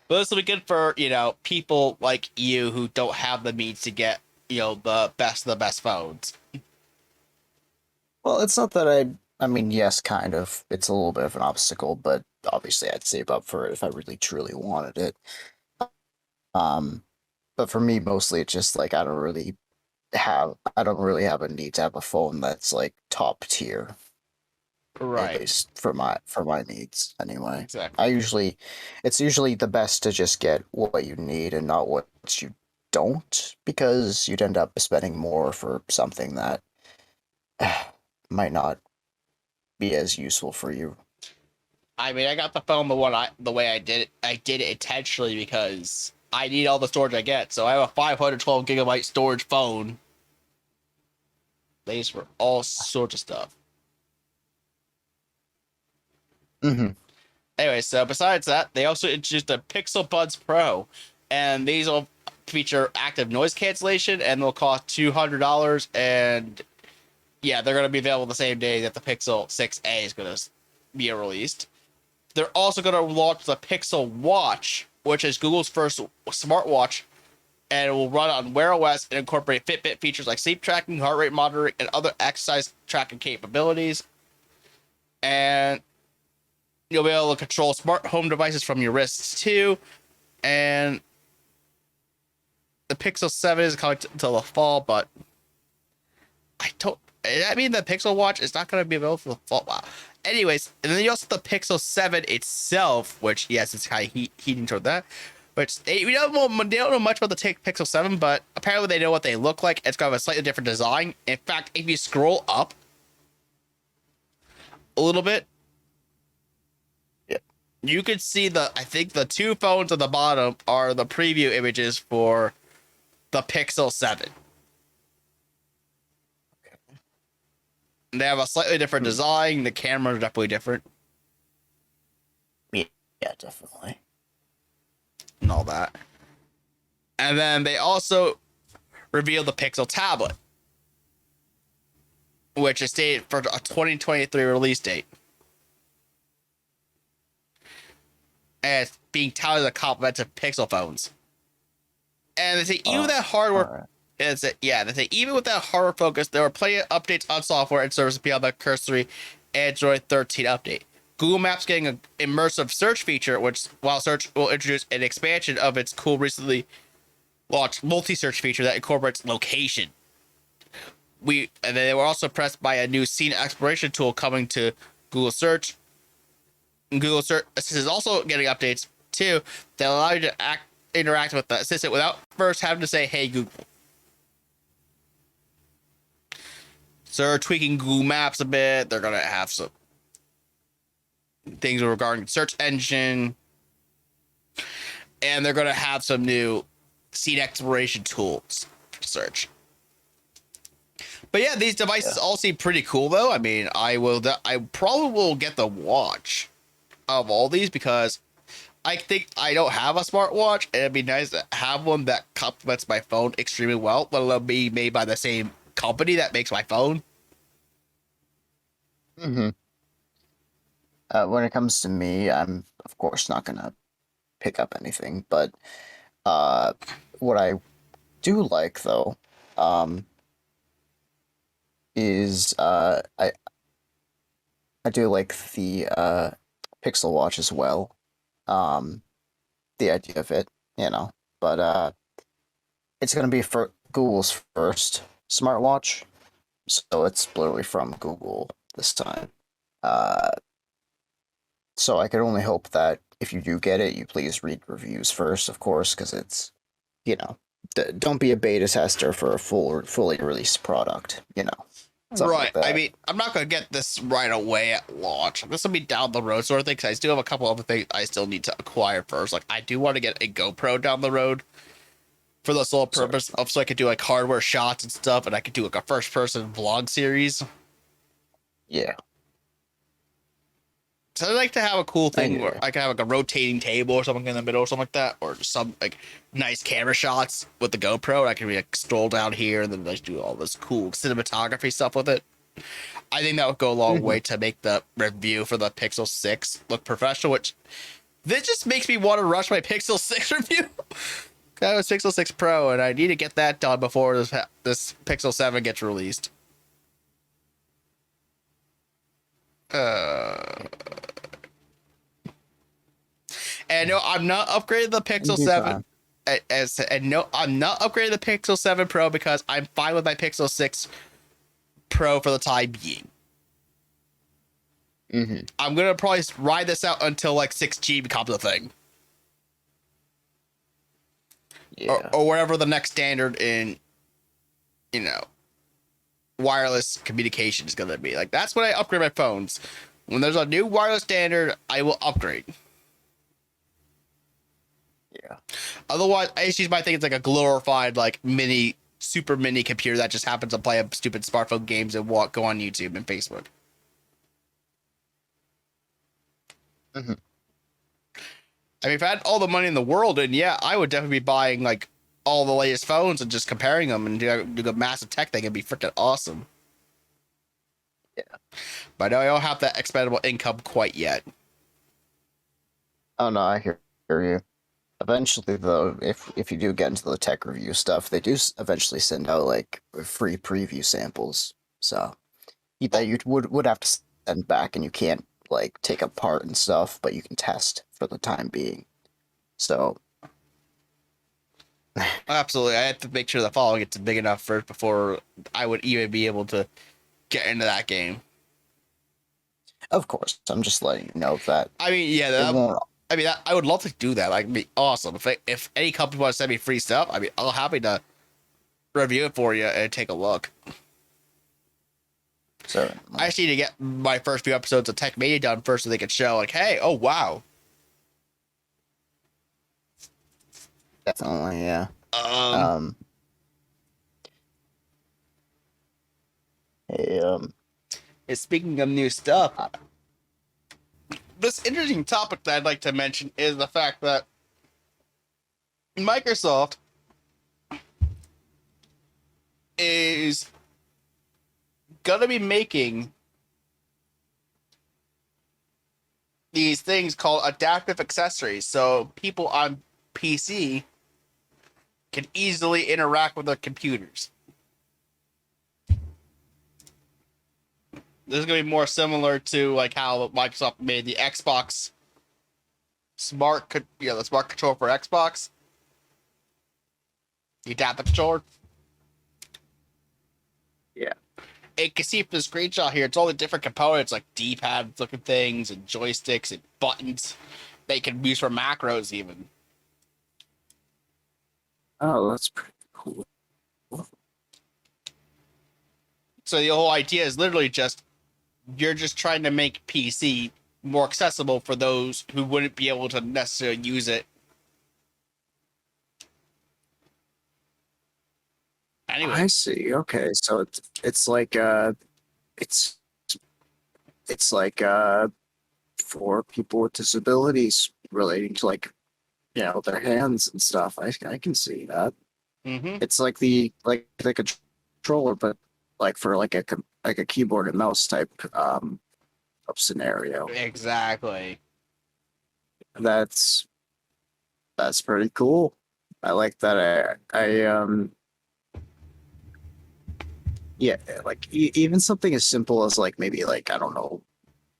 Speaker 2: But this will be good for, people like you who don't have the means to get, the best of the best phones.
Speaker 3: Well, it's not that I mean, yes, kind of. It's a little bit of an obstacle, but obviously I'd save up for it if I really truly wanted it. But for me, mostly it's just like I don't really have a need to have a phone that's like top tier.
Speaker 2: Right.
Speaker 3: At least for my needs anyway.
Speaker 2: Exactly.
Speaker 3: It's usually the best to just get what you need and not what you don't, because you'd end up spending more for something that might not be as useful for you.
Speaker 2: I mean, I got the phone the way I did it. I did it intentionally because I need all the storage I get. So I have a 512 gigabyte storage phone. They use for all sorts of stuff.
Speaker 3: Mm-hmm.
Speaker 2: Anyway, so besides that, they also introduced the Pixel Buds Pro, and these will feature active noise cancellation, and they'll cost $200. And yeah, they're going to be available the same day that the Pixel 6a is going to be released. They're also going to launch the Pixel Watch, which is Google's first smartwatch, and it will run on Wear OS and incorporate Fitbit features like sleep tracking, heart rate monitoring, and other exercise tracking capabilities. And you'll be able to control smart home devices from your wrists too. And the Pixel 7 is coming until the fall, but I mean, the Pixel Watch is not going to be available for the fall. Wow. Anyways, and then you also have the Pixel 7 itself, which, yes, it's kind of heating toward that. Which they don't know much about the Pixel 7, but apparently they know what they look like. It's got a slightly different design. In fact, if you scroll up a little bit, you can see I think the two phones at the bottom are the preview images for the Pixel 7.
Speaker 3: Okay.
Speaker 2: They have a slightly different design. The cameras are definitely different.
Speaker 3: Yeah, definitely.
Speaker 2: And all that. And then they also revealed the Pixel tablet, which is stated for a 2023 release date. And it's being touted as a complement to Pixel phones. And they say even with that hardware, they say even with that hardware focus, there were plenty of updates on software and services beyond the cursory Android 13 update. Google Maps getting an immersive search feature, which while search will introduce an expansion of its cool recently launched multi-search feature that incorporates location. And then they were also pressed by a new scene exploration tool coming to Google Search. And Google Search is also getting updates too that allow you to interact with the assistant without first having to say, "Hey Google." So they're tweaking Google Maps a bit. They're gonna have some things regarding search engine, and they're gonna have some new scene exploration tools to search. But yeah, these devices all seem pretty cool, though. I mean, I probably will get the watch of all these because I think I don't have a smartwatch, and it'd be nice to have one that complements my phone extremely well, let alone be made by the same company that makes my phone.
Speaker 3: Mm-hmm. When it comes to me, I'm of course not gonna pick up anything, but what I do like though, is I do like the Pixel Watch as well. Um, the idea of it, but it's gonna be for Google's first smartwatch, so it's literally from Google this time. Uh, so I could only hope that if you do get it, you please read reviews first, of course, because it's, don't be a beta tester for a fully released product, something
Speaker 2: Right.
Speaker 3: like that.
Speaker 2: I mean, I'm not going to get this right away at launch. This will be down the road sort of thing, because I still have a couple other things I still need to acquire first. Like, I do want to get a GoPro down the road for the sole purpose of so I could do, like, hardware shots and stuff, and I could do, like, a first-person vlog series.
Speaker 3: Yeah.
Speaker 2: So I'd like to have a cool thing where
Speaker 3: you.
Speaker 2: I can have, like, a rotating table or something in the middle or something like that, or just some, like, nice camera shots with the GoPro. And I can, like, stroll down here and then, like, do all this cool cinematography stuff with it. I think that would go a long way to make the review for the Pixel 6 look professional, which this just makes me want to rush my Pixel 6 review. I have a Pixel 6 Pro, and I need to get that done before this Pixel 7 gets released. And no, I'm not upgrading the Pixel 7. No, I'm not upgrading the Pixel 7 Pro because I'm fine with my Pixel 6 Pro for the time being. I'm gonna probably ride this out until like 6G becomes a thing, or whatever the next standard in, wireless communication is gonna be. Like, that's when I upgrade my phones. When there's a new wireless standard, I will upgrade.
Speaker 3: Yeah.
Speaker 2: Otherwise, I just might think it's like a glorified, like, super mini computer that just happens to play stupid smartphone games and go on YouTube and Facebook. I mean, if I had all the money in the world, and yeah, I would definitely be buying, like, all the latest phones and just comparing them and do a massive tech thing. It'd be freaking awesome.
Speaker 3: Yeah.
Speaker 2: But I don't have that expendable income quite yet.
Speaker 3: Oh no, I hear you. Eventually, though, if you do get into the tech review stuff, they do eventually send out like free preview samples. So that you would have to send back, and you can't like take apart and stuff, but you can test for the time being. So
Speaker 2: Absolutely, I have to make sure the following gets big enough first before I would even be able to get into that game.
Speaker 3: of course, I'm just letting you know that.
Speaker 2: I mean, yeah, I would love to do that. Like, it'd be awesome. If any company wants to send me free stuff, I mean, I'll happy to review it for you and take a look.
Speaker 3: So
Speaker 2: I just need to get my first few episodes of Tech Media done first so they can show, like, hey, oh, wow.
Speaker 3: definitely, yeah. And
Speaker 2: speaking of new stuff, this interesting topic that I'd like to mention is the fact that Microsoft is gonna be making these things called adaptive accessories, so people on PC can easily interact with their computers. This is gonna be more similar to like how Microsoft made the Xbox the smart control for Xbox, the adaptive controller.
Speaker 3: Yeah.
Speaker 2: You can see from the screenshot here, it's all the different components like D-pad looking things and joysticks and buttons that you can use for macros even.
Speaker 3: Oh, that's pretty cool.
Speaker 2: So the whole idea is literally just you're just trying to make PC more accessible for those who wouldn't be able to necessarily use it. Anyway,
Speaker 3: I see. Okay, so it's like it's it's like for people with disabilities relating to like their hands and stuff. I can see that.
Speaker 2: mm-hmm.
Speaker 3: It's like the controller, but like for like a keyboard and mouse type of scenario.
Speaker 2: Exactly.
Speaker 3: That's that's pretty cool. I like that. Yeah, like even something as simple as like maybe like I don't know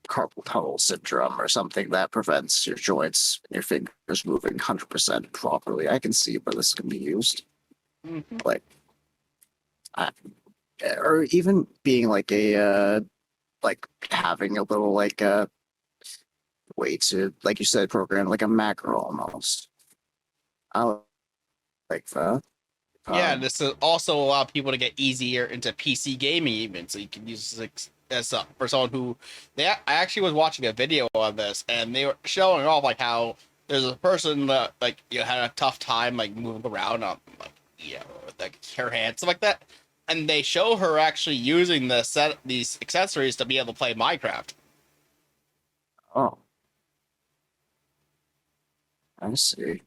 Speaker 3: carpal tunnel syndrome or something that prevents your joints and your fingers moving 100% properly. I can see where this can be used.
Speaker 2: Mm-hmm.
Speaker 3: Like, I, or even being like like having a little like way to, like you said, program like a macro almost. I like that.
Speaker 2: Yeah,
Speaker 3: Um,
Speaker 2: this will also allow people to get easier into PC gaming, even so you can use this as for someone who I actually was watching a video on this, and they were showing off like how there's a person that like had a tough time like moving around on like with like her hands stuff like that, and they show her actually using these accessories to be able to play Minecraft.
Speaker 3: oh, I see.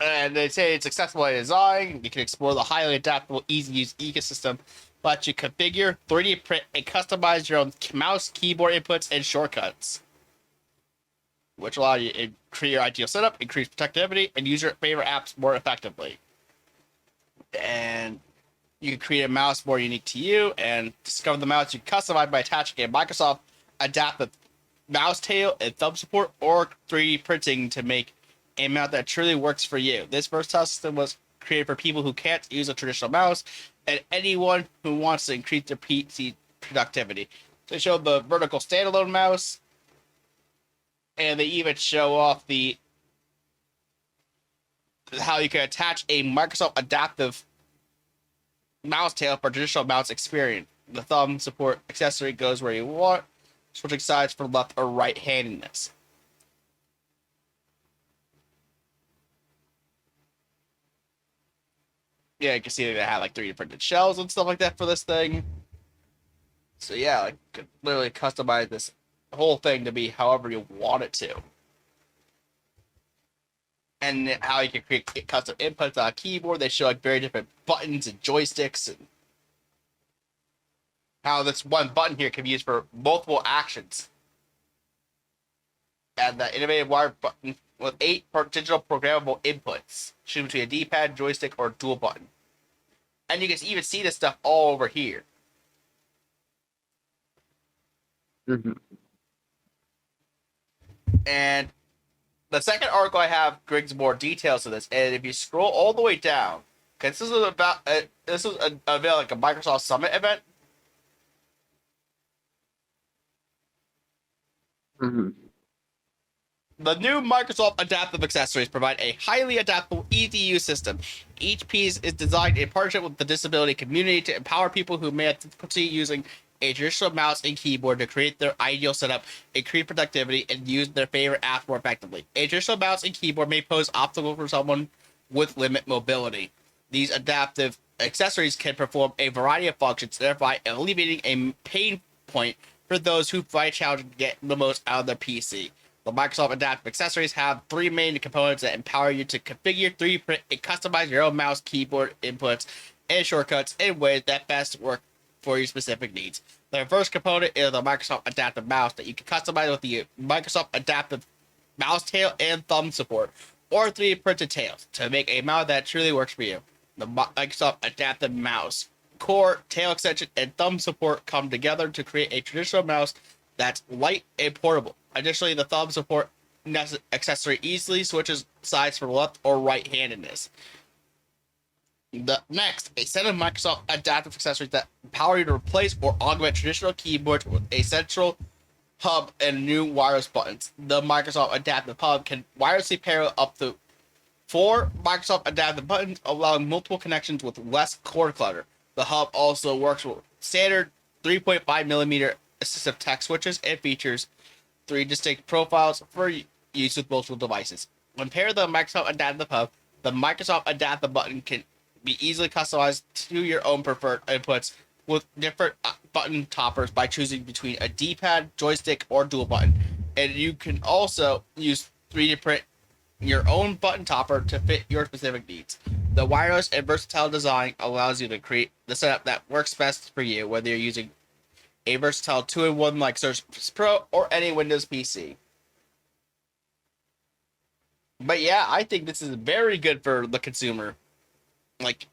Speaker 2: And they say it's accessible by design. You can explore the highly adaptable, easy-to-use ecosystem, but you configure, 3D print, and customize your own mouse, keyboard inputs, and shortcuts, which allow you to create your ideal setup, increase productivity, and use your favorite apps more effectively. And you can create a mouse more unique to you, and discover the mouse you customize by attaching a Microsoft adaptive mouse tail and thumb support, or 3D printing to make a mouse that truly works for you. This versatile system was created for people who can't use a traditional mouse and anyone who wants to increase their PC productivity. They show the vertical standalone mouse, and they even show off the how you can attach a Microsoft adaptive mouse tail for traditional mouse experience. The thumb support accessory goes where you want, switching sides for left or right handedness. Yeah, you can see they had like 3D printed shells and stuff like that for this thing. So yeah, like could literally customize this whole thing to be however you want it to. And how you can create custom inputs on a keyboard. They show like very different buttons and joysticks, and how this one button here can be used for multiple actions. And the innovative wire button with 8 digital programmable inputs, choosing between a D-pad, joystick, or dual button. And you can even see this stuff all over here.
Speaker 3: Mm-hmm.
Speaker 2: And the second article I have brings more details to this. And if you scroll all the way down, because this is about like a Microsoft Summit event.
Speaker 3: Mm-hmm.
Speaker 2: The new Microsoft Adaptive Accessories provide a highly adaptable, easy-to-use system. Each piece is designed in partnership with the disability community to empower people who may have difficulty using a traditional mouse and keyboard to create their ideal setup, increase productivity, and use their favorite apps more effectively. A traditional mouse and keyboard may pose obstacles for someone with limited mobility. These adaptive accessories can perform a variety of functions, thereby alleviating a pain point for those who find it challenging to get the most out of their PC. The Microsoft Adaptive Accessories have 3 main components that empower you to configure, 3D print, and customize your own mouse, keyboard inputs, and shortcuts in ways that best work for your specific needs. The first component is the Microsoft Adaptive Mouse that you can customize with the Microsoft Adaptive Mouse Tail and Thumb support, or 3D printed tails, to make a mouse that truly works for you. The Microsoft Adaptive Mouse core, tail extension, and thumb support come together to create a traditional mouse that's light and portable. Additionally, the thumb support accessory easily switches sides for left or right-handedness. Next, a set of Microsoft adaptive accessories that empower you to replace or augment traditional keyboards with a central hub and new wireless buttons. The Microsoft Adaptive Hub can wirelessly pair up to 4 Microsoft Adaptive buttons, allowing multiple connections with less cord clutter. The hub also works with standard 3.5mm assistive text switches and features 3 distinct profiles for use with multiple devices. When paired with the Microsoft Adaptive Hub, the Microsoft Adaptive button can be easily customized to your own preferred inputs with different button toppers by choosing between a D-pad, joystick, or dual button. And you can also use 3D print your own button topper to fit your specific needs. The wireless and versatile design allows you to create the setup that works best for you, whether you're using a versatile 2-in-1 like Surface Pro or any Windows PC. But yeah, I think this is very good for the consumer. Like,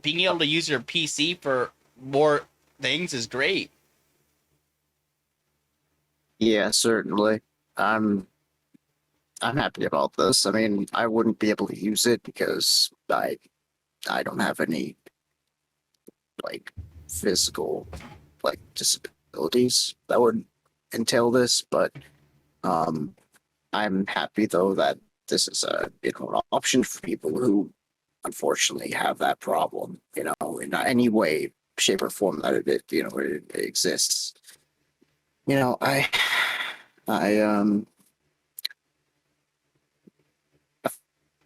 Speaker 2: being able to use your PC for more things is great.
Speaker 3: Yeah, certainly. I'm happy about this. I mean, I wouldn't be able to use it because I don't have any like physical like disabilities that would entail this, but I'm happy though that this is an option for people who unfortunately have that problem, in any way, shape, or form that it exists. I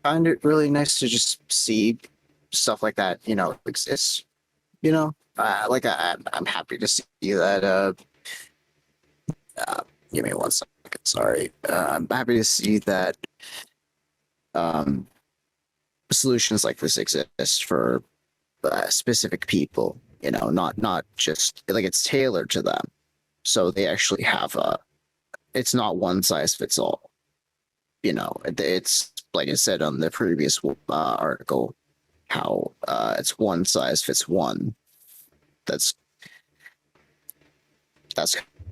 Speaker 3: find it really nice to just see stuff like that, exists. I'm happy to see that. Give me 1 second. Sorry. I'm happy to see that solutions like this exist for specific people. Not just like it's tailored to them, so they actually have it's not one size fits all. It's like I said on the previous article, how it's one size fits one. That's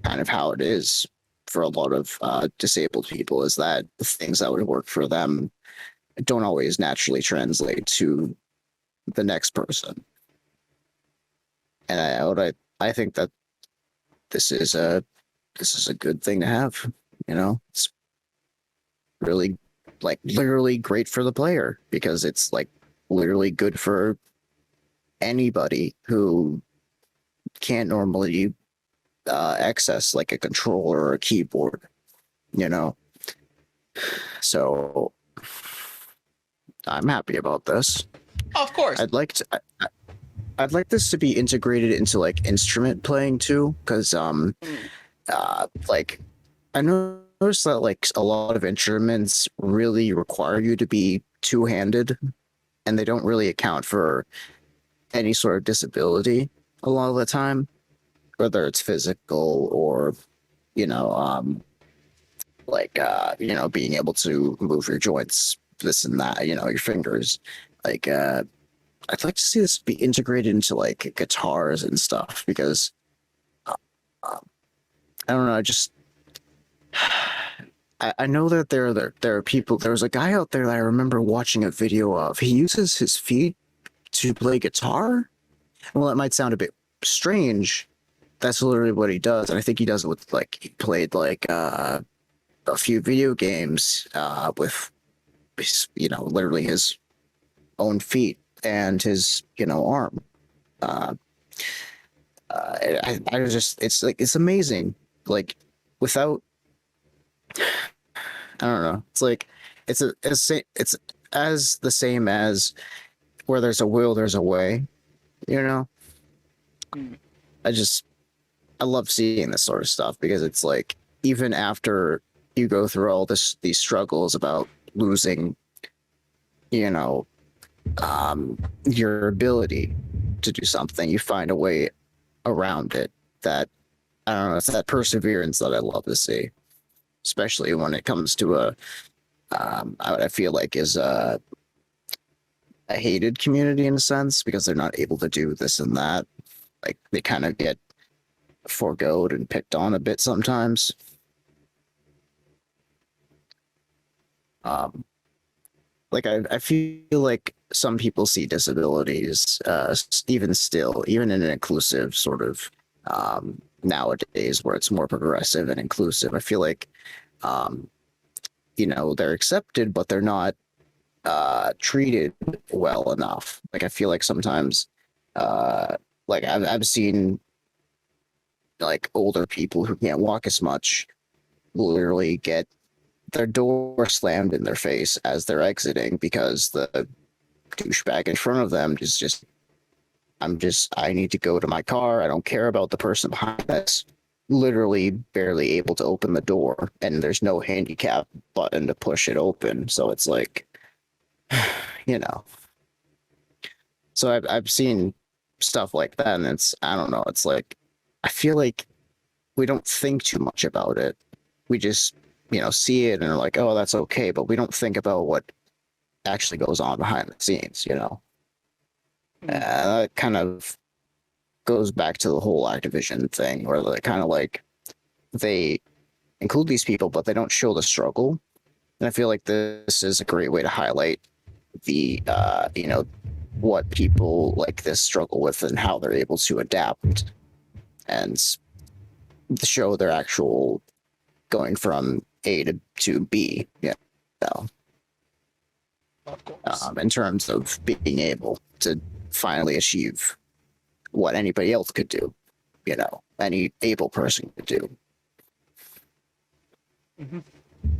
Speaker 3: kind of how it is for a lot of disabled people, is that the things that would work for them don't always naturally translate to the next person. And I think that this is a good thing to have. It's really, like, literally great for the player, because it's like literally good for anybody who can't normally access like a controller or a keyboard. So I'm happy about this.
Speaker 2: Of course.
Speaker 3: I'd like this to be integrated into like instrument playing too, because like I noticed that like a lot of instruments really require you to be two-handed, and they don't really account for any sort of disability a lot of the time, whether it's physical or being able to move your joints, this and that, your fingers. Like I'd like to see this be integrated into like guitars and stuff, because I don't know, I know that there are people. There's a guy out there that I remember watching a video of. He uses his feet to play guitar. Well, it might sound a bit strange. That's literally what he does, and I think he does it with like he played like a few video games with literally his own feet and his arm. I was just, it's amazing. Like, without, I don't know. It's like it's as the same as where there's a will, there's a way. I love seeing this sort of stuff, because it's like, even after you go through all these struggles about losing, your ability to do something, you find a way around it. That, I don't know, it's that perseverance that I love to see, especially when it comes to I feel like is a hated community in a sense, because they're not able to do this and that. Like, they kind of get forgoed and picked on a bit sometimes. Like, I feel like some people see disabilities, even in an inclusive sort of nowadays where it's more progressive and inclusive. I feel like, um, they're accepted, but they're not treated well enough. Like I feel like sometimes, like I've seen like older people who can't walk as much literally get their door slammed in their face as they're exiting because the douchebag in front of them is just I need to go to my car. I don't care about the person behind us. Literally barely able to open the door, and there's no handicap button to push it open. So it's like, you know. So I've seen stuff like that, and I don't know. It's like I feel like we don't think too much about it. We just see it and are like, oh, that's okay, but we don't think about what actually goes on behind the scenes. That kind of goes back to the whole Activision thing, where they kind of like they include these people, but they don't show the struggle. And I feel like this is a great way to highlight the what people like this struggle with and how they're able to adapt and show their actual going from A to B.
Speaker 2: Of course.
Speaker 3: In terms of being able to finally achieve what anybody else could do, any able person could do.
Speaker 2: Mm-hmm.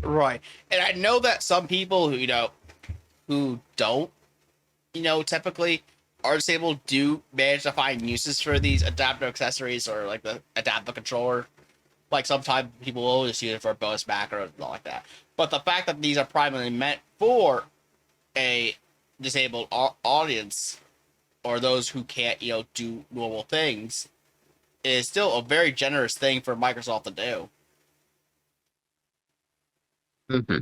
Speaker 2: Right. And I know that some people who don't, typically are disabled do manage to find uses for these adaptive accessories or like the adaptive controller. Like sometimes people will just use it for a bonus macro and all like that. But the fact that these are primarily meant for a disabled audience or those who can't, do normal things is still a very generous thing for Microsoft to do.
Speaker 3: Mm-hmm.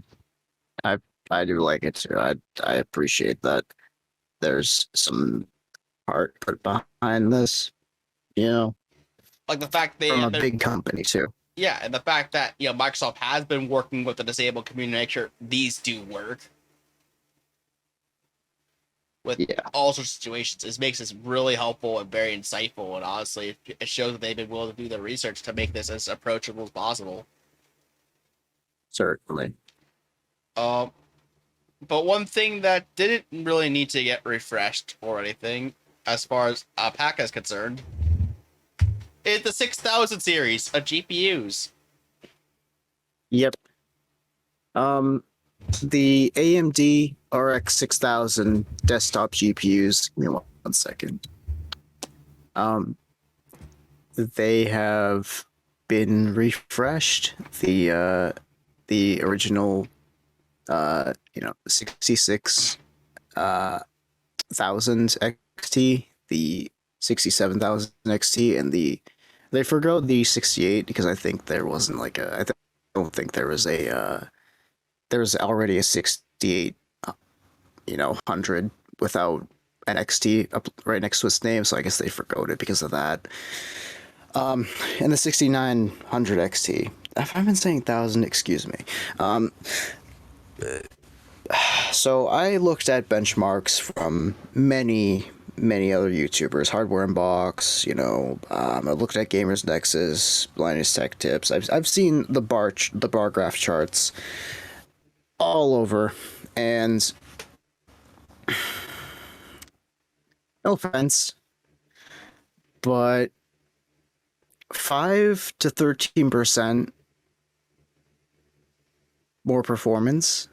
Speaker 3: I do like it too. I appreciate that there's some heart put behind this,
Speaker 2: Like the fact they
Speaker 3: from a big company too.
Speaker 2: Yeah, and the fact that Microsoft has been working with the disabled community to make sure these do work with all sorts of situations. It makes this really helpful and very insightful, and honestly, it shows that they've been willing to do the research to make this as approachable as possible.
Speaker 3: Certainly.
Speaker 2: But one thing that didn't really need to get refreshed or anything, as far as Alpaca is concerned, is the 6000 series of GPUs.
Speaker 3: Yep. The AMD RX 6000 desktop GPUs. Give me one second. They have been refreshed. The original 66,000 XT, the 67,000 XT, and they forgot the 68 because I think there wasn't like I don't think there was there's already a 68 100 without an XT up right next to its name, so I guess they forgot it because of that. And the 6900 XT. If I've been saying 1,000, excuse me. So I looked at benchmarks from many other YouTubers, Hardware Unbox, I looked at Gamers Nexus, Linus Tech Tips. I've seen the bar graph charts all over, and no offense, but 5 to 13% more performance,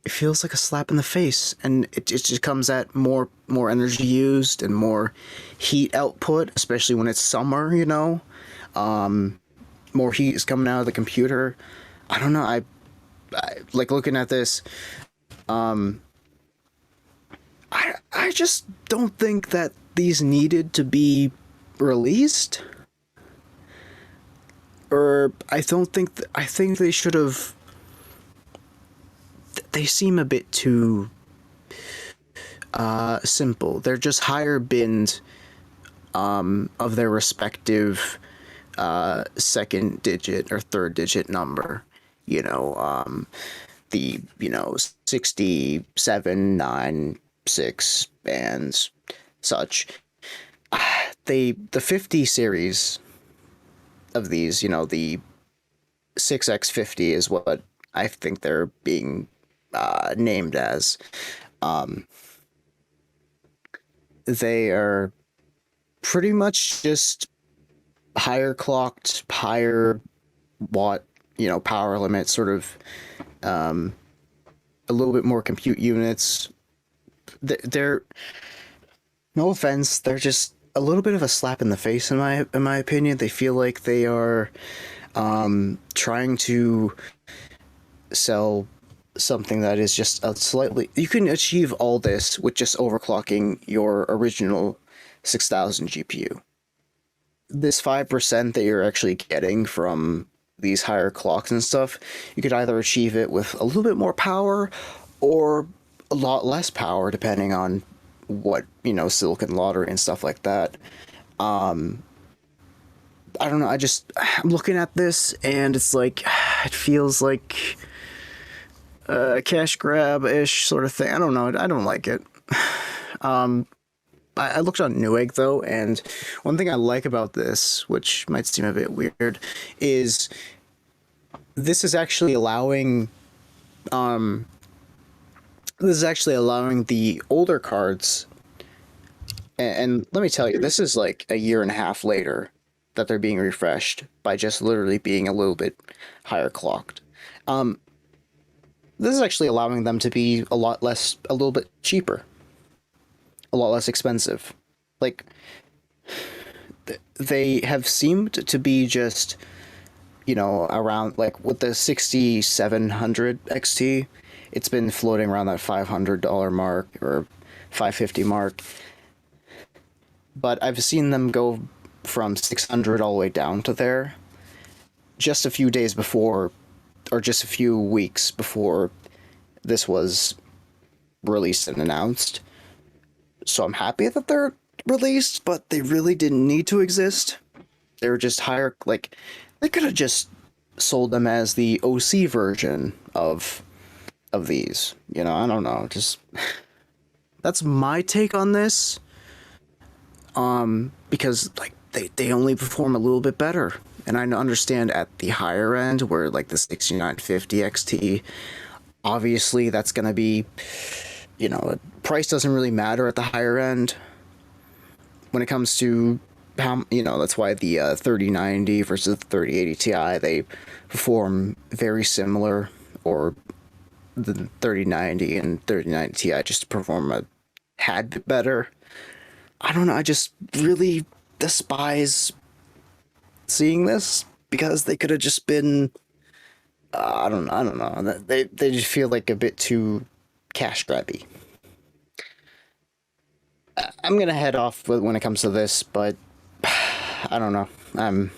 Speaker 3: it feels like a slap in the face, and it just comes at more energy used and more heat output, especially when it's summer. More heat is coming out of the computer. I don't know. I like looking at this. I just don't think that these needed to be released, or I think they should have. They seem a bit too simple. They're just higher binned of their respective second digit or third digit number. The 67, 9, 6 and such. the 50 series of these, the 6x50 is what I think they're being named as. They are pretty much just higher clocked, higher watt, power limit, sort of a little bit more compute units. They're no offense, they're just a little bit of a slap in the face in my opinion. They feel like they are trying to sell something that is just a slightly, you can achieve all this with just overclocking your original 6000 GPU. This 5% that you're actually getting from these higher clocks and stuff, you could either achieve it with a little bit more power or a lot less power, depending on what, silicon lottery and stuff like that. I don't know, I'm looking at this and it's like, it feels like a cash grab-ish sort of thing. I don't know, I don't like it. I looked on Newegg though, and one thing I like about this, which might seem a bit weird, is this is actually allowing the older cards, and let me tell you, this is like a year and a half later that they're being refreshed by just literally being a little bit higher clocked. This is actually allowing them to be a little bit cheaper, a lot less expensive. Like, they have seemed to be just, around, like, with the 6700 XT, it's been floating around that $500 mark or $550 mark. But I've seen them go from 600 all the way down to there just a few days before, or just a few weeks before this was released and announced. So I'm happy that they're released, but they really didn't need to exist. They were just higher, like, they could have just sold them as the OC version of these. I don't know, just that's my take on this. Because like they only perform a little bit better. And I understand at the higher end where like the 6950 XT, obviously that's going to be, price doesn't really matter at the higher end when it comes to how, that's why the 3090 versus the 3080 Ti, they perform very similar, or the 3090 and 3090 Ti just perform a tad bit better. I don't know, I just really despise seeing this because they could have just been I don't know. They just feel like a bit too cash grabby. I'm gonna head off when it comes to this, but I don't know. I'm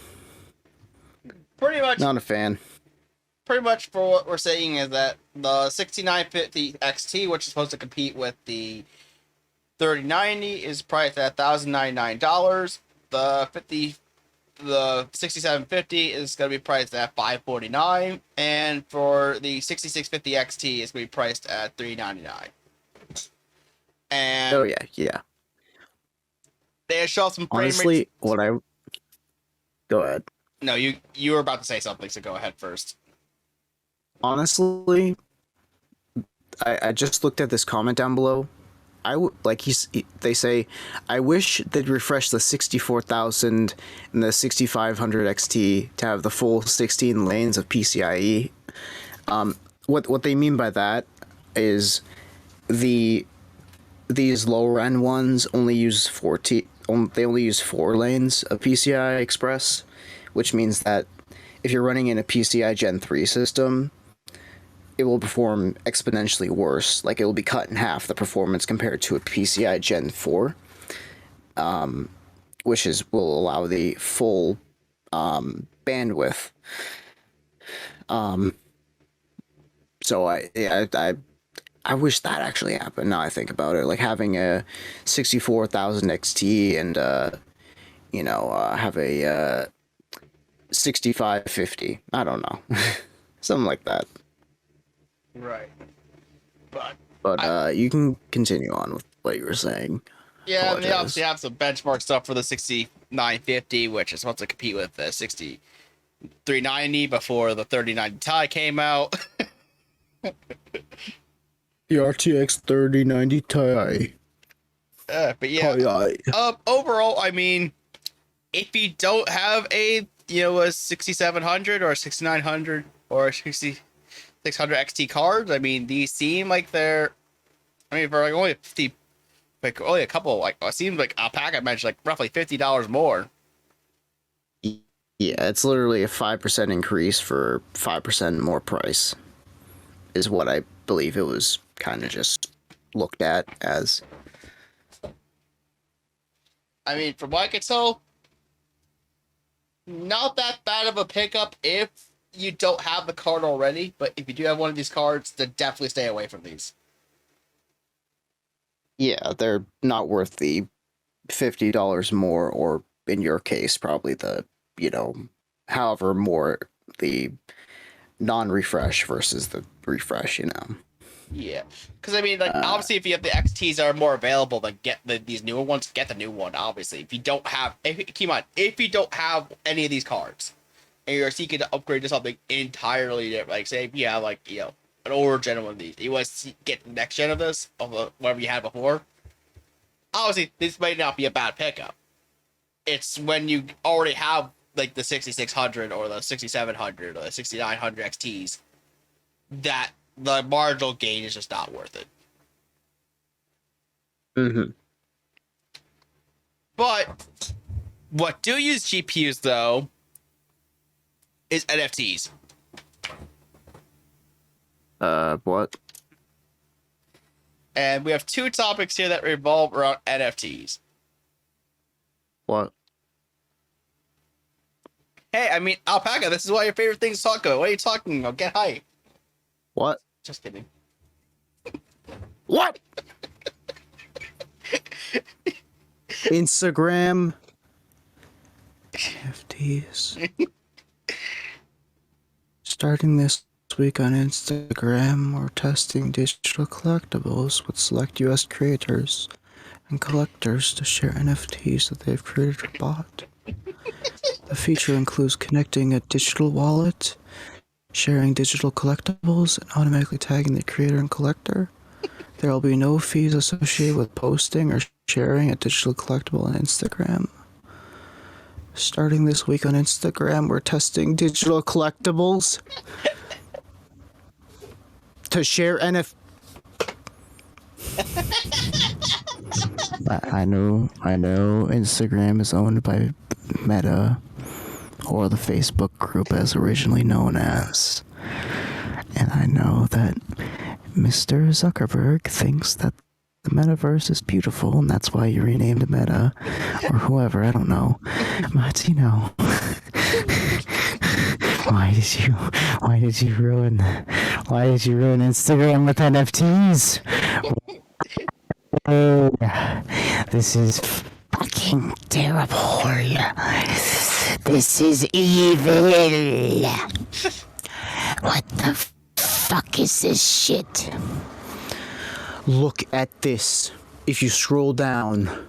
Speaker 2: Pretty much
Speaker 3: not a fan.
Speaker 2: Pretty much for what we're saying is that the 6950 XT, which is supposed to compete with the 3090, is priced at $1,099. The 6750 is going to be priced at $549, and for the 6650 XT is going to be priced at $399. And
Speaker 3: oh yeah.
Speaker 2: They show some frame
Speaker 3: Honestly,
Speaker 2: rates.
Speaker 3: Go ahead.
Speaker 2: No, you were about to say something, so go ahead first.
Speaker 3: Honestly, I just looked at this comment down below. They say, I wish they'd refresh the 64,000 and the 6500 XT to have the full 16 lanes of PCIe. What they mean by that is these lower end ones only use 4 lanes of PCI Express, which means that if you're running in a PCI Gen 3 system, it will perform exponentially worse. Like, it will be cut in half, the performance, compared to a PCI Gen 4, which will allow the full bandwidth. So I wish that actually happened. Now I think about it, like having a 64,000 XT and have a 6550. I don't know, something like that.
Speaker 2: Right.
Speaker 3: But you can continue on with what you were saying.
Speaker 2: Yeah, and they
Speaker 3: Apologize.
Speaker 2: obviously have some benchmark stuff for the 6950, which is supposed to compete with the 6390 before the 3090 Ti came out.
Speaker 3: The RTX 3090 Ti.
Speaker 2: But yeah, overall, I mean, if you don't have a 6700 or a 6900 or a 6600 XT cards, I mean, these seem like they're, I mean, for like only 50, like only a couple, like it seems like Alpaca mentioned like roughly $50 more.
Speaker 3: Yeah, it's literally a 5% increase for 5% more price, is what I believe it was kind of just looked at as.
Speaker 2: I mean, from what I could tell, not that bad of a pickup if you don't have the card already, but if you do have one of these cards, then definitely stay away from these.
Speaker 3: Yeah, they're not worth the $50 more, or in your case, probably the, however more the non-refresh versus the refresh,
Speaker 2: Yeah, because I mean, like obviously, if you have the XTs that are more available, then get these newer ones. Get the new one. Obviously, if you don't have, if you don't have any of these cards, and you're seeking to upgrade to something entirely different, like say if you have like an older gen of one of these, you want to get the next gen of this of whatever you had before. Obviously, this might not be a bad pickup. It's when you already have like the 6600 or the 6700 or the 6900 XTs that the marginal gain is just not worth it.
Speaker 3: Mm-hmm.
Speaker 2: But what do use GPUs though is NFTs.
Speaker 3: What?
Speaker 2: And we have two topics here that revolve around NFTs.
Speaker 3: What?
Speaker 2: Hey, I mean, Alpaca, this is one of your favorite things to talk about. What are you talking about? Get hype.
Speaker 3: What?
Speaker 2: Just kidding.
Speaker 3: What? Instagram. NFTs. Starting this week on Instagram, we're testing digital collectibles with select US creators and collectors to share NFTs that they've created or bought. The feature includes connecting a digital wallet, sharing digital collectibles, and automatically tagging the creator and collector. There will be no fees associated with posting or sharing a digital collectible on Instagram. Starting this week on Instagram, we're testing digital collectibles to share NFTs. I know Instagram is owned by Meta, or the Facebook group as originally known as. And I know that Mr. Zuckerberg thinks that the metaverse is beautiful, and that's why you renamed Meta, or whoever, I don't know. But, why did you ruin Instagram with NFTs? Oh, this is fucking terrible. This is evil. What the fuck is this shit? Look at this. If you scroll down.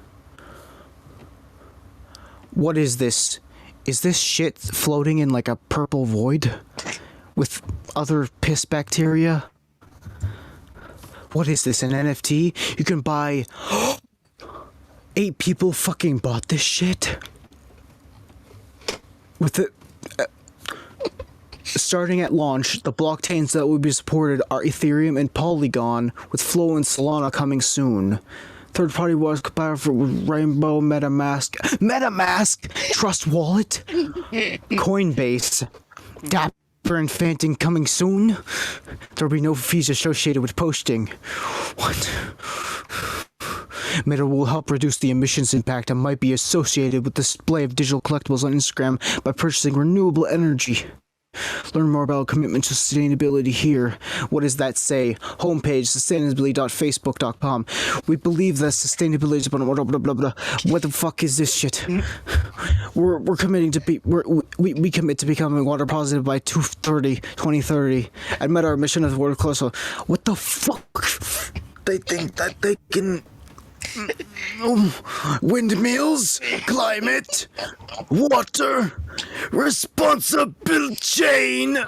Speaker 3: What is this? Is this shit floating in like a purple void with other piss bacteria? What is this, an NFT? You can buy... 8 people fucking bought this shit? With the... starting at launch, the blockchains that will be supported are Ethereum and Polygon, with Flow and Solana coming soon. Third-party wallets compatible for Rainbow, MetaMask, Trust Wallet, Coinbase, Dapper and Phantom coming soon. There will be no fees associated with posting. What? Meta will help reduce the emissions impact that might be associated with the display of digital collectibles on Instagram by purchasing renewable energy. Learn more about commitment to sustainability here. What does that say? Homepage, sustainability.facebook.com. We believe that sustainability is blah, blah, blah, blah, blah. What the fuck is this shit? We're committing to we commit to becoming water positive by 2030. At Meta, our mission is water closer. What the fuck? They think that they can Windmills, climate, water, responsible chain.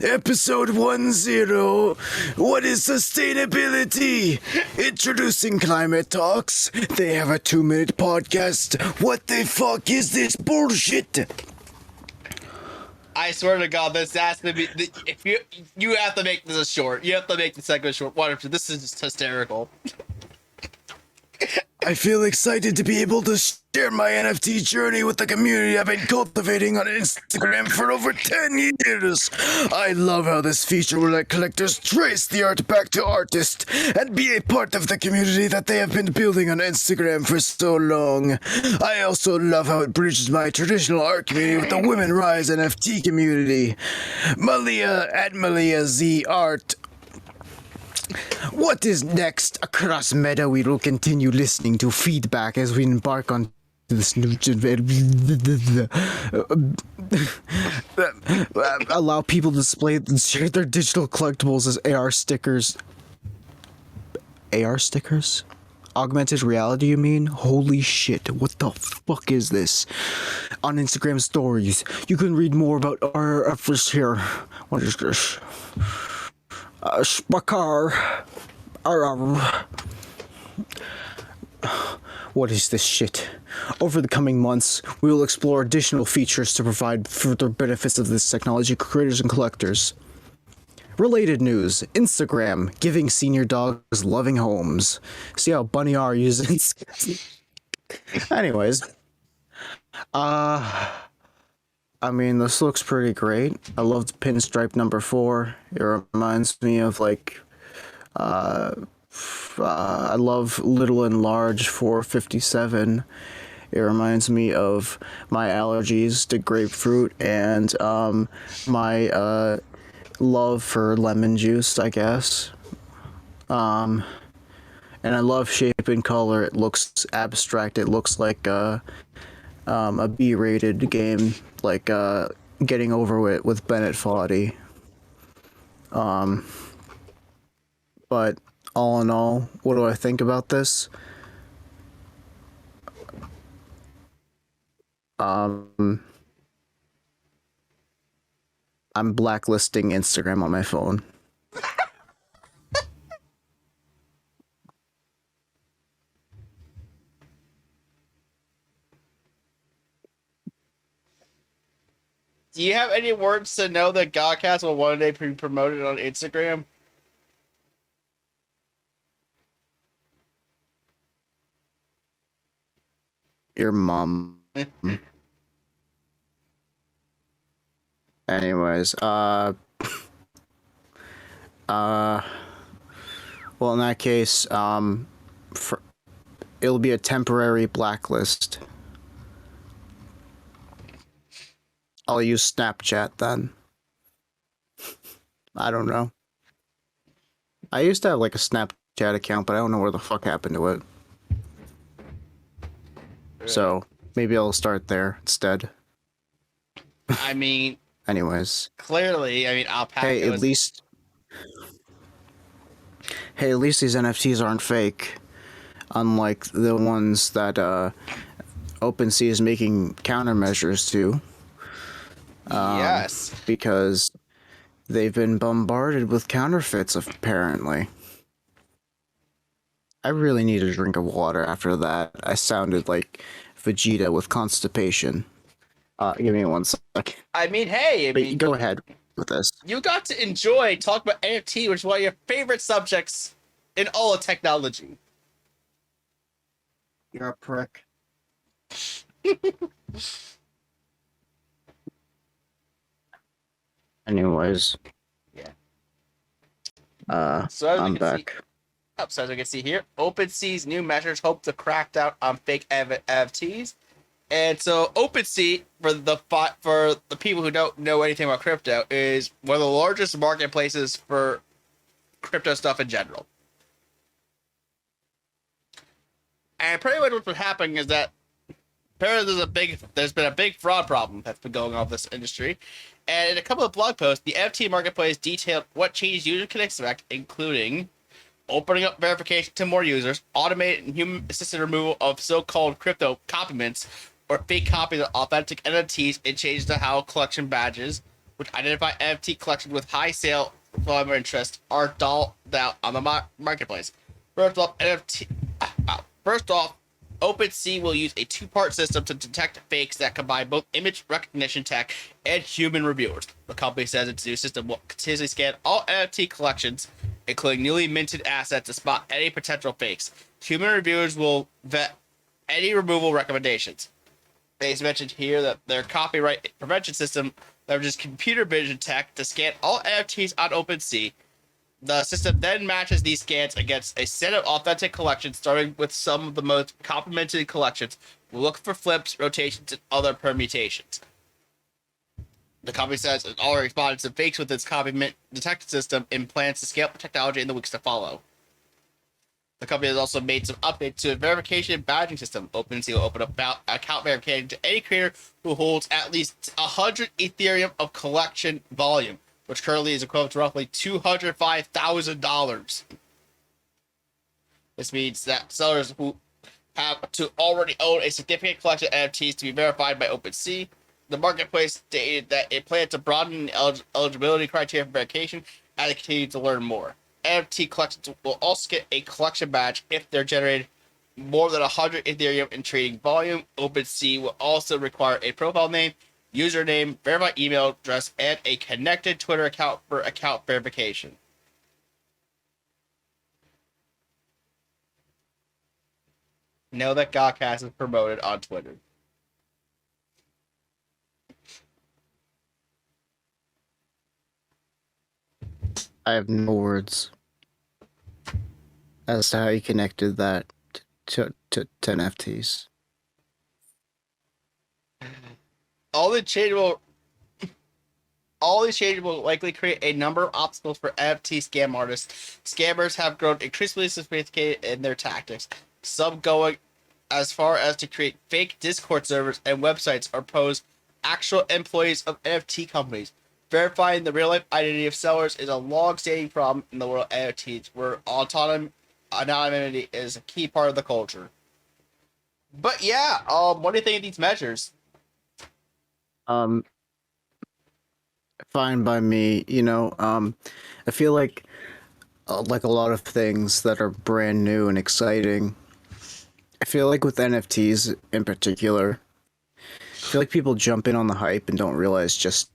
Speaker 3: Episode 10. What is sustainability? Introducing Climate Talks. They have a 2-minute podcast. What the fuck is this bullshit?
Speaker 2: I swear to God, this has to be. If you have to make this a short. You have to make the segment short. Whatever. This is just hysterical.
Speaker 3: I feel excited to be able to share my NFT journey with the community I've been cultivating on Instagram for over 10 years. I love how this feature will let collectors trace the art back to artists and be a part of the community that they have been building on Instagram for so long. I also love how it bridges my traditional art community with the Women Rise NFT community. Malia at Malia Z Art. What is next? Across Meta, we will continue listening to feedback as we embark on this new allow people to display and share their digital collectibles as AR stickers. AR stickers? Augmented reality, you mean? Holy shit, what the fuck is this? On Instagram stories, you can read more about our efforts here. What is this? Spakar. What is this shit? Over the coming months, we will explore additional features to provide further benefits of this technology to creators and collectors. Related news: Instagram giving senior dogs loving homes. See how Bunny R uses. Anyways, I mean, this looks pretty great. I love the pinstripe number 4. It reminds me of like, I love little and large 457. It reminds me of my allergies to grapefruit and my love for lemon juice, I guess. And I love shape and color. It looks abstract. It looks like a B-rated game, like Getting Over It with Bennett Foddy. But all in all, what do I think about this? I'm blacklisting Instagram on my phone.
Speaker 2: Do you have any words to know that GAHCast will one day be promoted on Instagram?
Speaker 3: Your mom. Anyways, well, in that case, it'll be a temporary blacklist. I'll use Snapchat then. I don't know. I used to have like a Snapchat account, but I don't know where the fuck happened to it. So maybe I'll start there instead.
Speaker 2: I mean,
Speaker 3: anyways.
Speaker 2: Clearly, I mean, Alpaca.
Speaker 3: Hey, at least these NFTs aren't fake, unlike the ones that OpenSea is making countermeasures to.
Speaker 2: Yes.
Speaker 3: Because they've been bombarded with counterfeits, apparently. I really need a drink of water after that. I sounded like Vegeta with constipation. Give me 1 sec.
Speaker 2: I mean, hey,
Speaker 3: Go ahead with this.
Speaker 2: You got to enjoy talking about NFT, which is one of your favorite subjects in all of technology.
Speaker 3: You're a prick. Anyways.
Speaker 2: Yeah.
Speaker 3: I'm back.
Speaker 2: So as we can see here, OpenSea's new measures hope to crack down on fake NFTs. And so OpenSea, for the people who don't know anything about crypto, is one of the largest marketplaces for crypto stuff in general. And pretty much what's been happening is that apparently there's been a big fraud problem that's been going on with this industry. And in a couple of blog posts, the NFT marketplace detailed what changes users can expect, including opening up verification to more users, automated and human-assisted removal of so-called crypto compliments or fake copies of authentic NFTs, and changes to how collection badges, which identify NFT collections with high sale volume or interest, are doled out on the marketplace. First off, OpenSea will use a two-part system to detect fakes that combine both image recognition tech and human reviewers. The company says its new system will continuously scan all NFT collections, including newly minted assets, to spot any potential fakes. Human reviewers will vet any removal recommendations. They mentioned here that their copyright prevention system leverages computer vision tech to scan all NFTs on OpenSea. The system then matches these scans against a set of authentic collections, starting with some of the most complementary collections. We'll look for flips, rotations, and other permutations. The company says it's already responded to fakes with its copy detection system and plans to scale up the technology in the weeks to follow. The company has also made some updates to its verification and badging system. OpenSea will open up account verification to any creator who holds at least 100 Ethereum of collection volume, which currently is equivalent to roughly $205,000. This means that sellers who have to already own a significant collection of NFTs to be verified by OpenSea. The marketplace stated that it plans to broaden the eligibility criteria for verification as it continues to learn more. NFT collections will also get a collection badge if they're generated more than 100 Ethereum in trading volume. OpenSea will also require a profile name, username, verified email address, and a connected Twitter account for account verification. Know that GAHCast is promoted on Twitter.
Speaker 3: I have no words as to how you connected that to NFTs.
Speaker 2: All these changes will likely create a number of obstacles for NFT scam artists. Scammers have grown increasingly sophisticated in their tactics, some going as far as to create fake Discord servers and websites or pose actual employees of NFT companies. Verifying the real-life identity of sellers is a long-standing problem in the world of NFTs, where anonymity is a key part of the culture. But yeah, what do you think of these measures?
Speaker 3: Fine by me. I feel like a lot of things that are brand new and exciting. I feel like with NFTs in particular, I feel like people jump in on the hype and don't realize just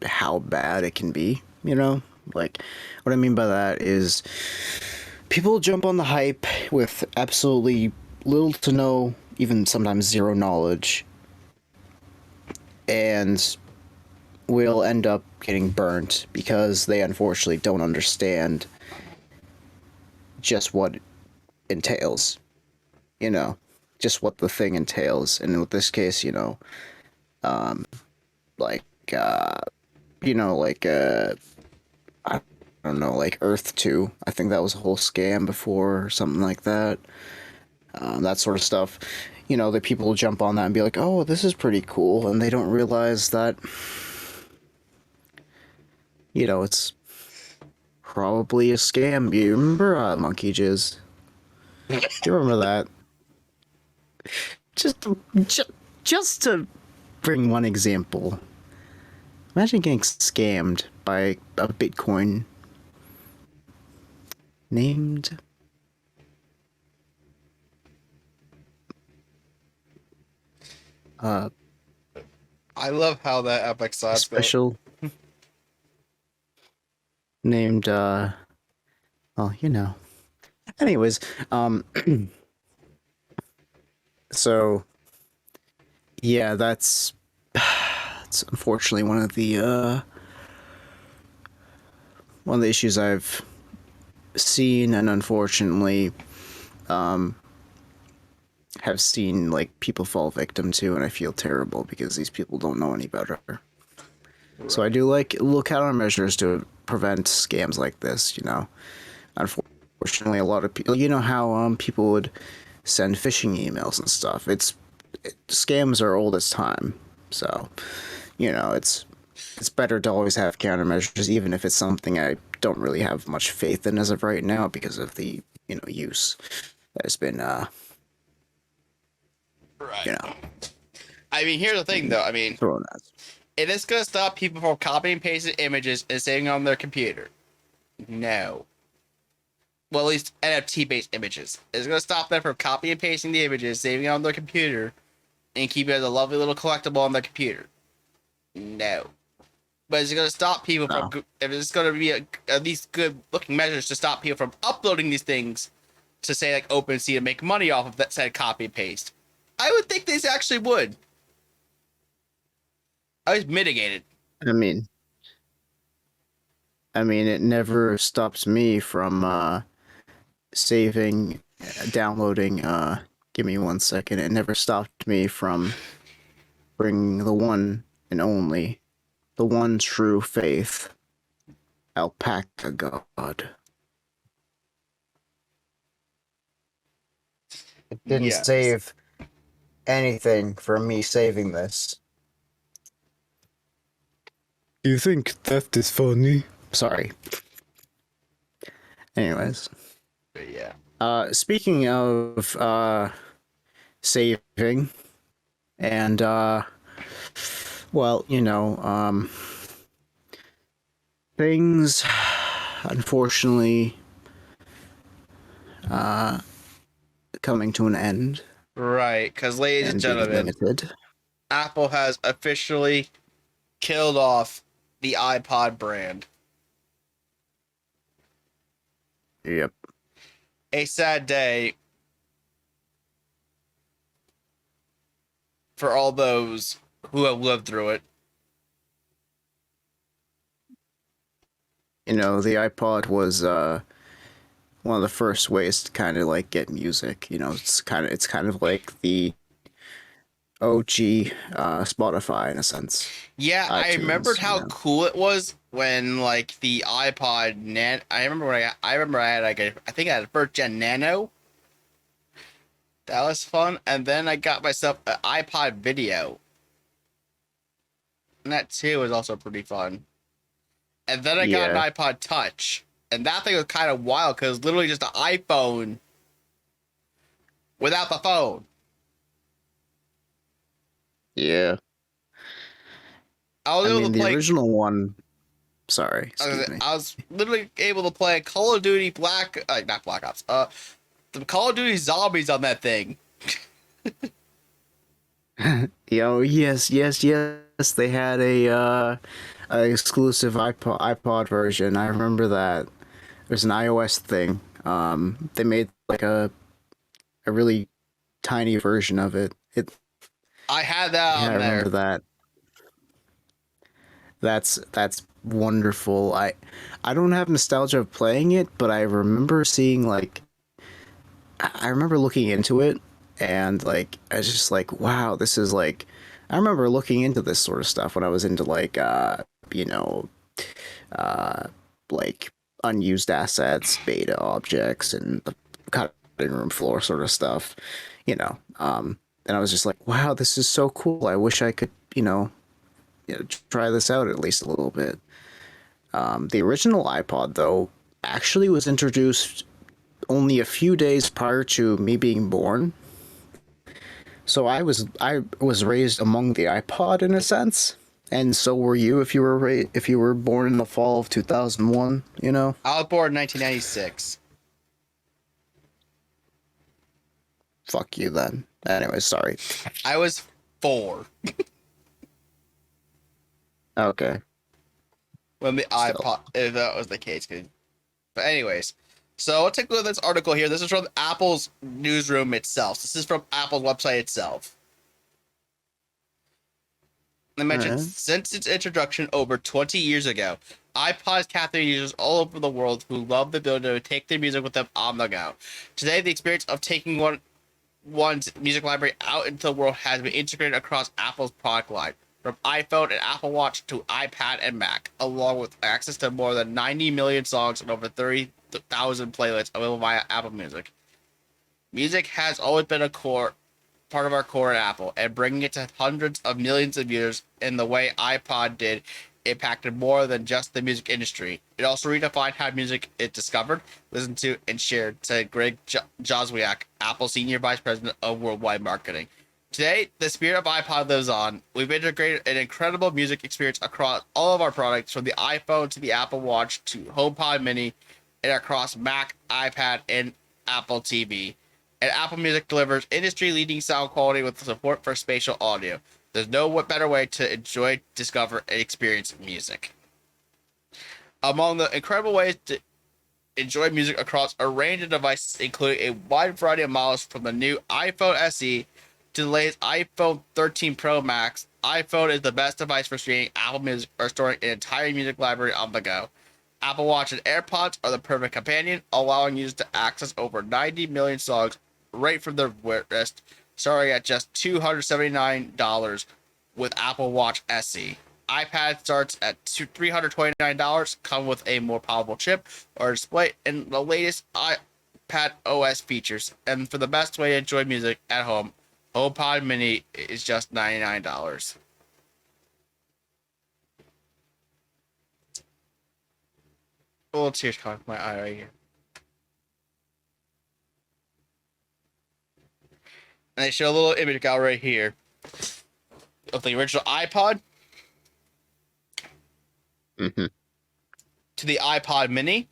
Speaker 3: how bad it can be. Like, what I mean by that is people jump on the hype with absolutely little to no, even sometimes zero knowledge, and will end up getting burnt because they unfortunately don't understand just what it entails. Just what the thing entails. And in this case, I don't know, like Earth 2. I think that was a whole scam before or something like that. That sort of stuff. That people jump on that and be like, oh, this is pretty cool. And they don't realize that, it's probably a scam. You remember Monkey Jizz? Do you remember that? Just to bring one example. Imagine getting scammed by a Bitcoin named
Speaker 2: I love how that epic sauce
Speaker 3: special named anyways, so yeah, that's unfortunately one of the issues I've seen, and unfortunately have seen like people fall victim to, and I feel terrible because these people don't know any better. So I do look countermeasures to prevent scams like this. Unfortunately, a lot of people, how people would send phishing emails and stuff. Scams are old as time, so it's it's better to always have countermeasures, even if it's something I don't really have much faith in as of right now because of the use that has been
Speaker 2: Right.
Speaker 3: you know
Speaker 2: I mean, here's the thing, though. I mean,
Speaker 3: thrown at.
Speaker 2: it is going to stop people from copying and pasting images and saving on their computer. No. Well, at least NFT-based images. It's going to stop them from copying and pasting the images, saving it on their computer, and keeping it as a lovely little collectible on their computer. No. But it's going to stop people from... If it's going to be at least good-looking measures to stop people from uploading these things to, say, like, OpenSea to make money off of that said copy and paste, I would think these actually would. I was mitigated.
Speaker 3: I mean, it never stops me from saving, downloading. Give me 1 second. It never stopped me from bringing the one and only, the one true faith, Alpaca God. It didn't save anything from me saving this. You think theft is funny? Sorry. Anyways.
Speaker 2: But yeah.
Speaker 3: Speaking of saving and well, things unfortunately coming to an end.
Speaker 2: Right, because ladies and gentlemen,
Speaker 3: limited.
Speaker 2: Apple has officially killed off the iPod brand.
Speaker 3: Yep.
Speaker 2: A sad day for all those who have lived through it.
Speaker 3: The iPod was one of the first ways to kind of like get music. It's kind of like the OG Spotify in a sense.
Speaker 2: Yeah,
Speaker 3: iTunes,
Speaker 2: I remembered how cool it was when like the iPod I remember I had like I think I had a first gen Nano. That was fun, and then I got myself an iPod Video, and that too was also pretty fun. And then I got an iPod Touch, and that thing was kind of wild because it was literally just an iPhone without the phone.
Speaker 3: Yeah.
Speaker 2: I was able to play
Speaker 3: the original one. Sorry,
Speaker 2: I was literally able to play Call of Duty not Black Ops. The Call of Duty Zombies on that thing.
Speaker 3: Yo, yes. They had a exclusive iPod version. I remember that. There's an iOS thing. They made like a really tiny version of it.
Speaker 2: I had that on there.
Speaker 3: I remember that. That's wonderful. I don't have nostalgia of playing it, but I remember seeing I remember looking into it and I was just like, wow, this is I remember looking into this sort of stuff when I was into unused assets, beta objects, and the cutting room floor sort of stuff, and I was just like, wow, this is so cool. I wish I could, try this out at least a little bit. The original iPod, though, actually was introduced only a few days prior to me being born. So I was raised among the iPod in a sense, and so were you if you were born in the fall of 2001.
Speaker 2: I was born in 1996.
Speaker 3: Fuck you then. Anyway, sorry.
Speaker 2: I was 4.
Speaker 3: Okay.
Speaker 2: When the iPod, if that was the case. But anyways, so let's take a look at this article here. This is from Apple's newsroom itself. This is from Apple's website itself. They mentioned since its introduction over 20 years ago, iPods capture users all over the world who love the ability to take their music with them on the go. Today, the experience of taking one's music library out into the world has been integrated across Apple's product line, from iPhone and Apple Watch to iPad and Mac, along with access to more than 90 million songs and over 30,000 playlists available via Apple Music. Music has always been a core part of our core at Apple, and bringing it to hundreds of millions of users in the way iPod did impacted more than just the music industry. It also redefined how music is discovered, listened to, and shared, said Greg Joswiak, Apple Senior Vice President of Worldwide Marketing. Today, the spirit of iPod lives on. We've integrated an incredible music experience across all of our products, from the iPhone to the Apple Watch to HomePod Mini, and across Mac, iPad, and Apple TV. And Apple Music delivers industry-leading sound quality with support for spatial audio. There's no better way to enjoy, discover, and experience music. Among the incredible ways to enjoy music across a range of devices, including a wide variety of models from the new iPhone SE to the latest iPhone 13 Pro Max, iPhone is the best device for streaming Apple Music or storing an entire music library on the go. Apple Watch and AirPods are the perfect companion, allowing users to access over 90 million songs right from their wrist, starting at just $279 with Apple Watch SE. iPad starts at $329, come with a more powerful chip or display and the latest iPad OS features. And for the best way to enjoy music at home, HomePod Mini is just $99. A little tears coming from my eye right here. And they show a little image out right here of the original iPod to the iPod Mini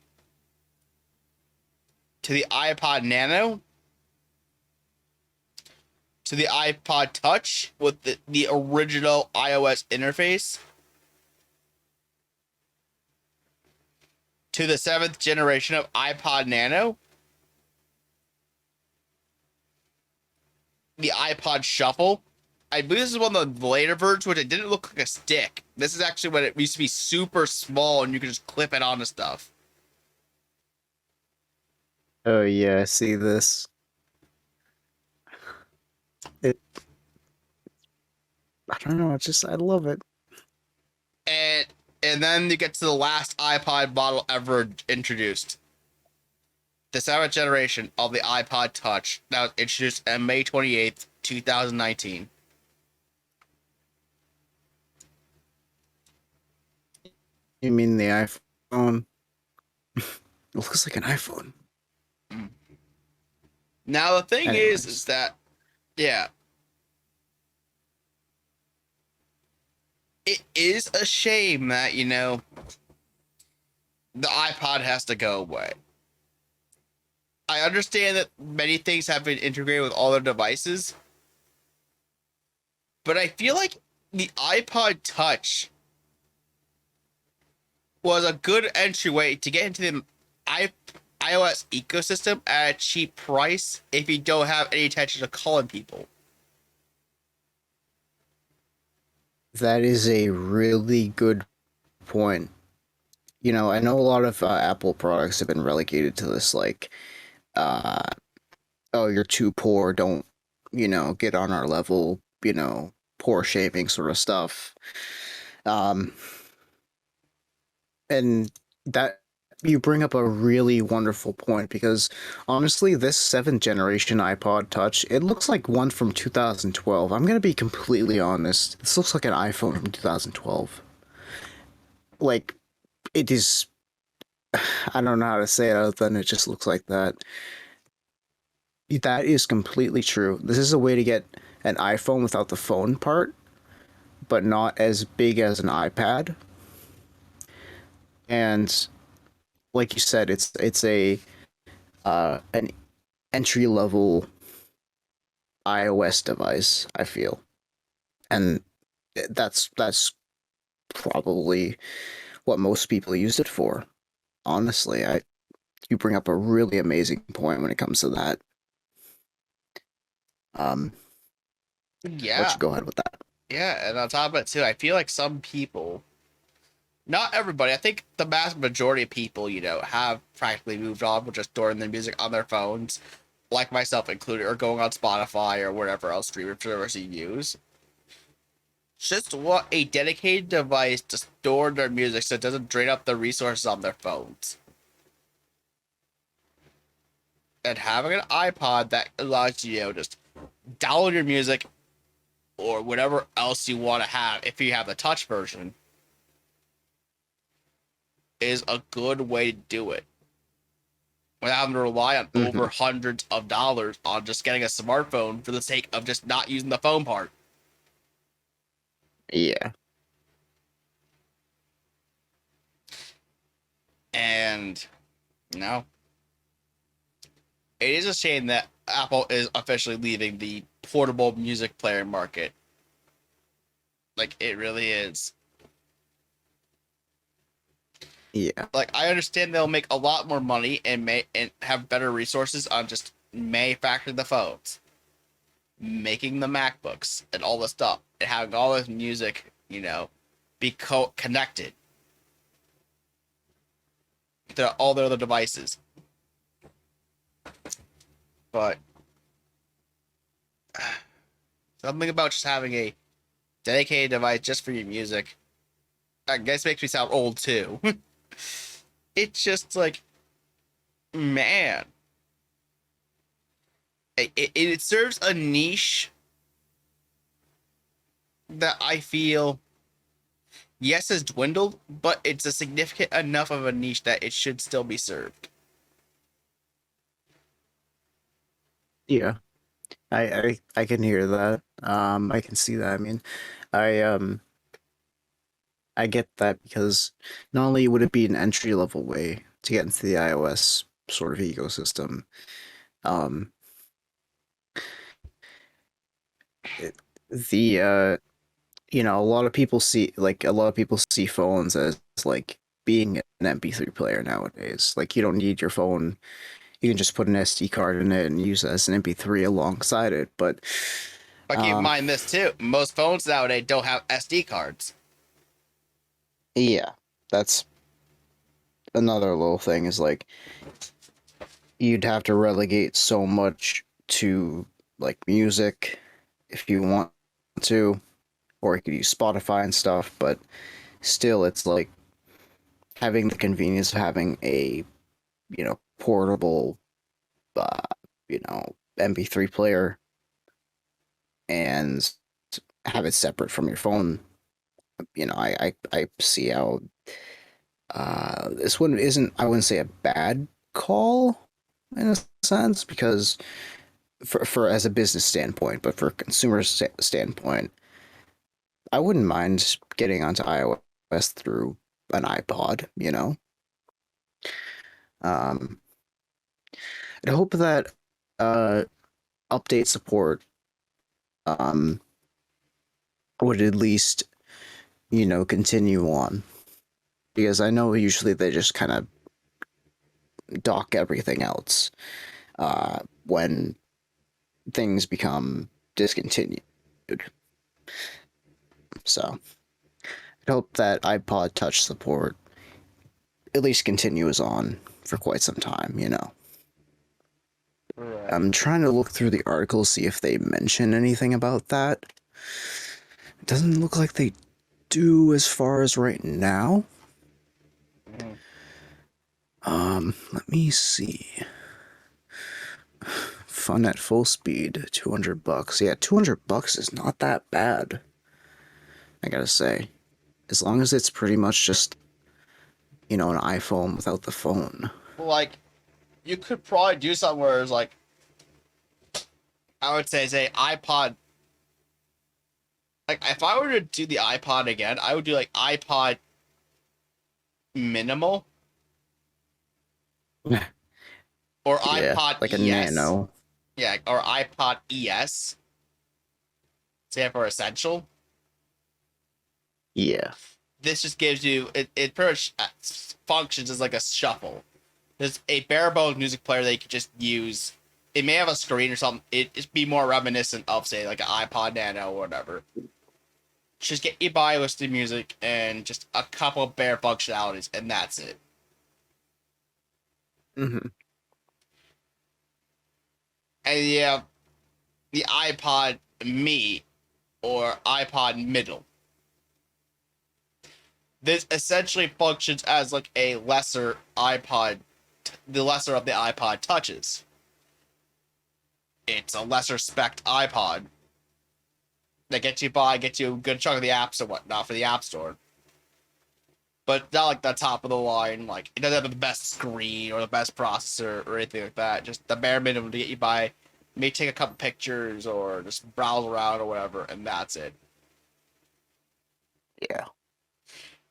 Speaker 2: to the iPod Nano to the iPod Touch with the original iOS interface to the 7th generation of iPod Nano, the iPod Shuffle. I believe this is one of the later versions, which it didn't look like a stick. This is actually when it used to be super small and you could just clip it onto stuff.
Speaker 3: Oh yeah, I see this. I don't know, I love it.
Speaker 2: And then you get to the last iPod model ever introduced. The 7th generation of the iPod Touch that was introduced on May 28th, 2019.
Speaker 3: You mean the iPhone? It looks like an iPhone.
Speaker 2: Now the thing
Speaker 3: Anyways.
Speaker 2: is that, yeah, it is a shame that, the iPod has to go away. I understand that many things have been integrated with all their devices, but I feel like the iPod Touch was a good entryway to get into the iOS ecosystem at a cheap price if you don't have any intention of calling people.
Speaker 3: That is a really good point. I know a lot of Apple products have been relegated to this, like, oh, you're too poor, don't, get on our level, poor shaming sort of stuff. And that you bring up a really wonderful point, because honestly, this 7th generation iPod Touch, it looks like one from 2012. I'm going to be completely honest. This looks like an iPhone from 2012. Like, it is, I don't know how to say it other than it just looks like that. That is completely true. This is a way to get an iPhone without the phone part, but not as big as an iPad. And like you said, it's a an entry level iOS device, I feel, and that's probably what most people use it for. Honestly, you bring up a really amazing point when it comes to that.
Speaker 2: Yeah.
Speaker 3: Let you go ahead with that.
Speaker 2: Yeah, and on top of it too, I feel like some people, not everybody, I think the vast majority of people, have practically moved on with just storing their music on their phones, like myself included, or going on Spotify or whatever else streaming service you use. Just want a dedicated device to store their music so it doesn't drain up the resources on their phones. And having an iPod that allows you to just download your music or whatever else you want to have if you have the touch version is a good way to do it without having to rely on over hundreds of dollars on just getting a smartphone for the sake of just not using the phone part.
Speaker 3: Yeah.
Speaker 2: And no, it is a shame that Apple is officially leaving the portable music player market. Like, it really is.
Speaker 3: Yeah.
Speaker 2: Like, I understand they'll make a lot more money and have better resources on just manufacturing the phones, making the MacBooks, and all this stuff, and having all this music, be connected to all their other devices. But something about just having a dedicated device just for your music, I guess, makes me sound old too. It's just like, man, it serves a niche that I feel, yes, has dwindled, but it's a significant enough of a niche that it should still be served.
Speaker 3: Yeah. I can hear that. I can see that. I mean, I I get that because not only would it be an entry level way to get into the iOS sort of ecosystem, um, it, the a lot of people see phones as like being an MP3 player nowadays. Like you don't need your phone. You can just put an SD card in it and use it as an MP3 alongside it. But
Speaker 2: But keep in mind this too: most phones nowadays don't have SD cards.
Speaker 3: yeah, that's another little thing is like you'd have to relegate so much to like music if you want to, or you could use Spotify and stuff, but still it's like having the convenience of having a portable MP3 player and have it separate from your phone. I see how this one isn't, I wouldn't say a bad call in a sense, because for as a business standpoint, but for a consumer standpoint, I wouldn't mind getting onto iOS through an iPod, I hope that uh update support um would at least, continue on, because I know usually they just kind of dock everything else when things become discontinued. So I hope that iPod Touch support at least continues on for quite some time.
Speaker 2: Right.
Speaker 3: I'm trying to look through the article, see if they mention anything about that. It doesn't look like they do as far as right now. Let me see. Fun at full speed, $200. Yeah, $200 is not that bad, I gotta say. As long as it's pretty much just, an iPhone without the phone.
Speaker 2: Like, you could probably do something where it's like, I would say iPod. Like, if I were to do the iPod again, I would do like iPod minimal or
Speaker 3: Yeah,
Speaker 2: iPod
Speaker 3: like a
Speaker 2: ES.
Speaker 3: Nano.
Speaker 2: Yeah, or iPod ES. Say for essential.
Speaker 3: Yeah.
Speaker 2: This just gives you it pretty much functions as like a shuffle. There's a bare bones music player that you could just use. It may have a screen or something. It'd be more reminiscent of, say, like an iPod Nano or whatever. Just get you by with the music and just a couple bare functionalities, and that's it.
Speaker 3: Mm-hmm.
Speaker 2: And you have the iPod Me or iPod Middle. This essentially functions as like a lesser iPod, the lesser of the iPod Touches. It's a lesser spec iPod that gets you a good chunk of the apps and whatnot for the App Store. but not like the top of the line. Like it doesn't have the best screen or the best processor or anything like that. Just the bare minimum to get you by. Maybe take a couple pictures or just browse around or whatever, and that's it.
Speaker 3: Yeah.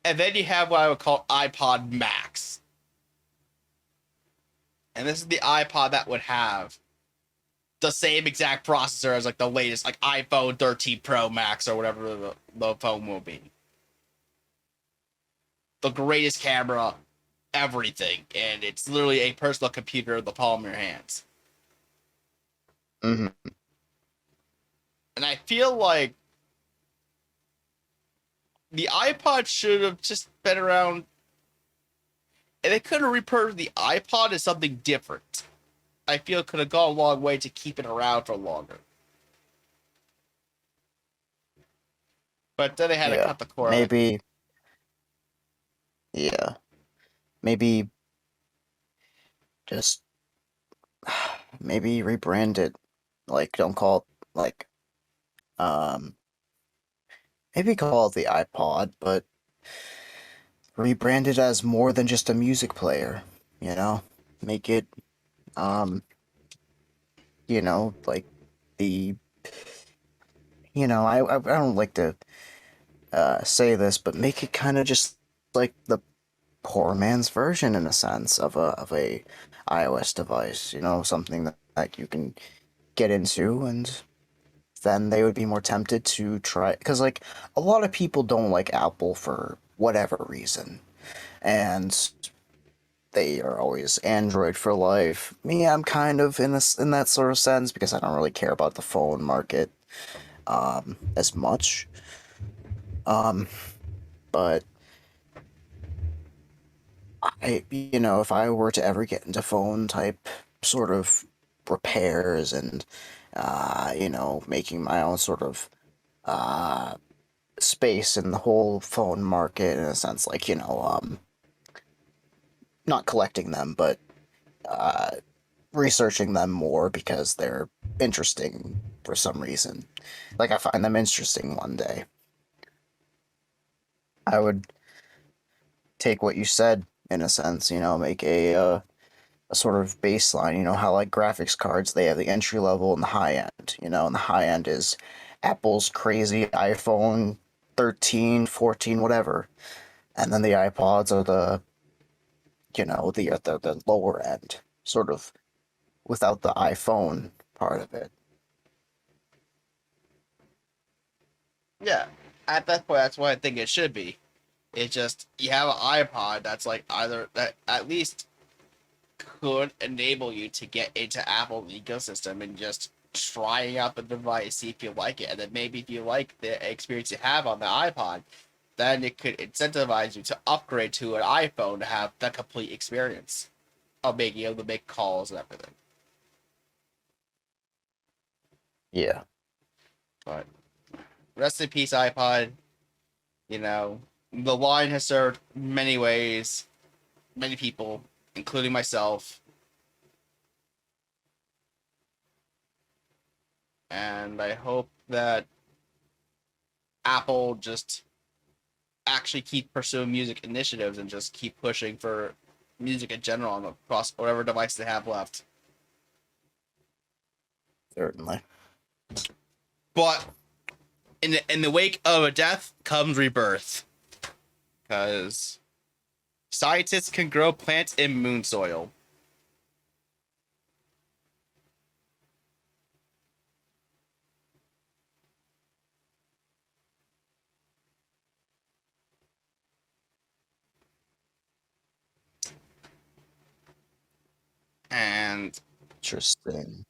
Speaker 2: And then you have what I would call iPod Max. And this is the iPod that would have the same exact processor as like the latest like iPhone 13 Pro Max or whatever the phone will be. The greatest camera, everything, and it's literally a personal computer in the palm of your hands.
Speaker 3: Mm-hmm.
Speaker 2: And I feel like the iPod should have just been around, and they could have repurposed the iPod as something different. I feel it could have gone a long way to keep it around for longer. But then they had to cut the cord.
Speaker 3: Maybe. Yeah. Maybe just maybe rebrand it. Like, don't call it like maybe call it the iPod, but rebrand it as more than just a music player, you know? Make it like the I don't like to say this, but make it kind of just like the poor man's version in a sense of a iOS device, something that you can get into, and then they would be more tempted to try, because like a lot of people don't like Apple for whatever reason, and they are always Android for life. Me, I'm kind of in that sort of sense because I don't really care about the phone market as much. But if I were to ever get into phone type sort of repairs and, making my own sort of space in the whole phone market in a sense, like, not collecting them, but researching them more because they're interesting for some reason. Like, I find them interesting one day. I would take what you said in a sense, make a sort of baseline, how like graphics cards, they have the entry level and the high end, and the high end is Apple's crazy iPhone 13, 14, whatever. And then the iPods are the lower end, sort of without the iPhone part of it.
Speaker 2: Yeah, at that point, that's what I think it should be. It's just you have an iPod that's like either that at least could enable you to get into Apple's ecosystem and just trying out the device, see if you like it, and then maybe if you like the experience you have on the iPod, then it could incentivize you to upgrade to an iPhone to have the complete experience of being able to make calls and everything.
Speaker 3: Yeah.
Speaker 2: But rest in peace, iPod. The line has served many ways, many people, including myself. And I hope that Apple just actually keep pursuing music initiatives and just keep pushing for music in general across whatever device they have left.
Speaker 3: Certainly.
Speaker 2: But in the wake of a death comes rebirth. Because scientists can grow plants in moon soil. And
Speaker 3: Interesting.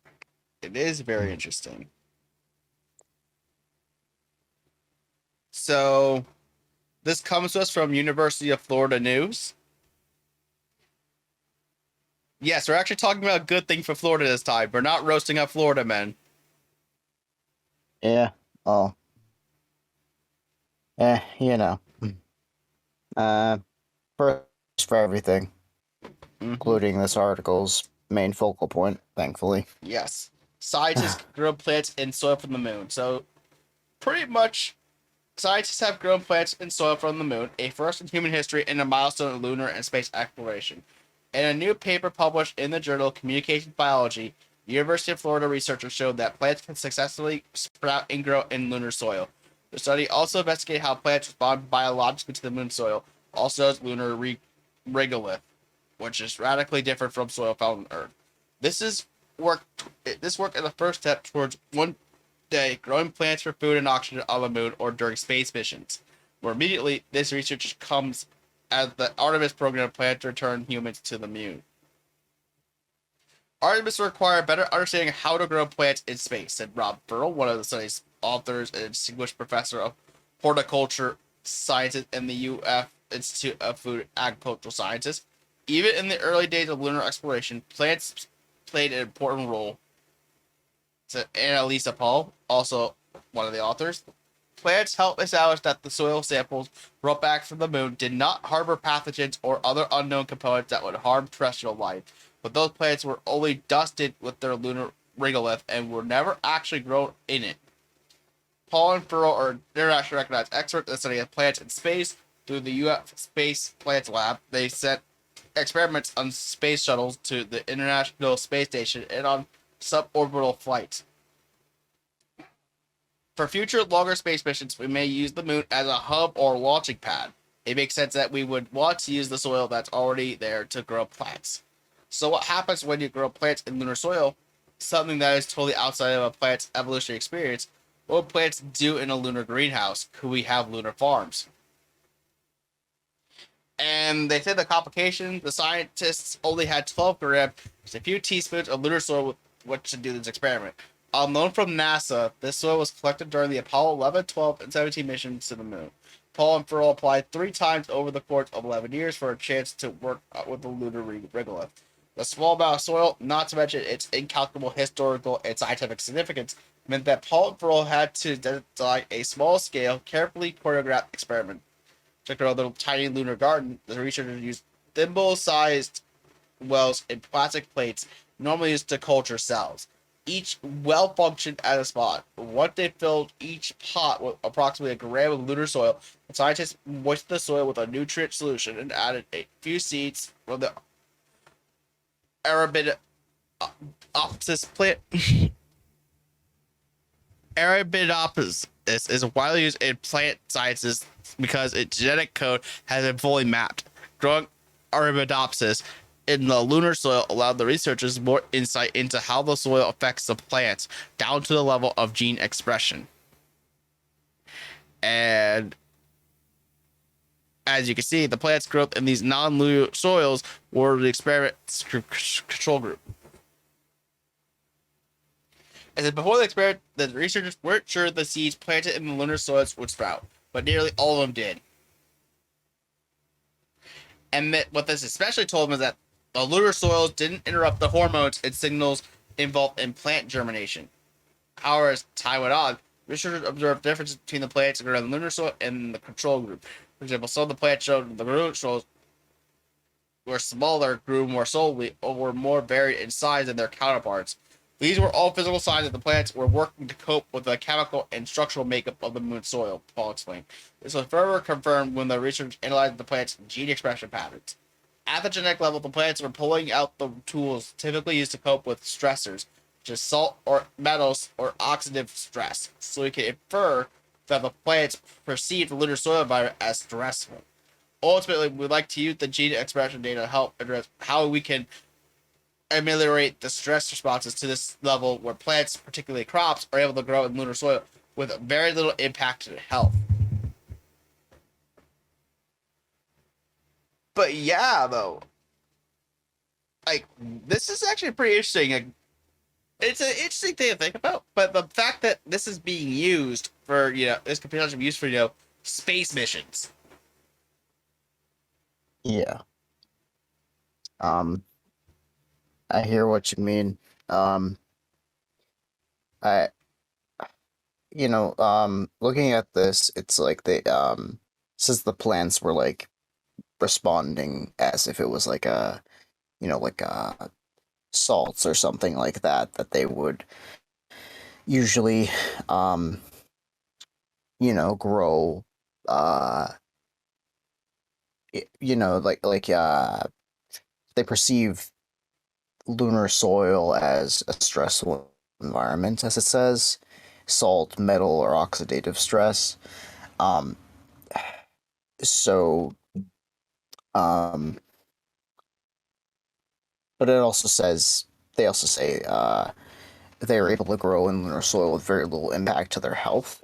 Speaker 2: it is very interesting. So, this comes to us from University of Florida News. Yes, we're actually talking about a good thing for Florida this time. We're not roasting up Florida men.
Speaker 3: Yeah. Oh. You know. First for everything, including this article's main focal point, thankfully.
Speaker 2: Yes. Scientists grow plants in soil from the moon. So, pretty much Scientists have grown plants and soil from the moon, a first in human history and a milestone in lunar and space exploration. In a new paper published in the journal Communications Biology, University of Florida researchers showed that plants can successfully sprout and grow in lunar soil. The study also investigated how plants respond biologically to the moon soil, also as lunar regolith, which is radically different from soil found on Earth. This is work. This work is the first step towards one day growing plants for food and oxygen on the moon or during space missions. More immediately, this research comes as the Artemis program plans to return humans to the moon. Artemis will require a better understanding of how to grow plants in space, said Rob Burrell, one of the study's authors and distinguished professor of horticulture sciences in the UF Institute of Food and Agricultural Sciences. Even in the early days of lunar exploration, plants played an important role. Said Annalisa Paul, also one of the authors. Plants help establish that the soil samples brought back from the moon did not harbor pathogens or other unknown components that would harm terrestrial life, but those plants were only dusted with their lunar regolith and were never actually grown in it. Paul and Furrow are internationally recognized experts in the study of plants in space. Through the UF Space Plants Lab, they sent experiments on space shuttles to the International Space Station and on suborbital flights. For future longer space missions, we may use the moon as a hub or launching pad. It makes sense that we would want to use the soil that's already there to grow plants. So what happens when you grow plants in lunar soil? Something that is totally outside of a plant's evolutionary experience. What would plants do in a lunar greenhouse? Could we have lunar farms? And they said the complication, the scientists only had 12 grams, just a few teaspoons of lunar soil with which to do this experiment. On loan from NASA, this soil was collected during the Apollo 11, 12, and 17 missions to the moon. Paul and Furrow applied 3 times over the course of 11 years for a chance to work with the lunar regolith. The small amount of soil, not to mention its incalculable historical and scientific significance, meant that Paul and Furrow had to design a small-scale, carefully choreographed experiment. To grow a little tiny lunar garden, the researchers used thimble-sized wells in plastic plates normally used to culture cells. Each well functioned as a spot. Once they filled each pot with approximately a gram of lunar soil, the scientists moistened the soil with a nutrient solution and added a few seeds from the Arabidopsis plant. Arabidopsis is widely used in plant sciences because its genetic code has been fully mapped. Growing Arabidopsis in the lunar soil allowed the researchers more insight into how the soil affects the plants down to the level of gene expression. And as you can see, the plants' growth in these non-lunar soils were the experiment's control group. As before the experiment, the researchers weren't sure the seeds planted in the lunar soils would sprout, but nearly all of them did. And what this especially told them is that the lunar soils didn't interrupt the hormones and signals involved in plant germination. However, as time went on, researchers observed differences between the plants that grew in the lunar soil and the control group. For example, some of the plants showed the lunar soils were smaller, grew more slowly, or were more varied in size than their counterparts. These were all physical signs that the plants were working to cope with the chemical and structural makeup of the moon soil, Paul explained. This was further confirmed when the researchers analyzed the plants' gene expression patterns. At the genetic level, the plants were pulling out the tools typically used to cope with stressors, such as salt or metals or oxidative stress, so we can infer that the plants perceive the lunar soil environment as stressful. Ultimately, we'd like to use the gene expression data to help address how we can ameliorate the stress responses to this level where plants, particularly crops, are able to grow in lunar soil with very little impact to health. But yeah, though, like, this is actually pretty interesting. Like, it's an interesting thing to think about. But the fact that this is being used for, this could potentially be used for, space missions.
Speaker 3: Yeah. I hear what you mean. I, looking at this, it's like since the plants were like responding as if it was like like salts or something like that they would usually grow, uh, they perceive lunar soil as a stressful environment, as it says, salt, metal, or oxidative stress. Um, so, um, but it also says they also say they are able to grow in lunar soil with very little impact to their health.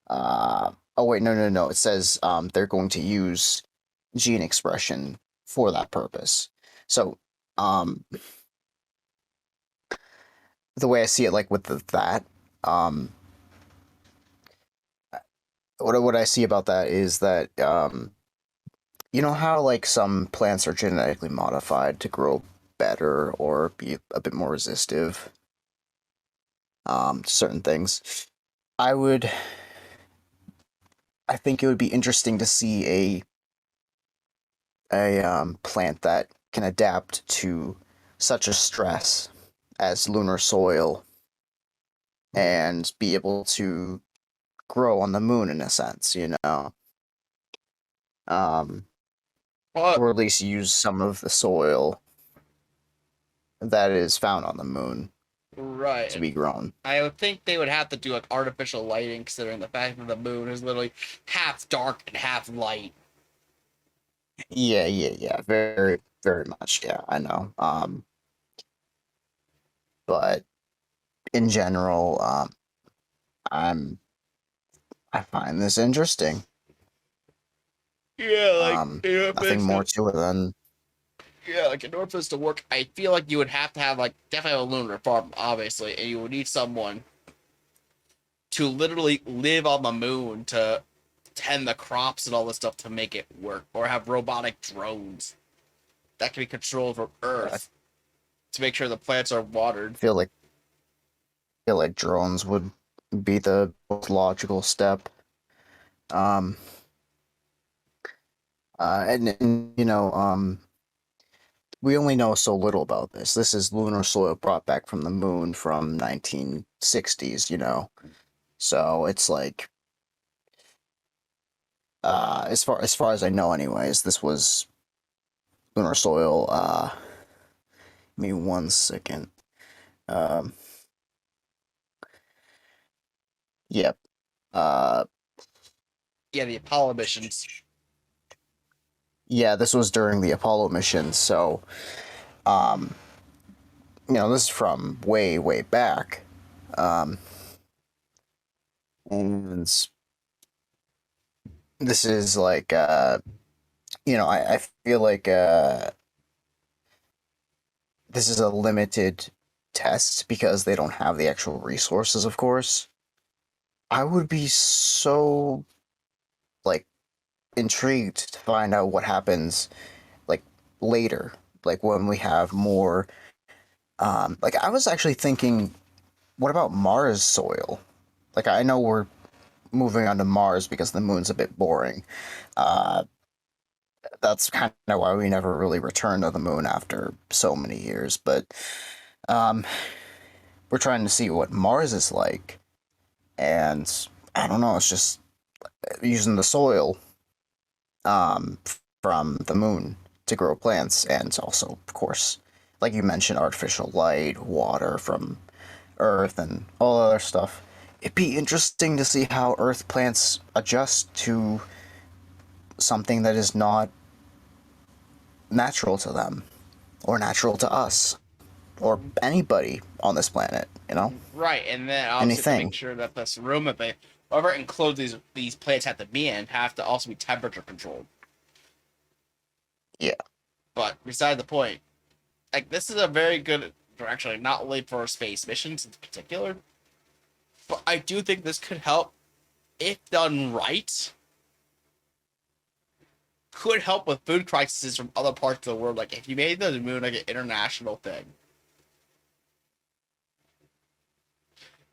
Speaker 3: Oh wait, no, no, no. It says they're going to use gene expression for that purpose. So, um, the way I see it, like with that, um, what I see about that is that you know how like some plants are genetically modified to grow better or be a bit more resistive to certain things. I would, I think it would be interesting to see a plant that can adapt to such a stress as lunar soil and be able to grow on the moon in a sense, um,
Speaker 2: Well,
Speaker 3: or at least use some of the soil that is found on the moon
Speaker 2: right.
Speaker 3: to be grown.
Speaker 2: I would think they would have to do like artificial lighting, considering the fact that the moon is literally half dark and half light.
Speaker 3: Yeah, yeah, yeah, very, very much. Yeah, I know. But in general, I'm I find this interesting.
Speaker 2: Yeah, like
Speaker 3: Nothing more to it than
Speaker 2: like in order for this to work, I feel like you would have to have like definitely a lunar farm, obviously, and you would need someone to literally live on the moon to tend the crops and all this stuff to make it work, or have robotic drones that can be controlled from
Speaker 3: I
Speaker 2: Earth to make sure the plants are watered.
Speaker 3: feel like drones would be the most logical step. Um, and we only know so little about this. This is lunar soil brought back from the moon from 1960s, So it's like as far as I know anyways, this was lunar soil give me 1 second. Um yep. Uh
Speaker 2: Yeah, the Apollo missions.
Speaker 3: yeah, this was during the Apollo mission, so um this is from way, way back. Um and this is like I feel like this is a limited test because they don't have the actual resources, of course. I would be so like intrigued to find out what happens like later, like when we have more like I was actually thinking, what about Mars soil? Like I know we're moving on to Mars because the moon's a bit boring. Uh that's kind of why we never really returned to the moon after so many years, but um we're trying to see what Mars is like, and I don't know, it's just using the soil um, from the moon to grow plants, and also, of course, like you mentioned, artificial light, water from Earth, and all other stuff. It'd be interesting to see how Earth plants adjust to something that is not natural to them, or natural to us, or anybody on this planet,
Speaker 2: Right, and then obviously to make
Speaker 3: Anything.
Speaker 2: sure that this room that they whatever enclosed these plants have to be in have to also be temperature controlled.
Speaker 3: Yeah.
Speaker 2: But beside the point, like this is a very good direction, like, not only for space missions in particular, but I do think this could help if done right. Could help with food crises from other parts of the world. Like if you made the moon like an international thing,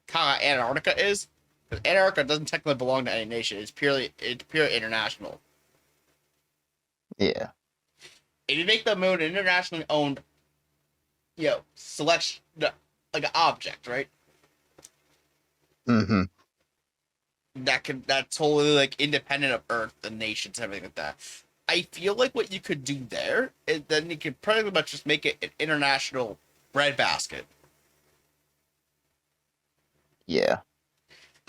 Speaker 2: kind of like Antarctica is. Because Antarctica doesn't technically belong to any nation. It's pure international.
Speaker 3: Yeah.
Speaker 2: If you make the moon an internationally owned, selection like an object, right?
Speaker 3: Mm-hmm.
Speaker 2: that's totally like independent of Earth, the nations, everything like that. I feel like what you could do there is then you could pretty much just make it an international breadbasket.
Speaker 3: Yeah.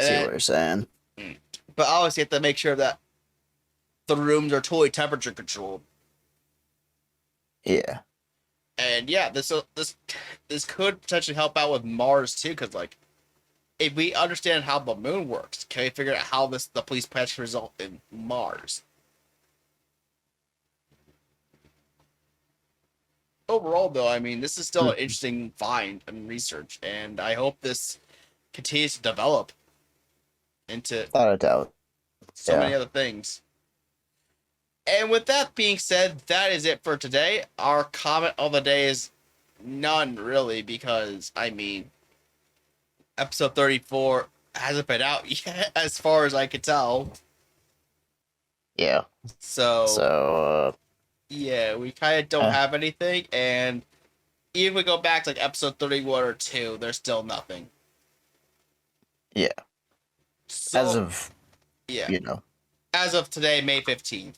Speaker 3: See what you're saying.
Speaker 2: But obviously, you have to make sure that the rooms are totally temperature controlled.
Speaker 3: Yeah.
Speaker 2: And yeah, this could potentially help out with Mars too, because like, if we understand how the moon works, can we figure out how the police patch can result in Mars? Overall, though, I mean, this is still an interesting find and research, and I hope this continues to develop into
Speaker 3: Without a doubt.
Speaker 2: so many other things. And with that being said, that is it for today. Our comment of the day is none, really, because, I mean, episode 34 hasn't been out yet, as far as I could tell.
Speaker 3: Yeah.
Speaker 2: So yeah, we kind of don't have anything, and even if we go back to like episode 31 or 2, there's still nothing.
Speaker 3: Yeah.
Speaker 2: So,
Speaker 3: as of,
Speaker 2: as of today, May 15th.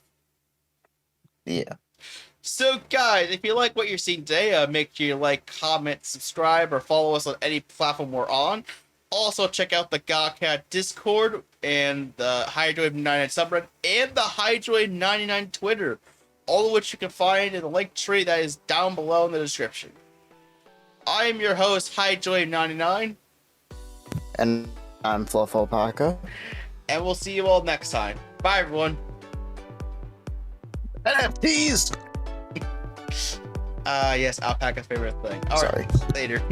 Speaker 3: Yeah.
Speaker 2: So, guys, if you like what you're seeing today, make sure you like, comment, subscribe, or follow us on any platform we're on. Also, check out the GAHCast Discord and the Hydroid99 subreddit and the Hydroid99 Twitter, all of which you can find in the link tree that is down below in the description. I am your host, Hydroid99.
Speaker 3: And I'm FluufAlpaca.
Speaker 2: And we'll see you all next time. Bye, everyone.
Speaker 3: NFTs!
Speaker 2: Yes, alpaca's favorite thing. All
Speaker 3: Sorry.
Speaker 2: right, later.